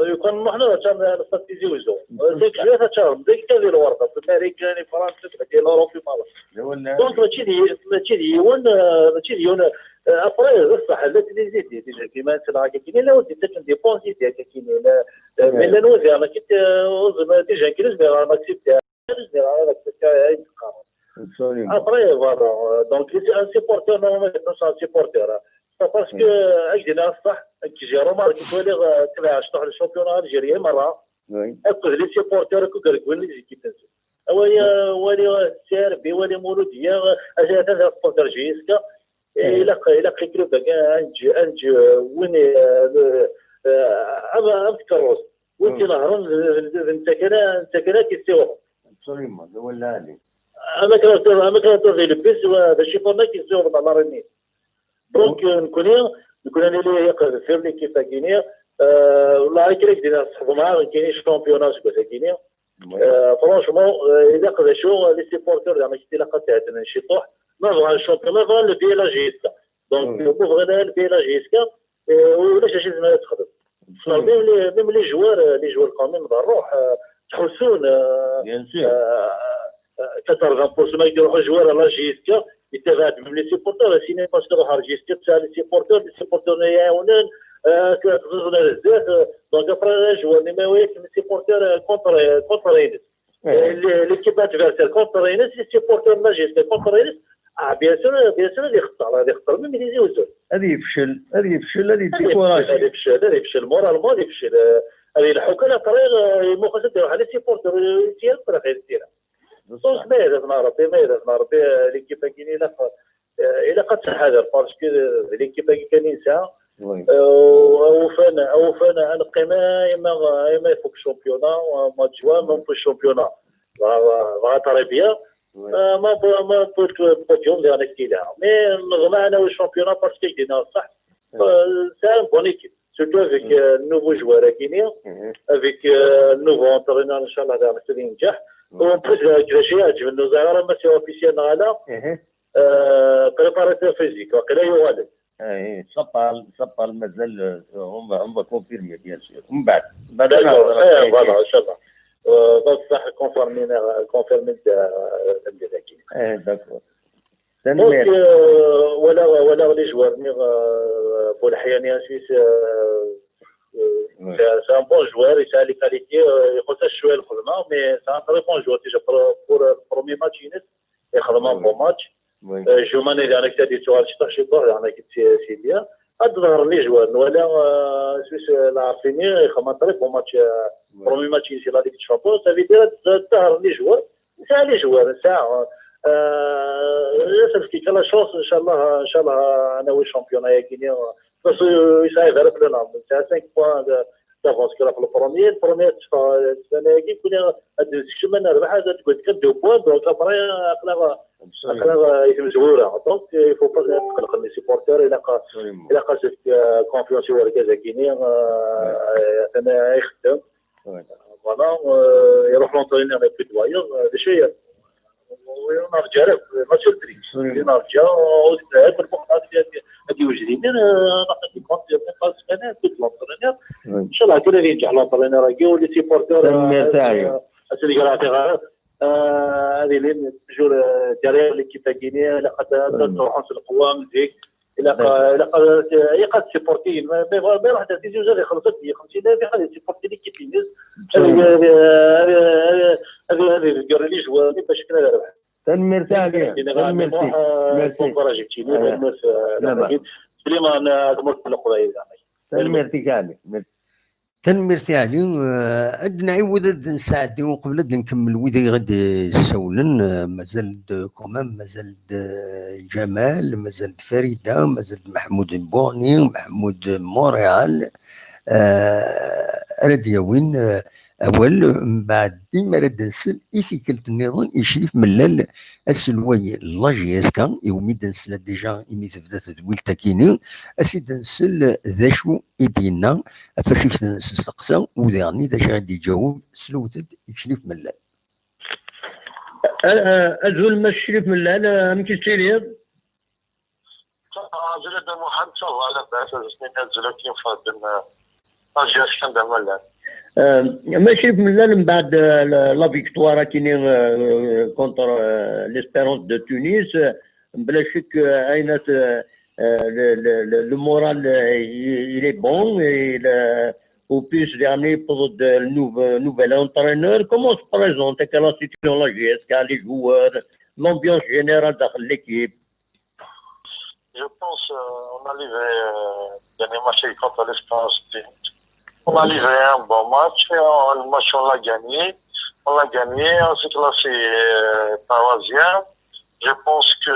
S16: يكون محنا تاع نستيزي وزو ديك جات تاع ديك كان لي الورقه في امريكا لي فرنسا ديال اوروبي مالا دونك ماشي ديون ابري بصح التي لي زيد ديجا كيما تلعب كاين لا ودي تكون ديبونسي ديالك كاين من لا نوزي انا كنت ديجا كنت بغا ماكسيم تاع après voilà donc un supporter normalement c'est un supporter parce que اجينا الصح كيجي رومارك تولي تبع شطح الشامبيون الجيريان مره اكو لي سيبورتور كو لي زيكيب ولي سيربي ولي مولوديه اجا هذا سبونسر جيسكا الى كلوب انج وين ابا كروس وانت نهران انت كده كيسيو
S2: ابسوليومون ولا عليك
S16: انا كنت في البيس وهذا الشيء فما كيسيو على راني دونك نكون انا اللي يقدر في لي كيف كينيا والله كيف دينا نصحبوا معاه كاينين شامبيونات كينيا فرونشمون اذا قدر شو لي سيبورتور زعما كي تلاقى تاع شي طوح نرجع الشامبيون فان لو بي لا جيسكا دونك بوغ غدا البي لا جيسكا ولاش شي زعما تخدم ميم لي جوار كامل بالروح تحسون
S2: بيان سور
S16: 80% ما يديروها جوار لا جيسكا يتبعد من لي سيبورتور سيني باسكو روح ريجيستر تاع لي سيبورتور يعاونون كتزوجنا بزاف دونك ابري جوار اللي ما وياك لي سيبورتور كونترينس ليكيب ادفيرسير كونترينس لي سيبورتور لا جيسكا كونترينس بيان سور اللي خطر ميم اللي يزوج
S2: هذه يفشل هذه ديكوراج
S16: هذه يفشل مورالمون يفشل هذه الحكايه طريق المخرج تاعو على سيبورتور يتير في غير يديرها دونك ما يلزم ربي ليكيب كاينين الى قد تحذر باسكو ليكيب كاينين ساعه اوفانا نبقي ما يفوق الشامبيونا ما جوا ما في الشامبيونا بغا تربيه ما بوديوم ديال كيلها مي نظم انا والشامبيونا باسكو كاينين صح سا بون ايكيب سورتو افيك نوفو جوار كاينين افيك نوفو انترينور ان شاء الله غادي ينجح وبلوس كيفاش يعجبني زعما ماشي اوفيسيال هذا بريباراتور فيزيك وقيلا يوالد
S2: سبال مازال هم كونفيرمي بيان سور من بعد
S16: فوالا ان شاء الله بصح كونفيرمي
S2: ذاك داكور
S16: دونك ولا لي جوار بول احيانا سويس c'est un bon joueur, il a les qualités, il recherche شويه الخدمه mais c'est un très bon joueur déjà pour premier match il a un bon match جومان اللي انا كتادي سؤال شي طور انا كنت سي بيان ظهر لي جوار ولا سويس العارفيني يخدم طري بون ماتش برومي ماتش سي لا ليغ شامبيون سافي دير ظهر لي جوار ساعه لي جوار ساعه ياسر كي كلا شونس ان شاء الله انا والشامبيون يا كينيا بس يساعد على بلنا تاع 5 بوان دافونس كلا في البروميير السنه هذه كنا هاد السيمانه ربح تقول كدو بوان دونك ابري اقلا يتمزوره دونك يفو با تقلق لي سيبورتور الى قاسك كونفيونس هو كذا كينيا انا يخدم فوالا يروح لونطرينير في دواير هذا شيء ونرجع ماتش التريكس نرجع ونتعب بالمقاطع هذه وجدين نعطيك كونت باس انا كنت لونطرينير ان شاء الله كذا ينجح لونطرينير كي ولي سيبورتور اسالي قراعتي غير هذه اللي تجور ديريغ ليكيب كينيا لقد تروحون في القوه مزيك الى قد سيبورتي ما راح تزيد جوج خلصت 50000 غادي سيبورتي ليكيب كينيز هذه الجور لي جوار باش كنا نربح
S2: تنمرتي عليها تنمرتي عليه عندنا عوض نساعدو قبل نكمل ويدا غادي يسولن مازال كومام مازال جمال مازال فريده مازال محمود بوني محمود موريال راديوين
S1: اول من بعد ديما راه دنسل ايثيكال النظام يشريف ملال السلوي لاجي اسكا يومي دنسل ديجا يمي تبدا تدويل تاكيني اسي دنسل ذا شو يدينا فاش دنسل سقسا وديرني ذا غادي يجاوب سلوتد يشريف ملال
S2: أزول ما الشريف ملال مكي سيريض
S3: زلد محمد صلى الله عليه وسلم زلد كيف فادن اجي اسكن ملال
S2: ما شريف ملال من بعد لا فيكتوار كيني كونتر ليسبيرونس دو تونس بلا شك اين le moral il est bon et au plus dernier pour le nouvel entraîneur. Comment se présente la situation la GSK, les joueurs, l'ambiance générale de l'équipe?
S3: Je pense on a livré dernier match contre l'Espérance. On a livré un bon match, le match on l'a gagné, on s'est classé troisième. Je pense que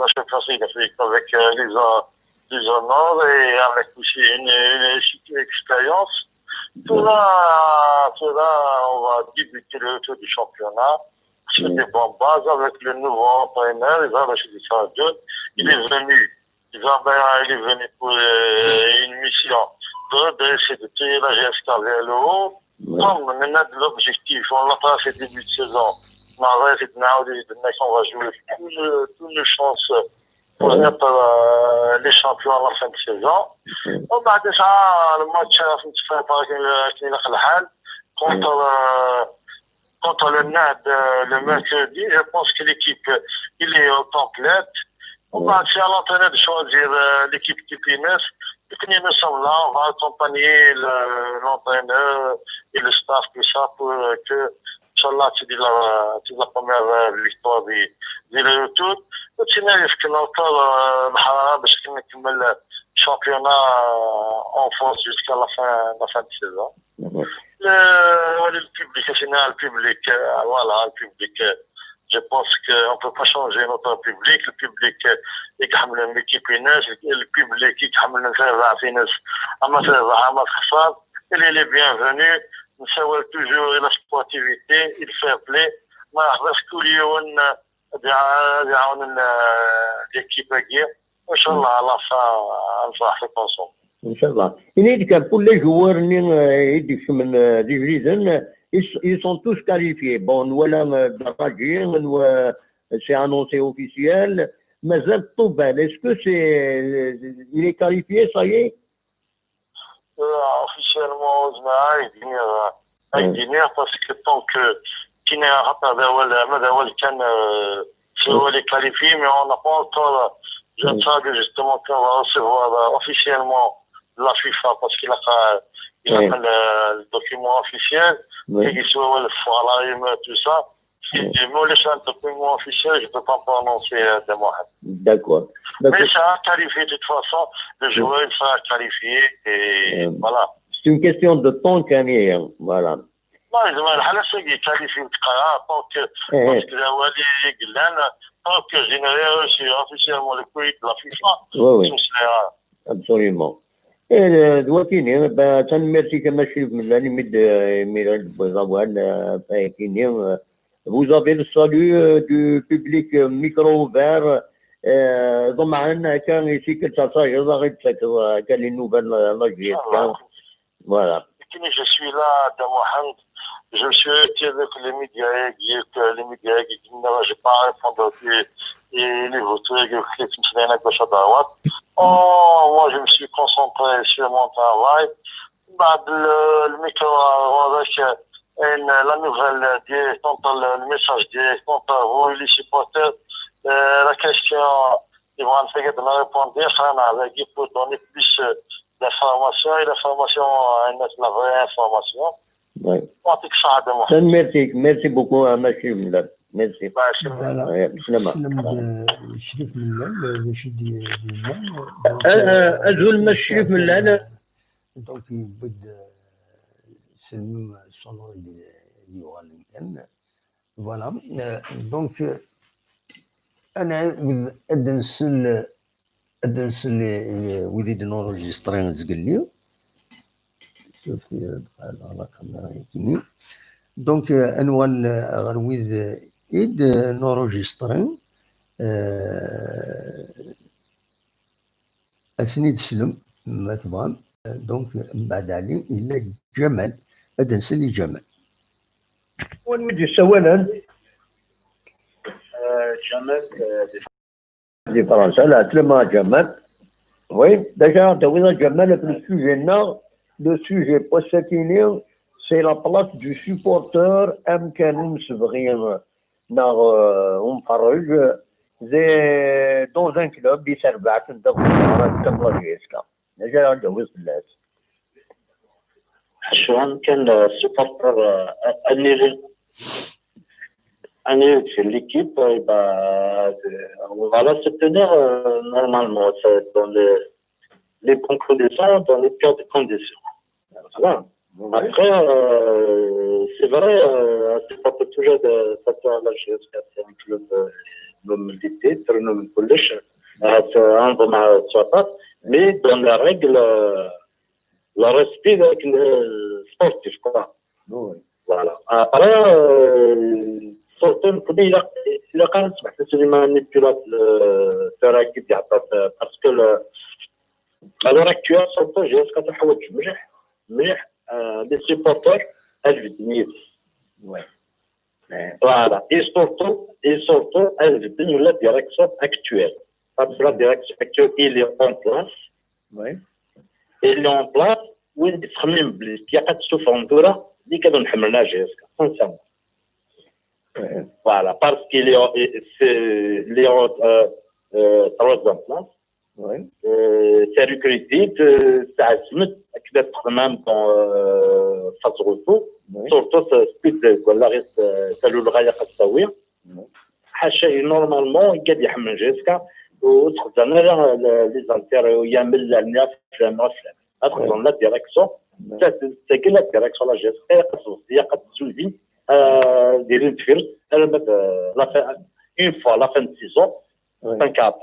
S3: la championnat est fait avec les honneurs et avec aussi une expérience. Tout là, on va débuter le tour du championnat sur des bonnes bases avec le nouveau entraîneur, il est venu pour une mission d'essayer de tirer la GSK vers le haut. Comme on a de l'objectif, on l'a pas fait début de saison. On va jouer toutes les chances pour être les champions à la fin de saison. وبعد ساعة الماتش contre le NAD le mercredi, je pense que l'équipe il est au complète. وبعد c'est à l'entraîneur de choisir l'équipe qui finisse. Nous sommes là, on va accompagner l'entraîneur et le staff, tout ça, pour que Inch'Allah, c'est la première victoire du retour. وتسينا يمكن encore باش نكمل championnat en force jusqu'à la fin de saison. Le public, le public, voilà, le public. Je pense qu'on ne peut pas changer notre public. Le public, il يحمل l'équipe Inès, le public, il يحمل نفرع في ناس أما تربح أما تخسر. Il est bienvenu. نسوي toujours la sportivité, il fair play. ما نحضرش كل يوم يعاون l'équipe هي. وإن شاء الله على نفرح لكم.
S2: إن شاء الله. Il que pour les joueurs من division, ils sont tous qualifiés. Bon, nous voilà, c'est annoncé officiel. Mais Toubel, est-ce que il est qualifié, ça y est?
S3: Officiellement, parce que tant que qui n'est pas qualifié, mais on n'a pas encore. Je sais justement qu'on va recevoir officiellement la FIFA parce qu'il a le document officiel et qu'il soit le forum, tout ça. Si je me laisse un document officiel, je ne peux pas prononcer de moi.
S2: D'accord.
S3: Mais ça a qualifié de toute façon, le joueur il sera qualifié et voilà.
S2: C'est une question de temps quand même, voilà.
S3: Non, الحالة سيجي qualifié tant que parce que tant que je n'ai reçu officiellement le courrier de la FIFA,
S2: oui. Absolument. دلوقتي تنمرتي كما شريف من ميلاد بوزاوان فايكيني. Vous avez le salut du public micro ouvert. ضمعنا كان ici que ça j'arrête que les nouvelles la GSK. Voilà.
S3: Je suis là de Mohamed. Je suis avec les médias qui n'ont pas répondu et les vautours qui sont à gauche à droite. Moi, je me suis concentré sur mon travail. Le micro avec la nouvelle le message direct contre vous, les supporters. La question, ils vont essayer de me répondre. Avec pour donner plus d'informations et l'information, la vraie information.
S2: Oui. Merci beaucoup à Machir Milad. Merci.
S1: شريف ملال باش
S2: أزول ما الشريف ملال
S1: دونك يبد سلم الصنور اللي يغالي كان فوالا دونك انا ادنسل وليد نورجسترين تقول لي شوف على الكاميرا كيني دونك انوال غنويد ايد نوروجيسترين اسنيد سلم ما تبغى دونك من بعد علي الا جمال هذا نسلي جمال
S2: ونودي سوالا
S3: جمال
S2: دي فرنسا لا تلما جمال وي ديجا دوينا جمال في السوجي le sujet possède c'est la place du supporter كانوا مسبغين نار ونفرج زي dans un club يسربع تندخل تبغى جيسكا ديجا دوز الناس
S3: شوان كان سوبورتر اني في l'équipe on va la soutenir normalement dans les bonnes conditions, dans les pires conditions. Voilà. Après, c'est vrai, c'est pas toujours de s'attendre à la GSK, c'est un club militaire, nous كلش أنظمة سواء mais dans la règle, le respect sportif quoi. Voilà. Après, surtout il a quand même c'est une manipulation parce que à l'heure actuelle, surtout, j'ai ce qu'on a mais les supporters, elles viennent. Voilà. Et surtout, elles viennent la direction actuelle. Parce que la direction actuelle, il est en place. Il est en place. Oui, il est même blessé. Il y a pas de souffrance. Il y a un hammer GSK, sincèrement. Voilà. Parce qu'il est en place. C'est critique, ça assume d'être même dans face au retour. Surtout, c'est la reste, c'est le raya Kassaouia. Normalement, il y a des hammes jusqu'à autres années, les intérêts, il y a 1000 dans la direction. C'est que la direction, la gestion, il y a pas de suivi, des interférences, une fois la fin de saison, 5 ans.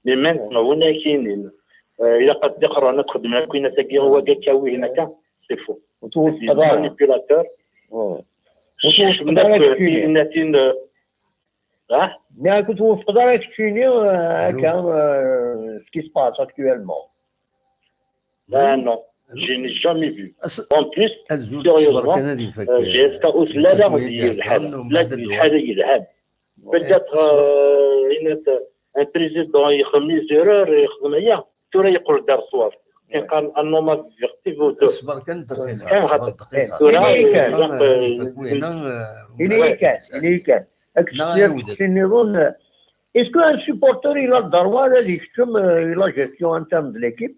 S3: Mais maintenant, on est qui il a pas de décor, notre domaine, qui n'a pas هو كاوي هناك, c'est faux. C'est manipulateur. Je me dis que
S2: mais écoute, vous faudra expliquer ce qui se passe actuellement.
S3: Non, je n'ai jamais vu. En plus, sérieusement, GSK لا لا مدير الحالة لا الحالة يلعب. Peut-être un président يخمس erreur يخدم هي ترى يقول دار صواب كان قال انوما فيرتيف و
S1: اصبر كان دقيقه
S2: est-ce qu'un supporter il a le droit de la gestion interne de l'équipe?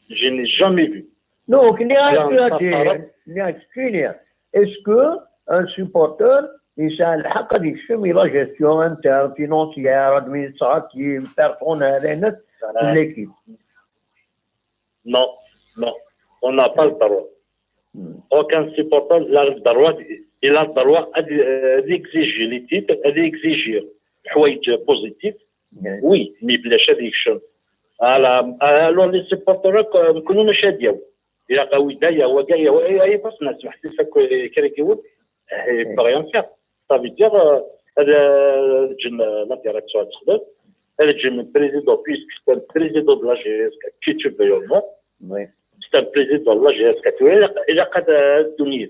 S3: Je n'ai jamais vu.
S2: Non, est-ce qu'un supporter يسال الحق غادي يشم لا جيستيون انتر فينونسيير ادمينستراتيف بيرسونيل ليكيب
S3: Non, on n'a pas le droit. Aucun supporter n'a le droit, il a le droit d'exiger les titres, d'exiger حوايج positif. Oui, mais بلاش هذيك الشيء. Alors les supporters يكونوا مش هاديو. إلا قوي دايا هو جاي أي بس ناس محسوسة كريك يقول rien faire. Ça veut dire la direction تخدم elle est le président puisque c'est un président de la GSK qui tu veux ou non c'est un président de la GSK il a قد الدنيا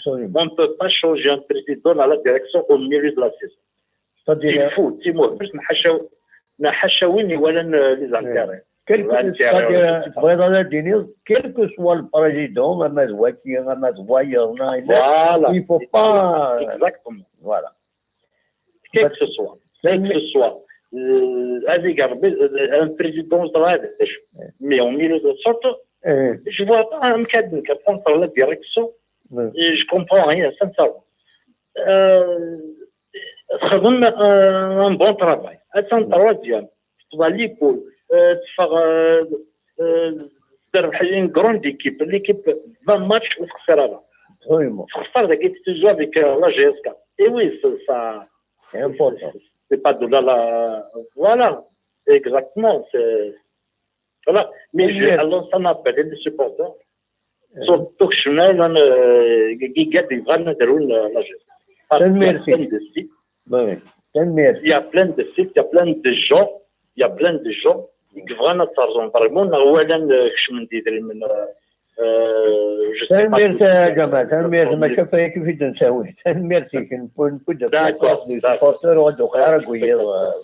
S3: on ne peut pas changer un président à la direction au milieu de la saison il faut تيمور باش نحشاوين ولا les intérêts
S2: quel que soit le président, il ne faut pas...
S3: Exactement.
S2: Voilà.
S3: Quel que ce soit. Un président, mais au milieu de sorte, je ne vois pas un cadre qui prend la direction. Et je ne comprends rien, sincèrement. Un bon travail. C'est un troisième. Tu vas l'épaule. تربح une grande équipe, l'équipe 20 matchs وتخسرها. تخسر ذاك تجوا avec la GSK. Et oui, ça
S2: c'est important.
S3: C'est pas de là voilà, exactement, c'est voilà, mais alors ça m'appelle les supporters.
S16: surtout que qui قاعد يبغى نديروا لاجيس. Il y a plein de sites, il y a plein de gens, qui بغاو نترجم فريمون اولا كش من ديدري من
S2: تنميرت يا جماعه تنميرت ما شافها كيف نساوي تنميرتي كنكون سبورتور ودو خير قوي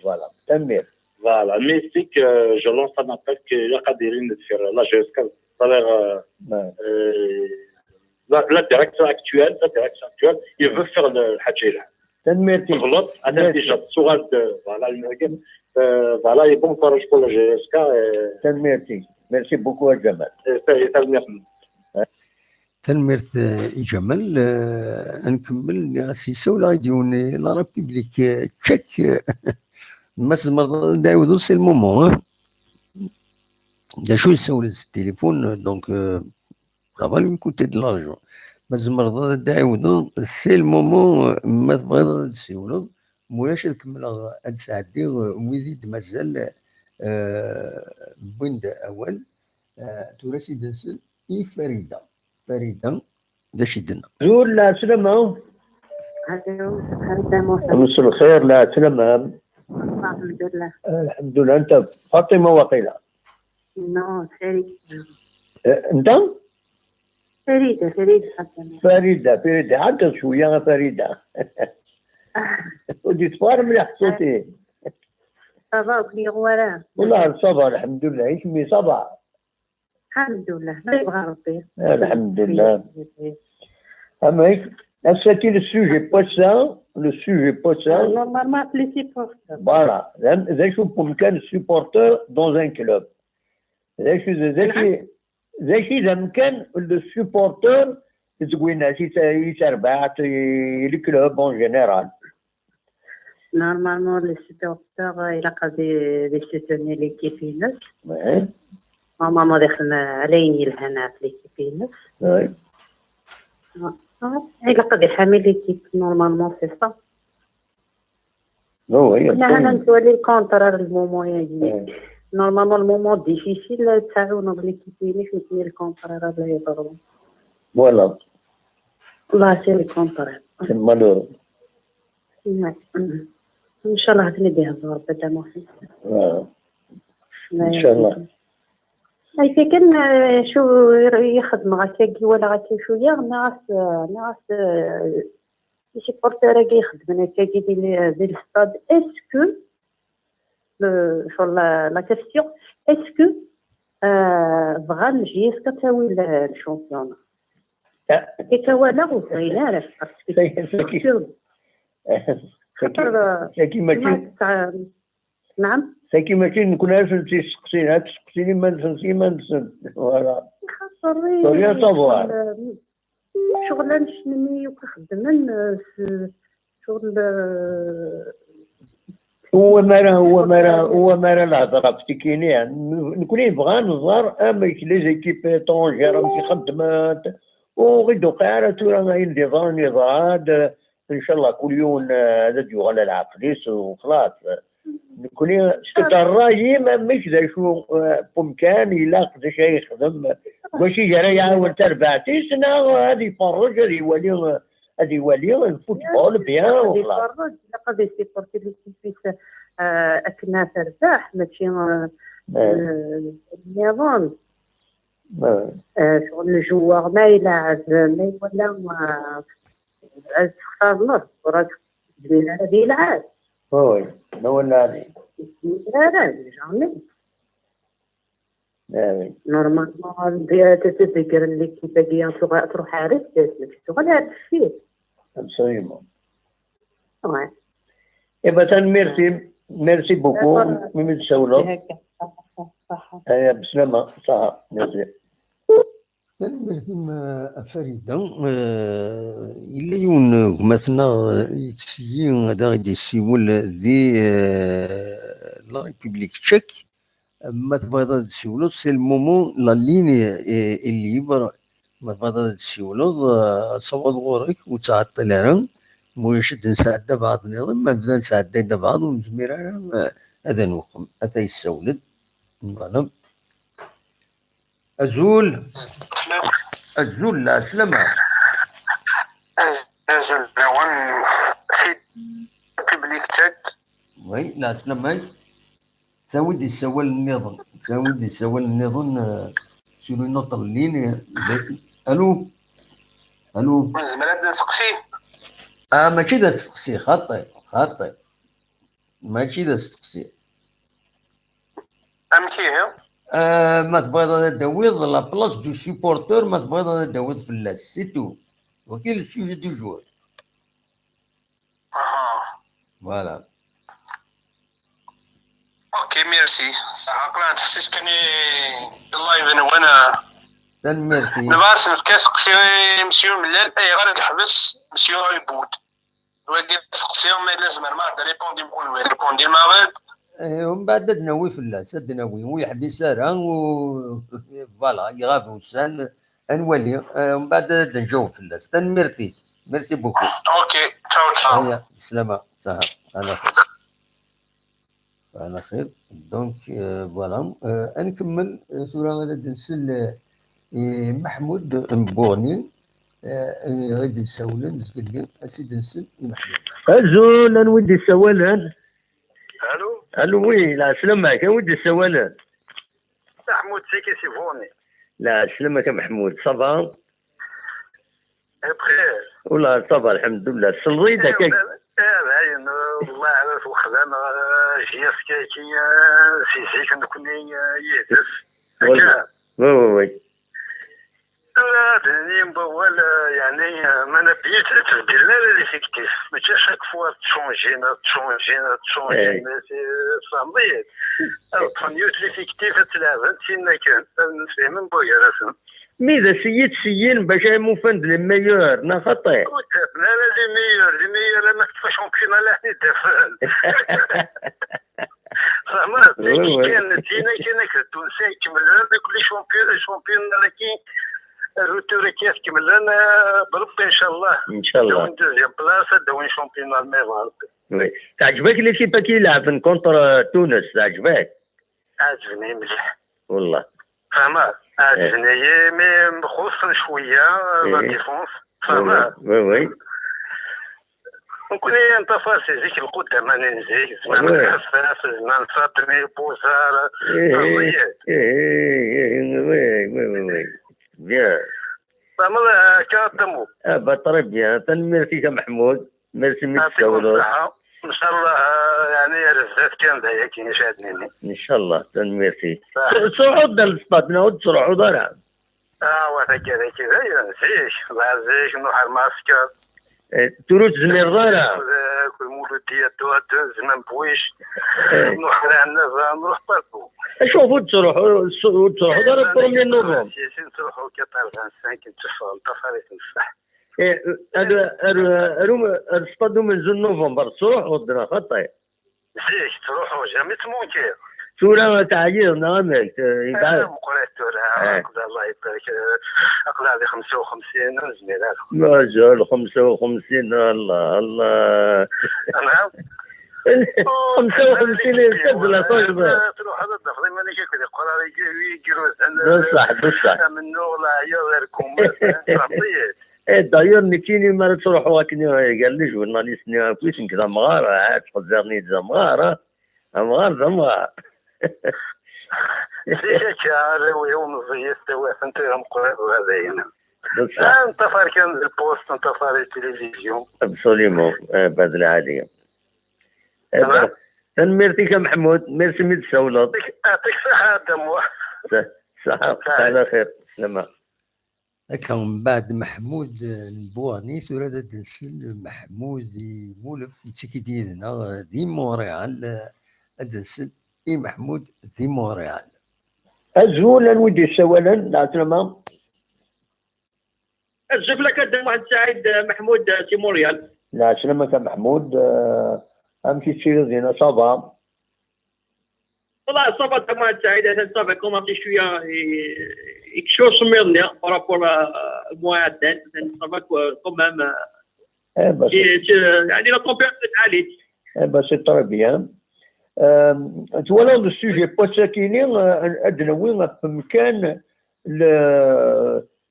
S2: فوالا تنمير
S16: فوالا ميسيك جو لونس ان ابل كي قادرين ندير لا جيسكا صالير لا ديريكتور اكتوال il veut faire الحاجه لها
S2: تنميرتي
S16: غلط انا ديجا السؤال فوالا المهم فوالا يبون فرج pour la GSK
S2: تنميرتي ميرسي بوكو يا جمال
S1: تنميرت جمال نكمل السيسه ولا يديوني لا ريبوبليك تشيك ما تزمر دايودو سي المومون دا شو يسول التليفون دونك راه يكوتي دو لارجون ما تزمر دايودو سي المومون ما تبغي تسولو مولاش نكمل هاد ساعتي ويزيد مازال بويند اول توراسي دنسل اي فريده دا شدنا
S2: زول لا سلامة مساء الخير لا سلامة
S4: الحمد لله
S2: الحمد لله انت فاطمة وقيلة
S4: نو فريدة
S2: انت
S4: فريدة
S2: حتى شوية فريدة ودي تفار مليح صوتي
S4: صباح كلي غوارا
S2: والله صباح الحمد لله ايش مي صباح
S4: الحمد لله ما يبغى ربي
S2: الحمد لله أما c'était le sujet pas ça
S4: normalement les supporters
S2: voilà زي شو ممكن supporter dans un club زي إذا ممكن السupporter تقول ناس يتربع الكلوب en général
S4: normalement les supporters il a قادر soutenir l'équipe ينس ماما دخلنا عليني الهنا في l'équipe ينس il a قادر يحمل l'équipe normalement c'est ça أنا نتولي الكونترار المومون يجي normalement المومون difficile تعاونوا بالl'équipe ينس نتولي الكونترار لا يضروا
S2: voilà
S4: والله سي الكونترار
S2: c'est malheureux
S4: ان شاء الله تنبيها الزهر بدا محسن
S2: ان شاء الله
S4: اي كان شو يخدم غاكي ولا غاكي شويه ناس شي بورتور كي يخدم هكا كي ديال الستاد اسكو لا كيستيون اسكو بغا نجي كتساوي الشامبيون كي توالا وصينا
S2: ساكي ماشي
S4: نعم
S2: ساكي ماشي نكون عارف تسقسيني ما نسنسي ما نسن فوالا طريقة طبعا
S4: شغل نشنمي وكنخدم شغل
S2: هو ما راه الهضره فتكيني نكون بغا نظهر اما لي زيكيب طونجير ماشي خدمات وغيدو قاعده تورا غاين نضاد ان شاء الله كل يوم هذا ديو على العقليس وخلاص نكون الراجي مش ذا شو بمكان يلاق ذا شيء يخدم ماشي جرى يعاون تربعتي سنه هذه يفرج هذه يولي الفوتبول بيان وخلاص
S4: يفرج لقد يسيبورتي لي كيفاش اكنا ترتاح ماشي النظام شغل الجوار ما يلعب ما يولى تختار نص وراك تجميل هذه يلعب
S2: وي ولا
S4: لا جامي نورمالمون تتذكر اللي كيفاش تروح عارف شغل هذا الشيء
S2: absolument et ben merci beaucoup من تسولو بسلامة صح ميرسي
S1: كان فريدة إلا يون مثلا يتسيين هذا غادي يسيول ذي لا ريبوبليك تشيك ما تبغى تسيولو سي المومون لا ليني اللي يبرا ما تبغى تسيولو صوت غورك وتعطل راه مويشد نساعد بعض نظام ما بدا نساعد بعض ونزمير هذا نوخم هذا يسولد فوالا أزول الزول لا سلامة.
S3: الزول لون تبليكتك.
S1: وي لا سلامة. تساوي السوال النظام. شنو النقطة اللي الو
S3: زمرات نسقسي.
S1: ماشي دا تسقسي خاطي ماشي دا تسقسي.
S3: كيه
S1: ما تبغيض داويض لا بلاص دو سيبورتور، ما تبغيض داويض فلاس سي تو. وكاين السوجي دو جور. فوالا.
S3: اوكي ميرسي. عقلا تحسيس كاني اللايف انا وانا
S1: تنميرتي
S3: نبارس نفكاسقسي مسيو ملال اي غير نحبس مسيو يبود وقت سقسيهم ما لازم ما ريبوندي نقول ريبوندي ما غير
S1: ومن بعد ناوي فلاس ناوي ويحبس راه فوالا يغاب وسان نولي ومن بعد نجاوب فلاس. تنميرتي ميرسي بوكو.
S3: اوكي تشاو
S1: هيا سلامة صح على خير. على خير. دونك فوالا نكمل ثورة غادي نسل محمود مبوني غادي نساولن نسقلي اسيدي نسل محمود. الزول انا ودي السوالان. الو وي لا سلامك انا ودي السوالان.
S3: محمود سيكي سيفوني.
S1: لا سلامك محمود صافا.
S3: بخير.
S1: ولا صافا الحمد لله. صليتك
S3: باين والله على الخدام جياس كاكي سيسي كنكوني يهدف
S1: هكا. وي
S3: لا دني مبول يعني ما نبيت تبديل لا ليفيكتيف ماشي شاك فوا تشونجينا سي صامبيت البريمير ليفيكتيف تلعب تينا كان نفهم بويا راسن
S1: ميدا سيين باش موفند لي ميور نا خطي.
S3: لا لي ميور ما كيفاش شامبيون لا يدفن فهمت كان تينا كان التونسي كمل كل شامبيون لكن الروتور كيف كمل لنا بربي ان شاء الله. داون دوزيام بلاصه داون شامبيون المغرب.
S1: وي تعجبك ليكيبا كي يلعب كونتر تونس؟ تعجبك؟
S3: عجبني مليح
S1: والله.
S3: فهمت عجبني مي مخصن شويه لا ديفونس. فهمت.
S1: وي
S3: نكون انتفاع سيزيك القدام انا نزيك زمان حساس زمان فاطمي بوزار.
S1: وي بيان.
S3: فما كاتمو
S1: بطري بيان. تنميرتي محمود ميرسي متساولو
S3: ان شاء الله يعني رزات كان ذاك يشاهدني
S1: ان شاء الله. تنميرتي صعود السباط نعود صعود راه
S3: وهذا كذا نسيش لازيش نروح الماسكر
S1: تروت زمير راه
S3: كل مولود ديال زمان بويش نروح لعنا نروح باركو.
S1: شوفوا تروحوا دار البروميير نوفمبر.
S3: نروحوا كطار 25 نتفاهم طفريت نصح.
S1: السباط من زون نوفمبر تروحوا درا خطي.
S3: زيك تروحوا جامي تمونكي.
S1: تورا تعيرنا غامك
S3: يبعد. مقريت تورا الله يبارك أقل هذه 55 زميلات.
S1: ما زال 55 الله.
S3: نعم.
S1: 55 تبلا طيب.
S3: تروح هذا الدفري ماني كذا قرار يجيروا
S1: بصح.
S3: من نوغلا يا غيركم ربيت.
S1: داير نكيني ما تروحوا كني قال لي جورناليست كويس كذا مغاره عاد خزرني زمغاره زمغار.
S3: شعر ويوم زيست وفنت يوم قرار هذا هنا. انت فارك البوست انت فارك التلفزيون.
S1: ابسوليمون بعد العاديه. تنميرتك محمود ميرسي متساولط.
S3: يعطيك صحة دموع.
S1: صحة على خير سلامة. هكا من بعد محمود البواني ثورة دنسل محمود مولف يتسكي لنا ذي مونريال دنسل اي محمود ذي مونريال. الزول نودي السوالا لا سلامة.
S17: نشوف لك واحد سعيد محمود في مونريال.
S1: لا سلامة محمود امشي تشير زينة صافا.
S17: والله صافا تما سعيد صافا كومونتي شويه يكشو سميرني بارابور المعدل صافا كومام يعني لا تمبيراتور عاليه.
S1: سي تري بيان. تولى السوجي بوساكيني ادنوي في مكان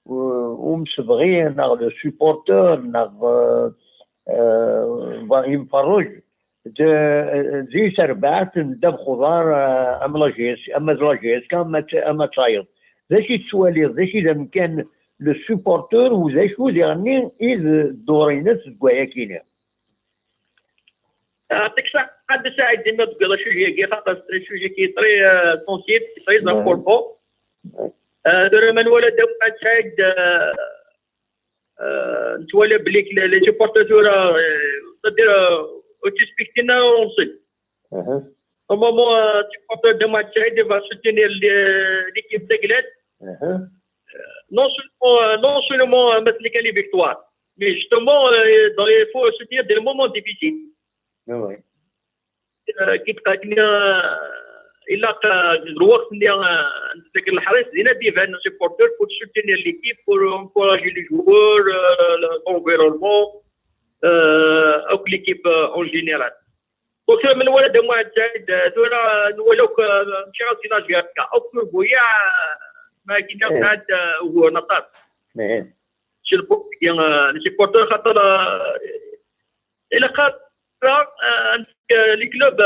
S2: ومسبغين ناغ لو سوبورتور ناغ يمفرج زي سربعت ندب خضار اما لاجيس اما تاير ذاك تسوالي ذاك اذا كان لو سوبورتور وذاك يعني اذ دورينات كواياكينا
S17: يعطيك الصحة قد ساعد ديما تقول شو هي خاطر شو هي كي طري سونسيت طري زامبوربو دور من ولا دو ساعد نتولى بليك لي سوبورتور تدير وتسبيكتنا ونصل au moment du porteur de match il va soutenir l'équipe d'Aiglette non seulement mettre les victoires mais justement il faut soutenir des moments difficiles كيتقاكنا الا الوقت اللي ذاك الحريص دينا ديفان سيبورتور pour soutenir l'équipe pour encourager les joueurs l'environnement او l'équipe en général donc من ولد ما زاد دورا نولوك مشى سينا جاكا او بويا ما كنا بعد هو نطاط شربوا ديال سيبورتور خاطر الى قاد les clubs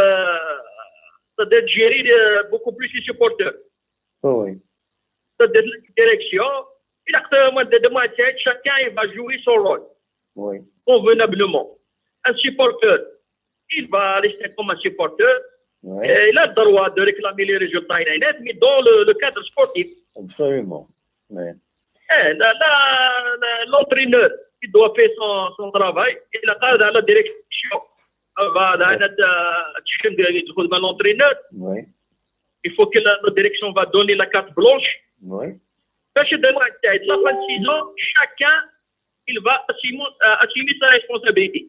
S17: c'est-à-dire gérer beaucoup plus les supporters.
S2: Oui.
S17: C'est-à-dire la direction, il a chacun il va jouer son rôle.
S2: Oui.
S17: Convenablement. Un supporter, il va rester comme un supporter.
S2: Oui.
S17: Il a le droit de réclamer les résultats, mais dans le cadre sportif.
S2: Absolument. Oui.
S17: L'entraîneur, il doit faire son travail. Il a la direction. l'entraîneur.
S2: Oui.
S17: Il faut que la direction va donner la carte blanche.
S2: Oui.
S17: La fin de 6 ans, chacun il va assumer sa responsabilité.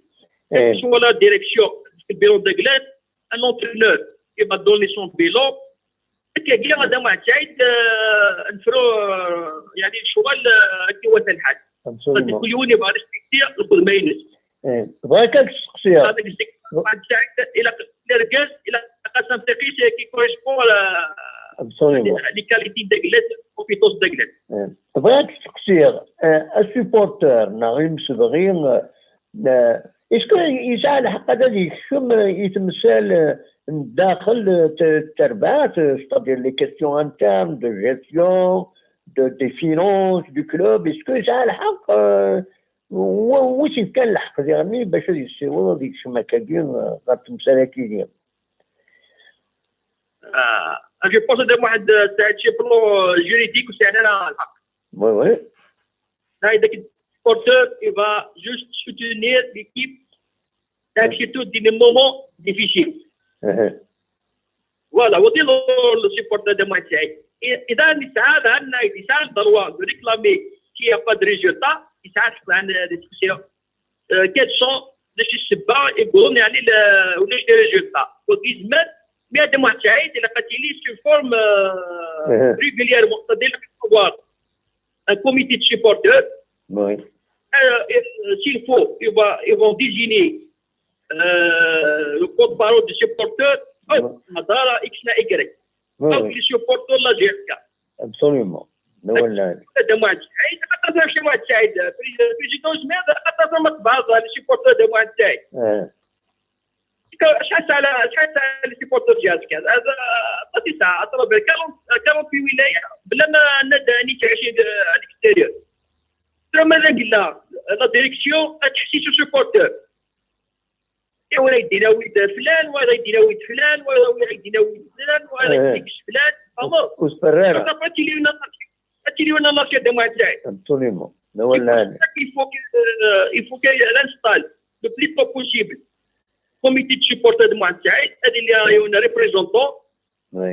S17: Que ce soit la direction, le bureau de Glette, un entraîneur qui va donner son bilan. كي هذا ما تعيد نفرو يعني الشغل كي هو تنحل. كل يوم يبغى ريسبكتي كل ما ينس.
S2: بغيت تسقسي
S17: هذاك بعد ساعه الى الرجال الى قسم تقيس كي كوريسبون لي كاليتي دغلات كومبيتونس دغلات
S2: بغيت تسقسي السوبورتور ناغي مسبغين اسكو يسال حق هذا يشم يتمثل داخل التربات c'est-à-dire les questions internes de gestion des finances du club est-ce que يسال الحق واش كان الحق يعني باش يسيروا هذيك الشماكاكين غتمثل كيدير
S17: je pense que واحد ساعات شي بلو جوريديك وساعات انا الحق
S2: وي وي
S17: هذاك السبورتور il va juste soutenir l'équipe dans des moments difficiles voilà ودي le supporter de match اذا نساعد عندنا يساعد الدروا de réclamer qu'il n'y a pas de résultat يساعد عندنا discussion quels sont les السبعه يقولون يعني ولاش دي ريزولتا وديزمان مي هذا ما تعيد الى قتيلي سو فورم ريغوليير مقتدر pouvoir un comité de supporters
S2: oui
S17: s'il faut ils vont désigner le porte-parole des supporters مدارة X na Y donc les supporters la GSK
S2: absolument
S17: هذا ما تعيد حتى شي ما تعيد بريزيدون سمير حتى ما بعض لي supporters de ما تعيد شحال على لي سيبورتور ديالك هذا عطيتي ساعه طلب 40 في ولايه بلا ما نداني تعيش على الاكستيريور ماذا قلنا لا ديريكسيون تحسيس سيبورتور ولا يدينا ولد فلان ولا يدينا ولد فلان ولا يدينا ولد فلان ولا يديك فلان
S2: وسبريرا
S17: اتيلي وانا لا شي ما تاعي
S2: absolument ولا
S17: il faut qu'elle installe le plus tôt possible comité de supporters de Montaigne, il y a un représentant.
S2: Oui.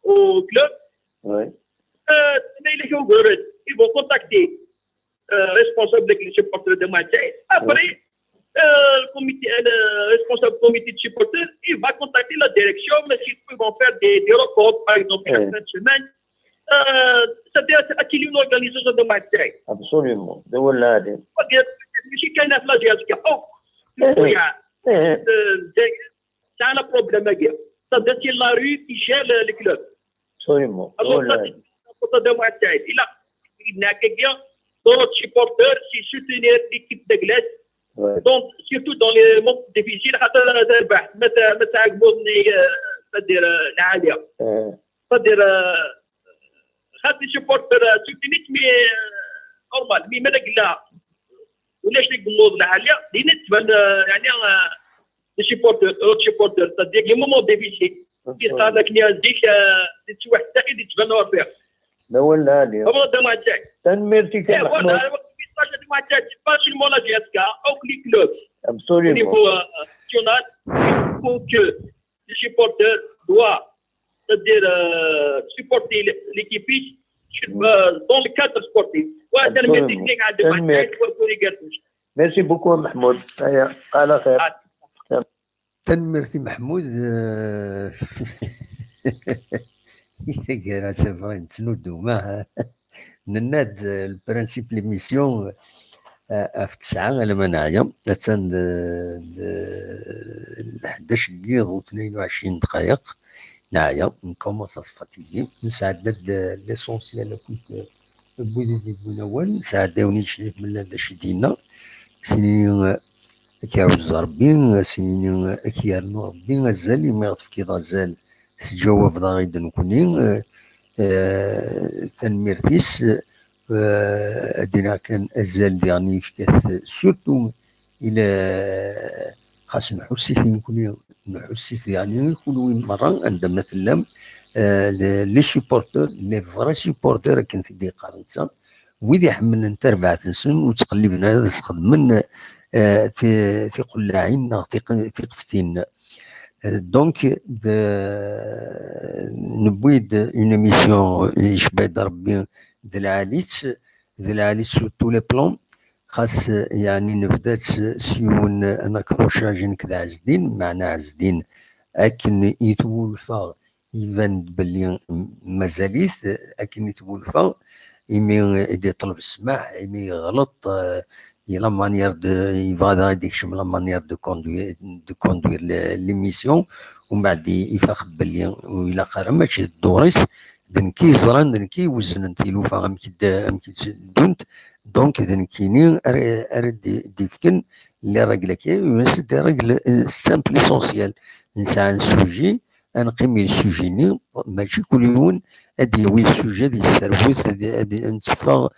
S17: Au club.
S2: Oui.
S17: Ils vont contacter le responsable des supporters de Montaigne. Après, le responsable du comité de supporters, il va contacter la direction, mais ils vont faire des reports, par exemple, chaque fin de semaine. C'est-à-dire qu'il y a une organisation de Montaigne.
S2: Absolument. De Wallah.
S17: ماشي كاينه في لاجياسكا او c'est un problème هكا صدرتي لا ري يشال الكلوب
S2: ابسوليومون
S17: التجمع التاعي الا قلنا هكاكيا دور سيبورتور سي سوتينير ليكيب دو كلاس دونك سيرتو دون لي مونت ديفيسيل خاطر تربح ما تعقبوني تدير العاليه تدير خاطر سيبورتور سوتينيت مي نورمال مي مالا قلنا ولاش لي قلوب العاليه دينا تبان يعني سيبورتور تدير لي مومون ديفيسيل كي صار لك نيازيك تتوحد حتى كي تبان ربيع
S2: لا ولا هذه
S17: هو الجماعه تاعي
S2: تنميرتي
S17: محمود الجماعه تاعي باش المولا جيسكا او كلي كلوب
S2: ابسوليومون
S17: نيفو ناسيونال faut que le supporter doit c'est-à-dire supporter l'équipe dans le cadre sportif وهذا التكنيك عند المحتاج والكوريغاتوش
S2: ميرسي بوكو محمود هيا على خير
S1: تنمرتي محمود كان سافرين تسنودو ما نناد البرانسيب ليميسيون في 9 لما نعيا تسند 11 قيض و 22 دقائق نعيا نكومونس فاتيغي نساعد ليسونسيال كنت بودي الاول ساعدوني شريت من هذا الشيء دينا سنين كيعوز ربي سنين كيرنو ربي غزال ما يغطف كي غزال سجاوب ضاغيد نكوني تنميرتيس ادينا كان ازال يعني كث سورتو الى خاص نحسي في نكوني نحسي يعني كل وين مره عندما مثلا لي سوبورتور لي فرا سوبورتور كان في دي قرنصه ويدي حمل انت 4 سنين وتقلبنا هذا تخدم في قلاعين في قفتين دونك نبويد اون ايميسيون يشبه ربي دلعاليت سو تو لي بلون خاص يعني نبدات سيون انا كروشاج نكذا عزدين معنا عزدين اكن يتولفا يبان بلي مازاليت اكن يتولفا يمي يطلب السماح يمي غلط la manière de il va هذيك شم la manière de conduire l'émission ومن بعد يفخد باللي ولا قرا ماشي الدوريس دنكي زران دنكي وزن تيلوفا امكي دونت دونك دنكيني ارد ديفكن اللي راجل كي يسد راجل سامبل اسونسيال نسان سوجي نقيم السوجيني ماشي كل يوم ادي وي السوجي ديال السيرفوس ادي نتفا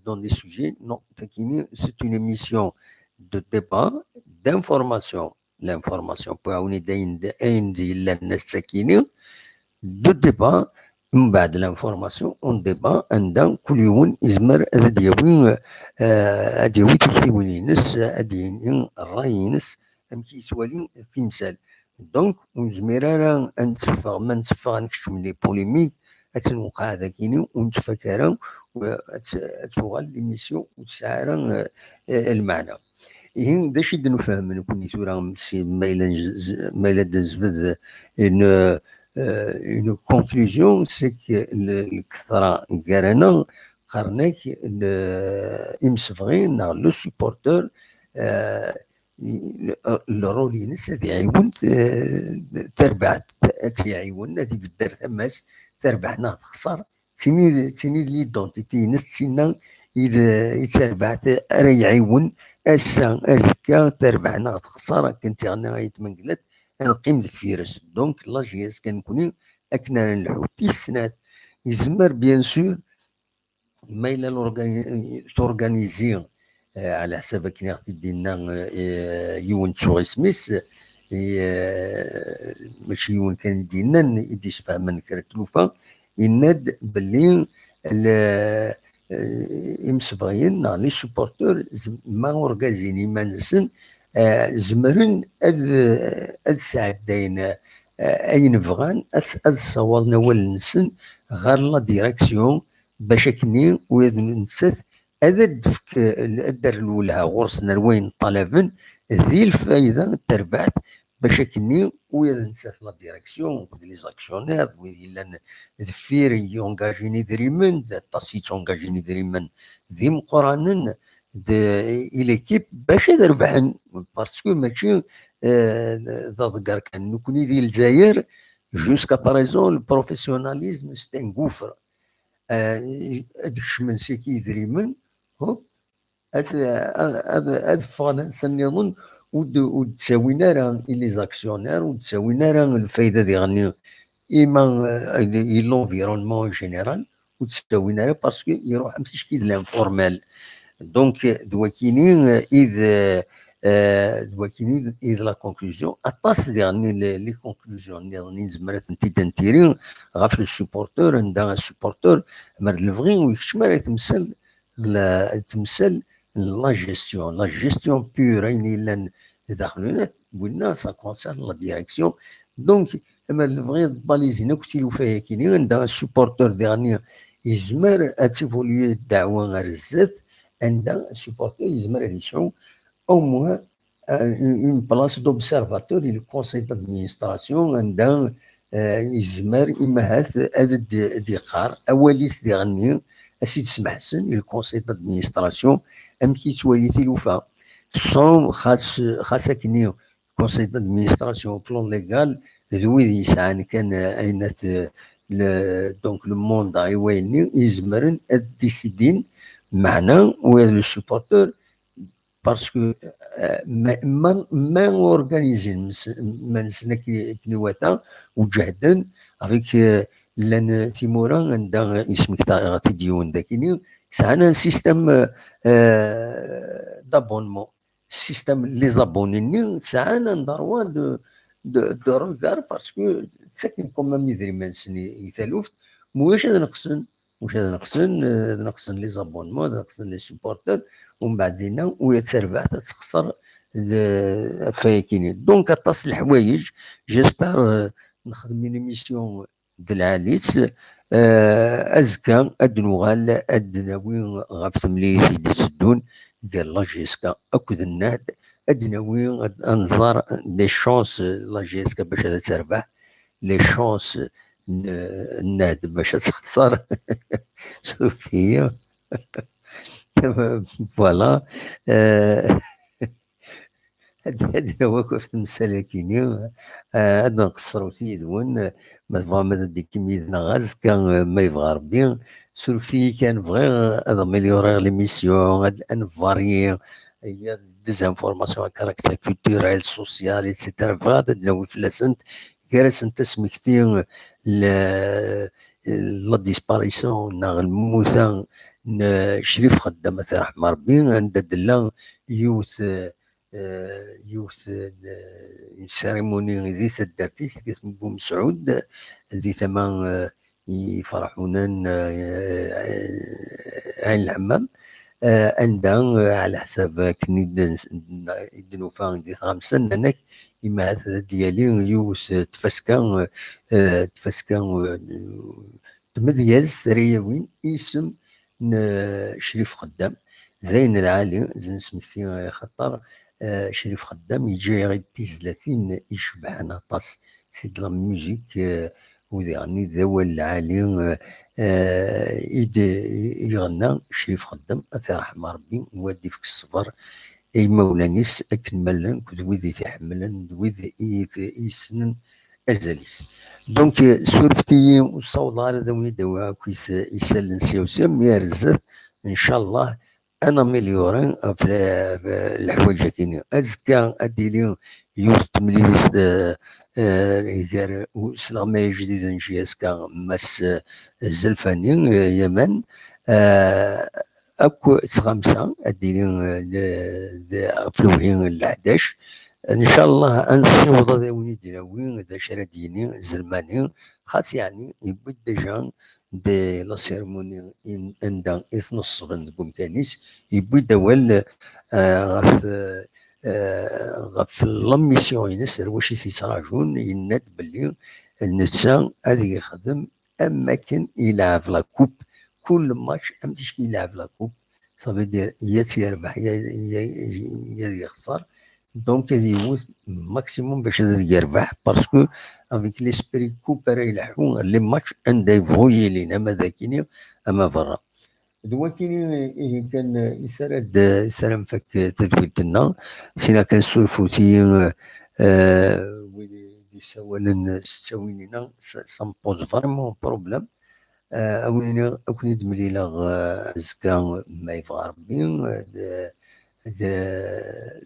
S1: dans des sujets. Non, c'est une émission de débat, d'information. L'information, de débat, بعد l'information, on débat, عندنا كل يوم إزمر أديوي تكتبوني نس أدين الرأي نس أمكي سوالين في مثال. دونك ونزميرانا نتفق ما نتفق نكشف لي بوليميك أتنوقع ذاكيني ونتفكر وتوغل ليميسيون وتسعر المعنى. إيه دا شي نفهم نكون ثورة مايلا دزبد une conclusion c'est que الكثرة كارانا قرناك إمسفغين لو سوبورتور الرول ينس هذه عيون تربح تيعيون هذه بالدار ثماس تربحنا تخسر تيني لي دونتيتي ينس تينا إذا يتربحت راه يعيون أسا أزكا تربحنا تخسر كنت أنا غيتمنقلت نقيم الفيروس دونك لا جياس كنكوني أكنا نلحو تيسنات يزمر بيان سور ما إلا تورغانيزي على حساب كنا غادي دينا يون تشوغي سميث ماشي يون كان يدينا يديش فهمن كرتلوفا يناد باللي يمسبغيين لي سوبورتور ما اورغازيني ما نسن زمرن اد ساعدين اين فغان اد صوالنا ولنسن غير لا ديريكسيون باش كني ونسث هذا الدفك الدار الولها غرسنا وين طلبن ذي الفايده تربعت باش كني ويا نسات لا ديريكسيون لي زاكسيونير ويلا دفير يونغاجيني دريمن تاسيت يونغاجيني دريمن ذي مقرانن ليكيب باش تربحن باسكو ماشي ضد كان نكوني ذي الجزائر jusqu'à présent le professionnalisme c'est un gouffre. أدكش سيكي يدريمن هوب هاد فرنسا نظن وتساوينا راه لي زاكسيونير وتساوينا راه الفايده ديالنا إما لونفيرونمون جينيرال وتساوينا راه باسكو يروح ماشي كي لانفورمال دونك دواكينين إذ لا كونكلوزيون أطاس ديالني لي كونكلوزيون ديالني زمرات نتي تنتيري غاف السوبورتور عندها السوبورتور مرد الفغي ويكش مرة تمثل لا جيستيون بيور يعني لان داخلنا قلنا سا كونسيرن لا ديريكسيون دونك مرد الفغي باليزينا كنتي لو فيها كيني عندها السوبورتور ديالني يزمر اتيفوليو الدعوه غير الزات عندها السوبورتور يزمر يسعو au moins une place d'observateur et le conseil d'administration عندها يجمر يمهث هذا ديقار أوليس ديغني أسيد سمحسن le conseil d'administration أم كي تواليتي لوفا سون خاص كنيو conseil d'administration plan légal ذوي يسعان كان أينات دونك لو موند أيويني يزمرن الديسيدين معنا وهذا لو سوبورتور parce que ما اورغانيزين من سنه كنيواتا وجهدا افيك لان تيمورا عندها اسمك غادي ديون داكيني ساعنا سيستم دابونمون سيستم لي زابونيني ساعنا نداروا دو روغار باسكو تسكن كوم ميدري من سني يثالوفت موش هذا نقصن لي زابونمون نقصن لي سوبورتور ومن بعدين ويتسربع تخسر فايكيني دونك اطاس الحوايج جيسبر نخدم ميسيون دالعاليت ازكى ادنوغال ادناوي غاف ملي يدي سدون ديال لا جيسكا اكد الناد ادناوي انظار لي شونس لا جيسكا باش تربح لي شونس الناد باش تخسر شوف هي فوالا هادنا وقفت مسالكيني هادنا نقصرو تيدون ما تبغى ما ديك كميدنا غاز كان ما يبغى ربي سولفتي كان بغي هذا مليورير ليميسيون هاد انفاريي هي ديزانفورماسيون كاركتير كولتوريل سوسيال ايتترا فهاد دناوي فلاسنت كارسنت اسمكتي لا ديسباريسيون نا الموثان شريف خدام مثلا رحمة ربي عند دلا يوث سيريموني ذي الدارتيس قسم بو مسعود ذي ثمان يفرحونا عين الحمام عندها على حساب كني يدنوفا دي خمسة انك إما ديالي يوث تفسكا تمدياز رياوين اسم شريف خدام زين العالي زين سميتي خطر شريف خدام يجي غير تيزلافين يشبعنا طاس سيد لا ميوزيك وذي ذوى العالي يغنى شريف خدام أثار رحمة ربي وادي فيك الصبر اي مولانيس اكن ملان كد وذي تحملن وذي يسنن ازاليس دونك سورفتي وصوت على ذوي دواء كويس يسلن سيوسم يرزف ان شاء الله انا مليورين في الحوايج كاينين ازكى اديلي يوث مليس وسلام جديد نجي اسكا مس الزلفاني يمن اكو خمسة اديلي فلوهين ال11 ان شاء الله انصوض ذوي ديناوي ذا شرديني زلماني خاص يعني يبدا ديجا دي لا سيرموني عندها يتنصبن كومكانيس يبدا وال غف لاميسيون ينسر واش تيتراجون يناد بلي النساء هذه يخدم اماكن يلعب لا كوب كل ماتش امتيش يلعب لا كوب صافي دير يا تيربح يا يخسر دونك يوث ماكسيموم باش يربح باسكو افيك ليسبري كوبر يلحقون لي ماتش عند يفوي لينا ماذا كيني اما فرا دوا كيني كان يسرد مفك تدويلتنا سينا كنسولفو تي سوالا ستاوينينا سامبوز فريمون بروبليم أولينا أكون دمليلا زكا ما يبغى ربي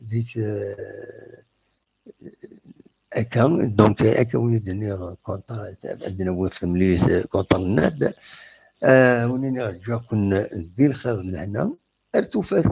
S1: ديك هكا دونك هكا وليدني كونتر عندنا وفد مليس كونتر الناد ونينا رجع كون دي الخير لهنا ارتوفات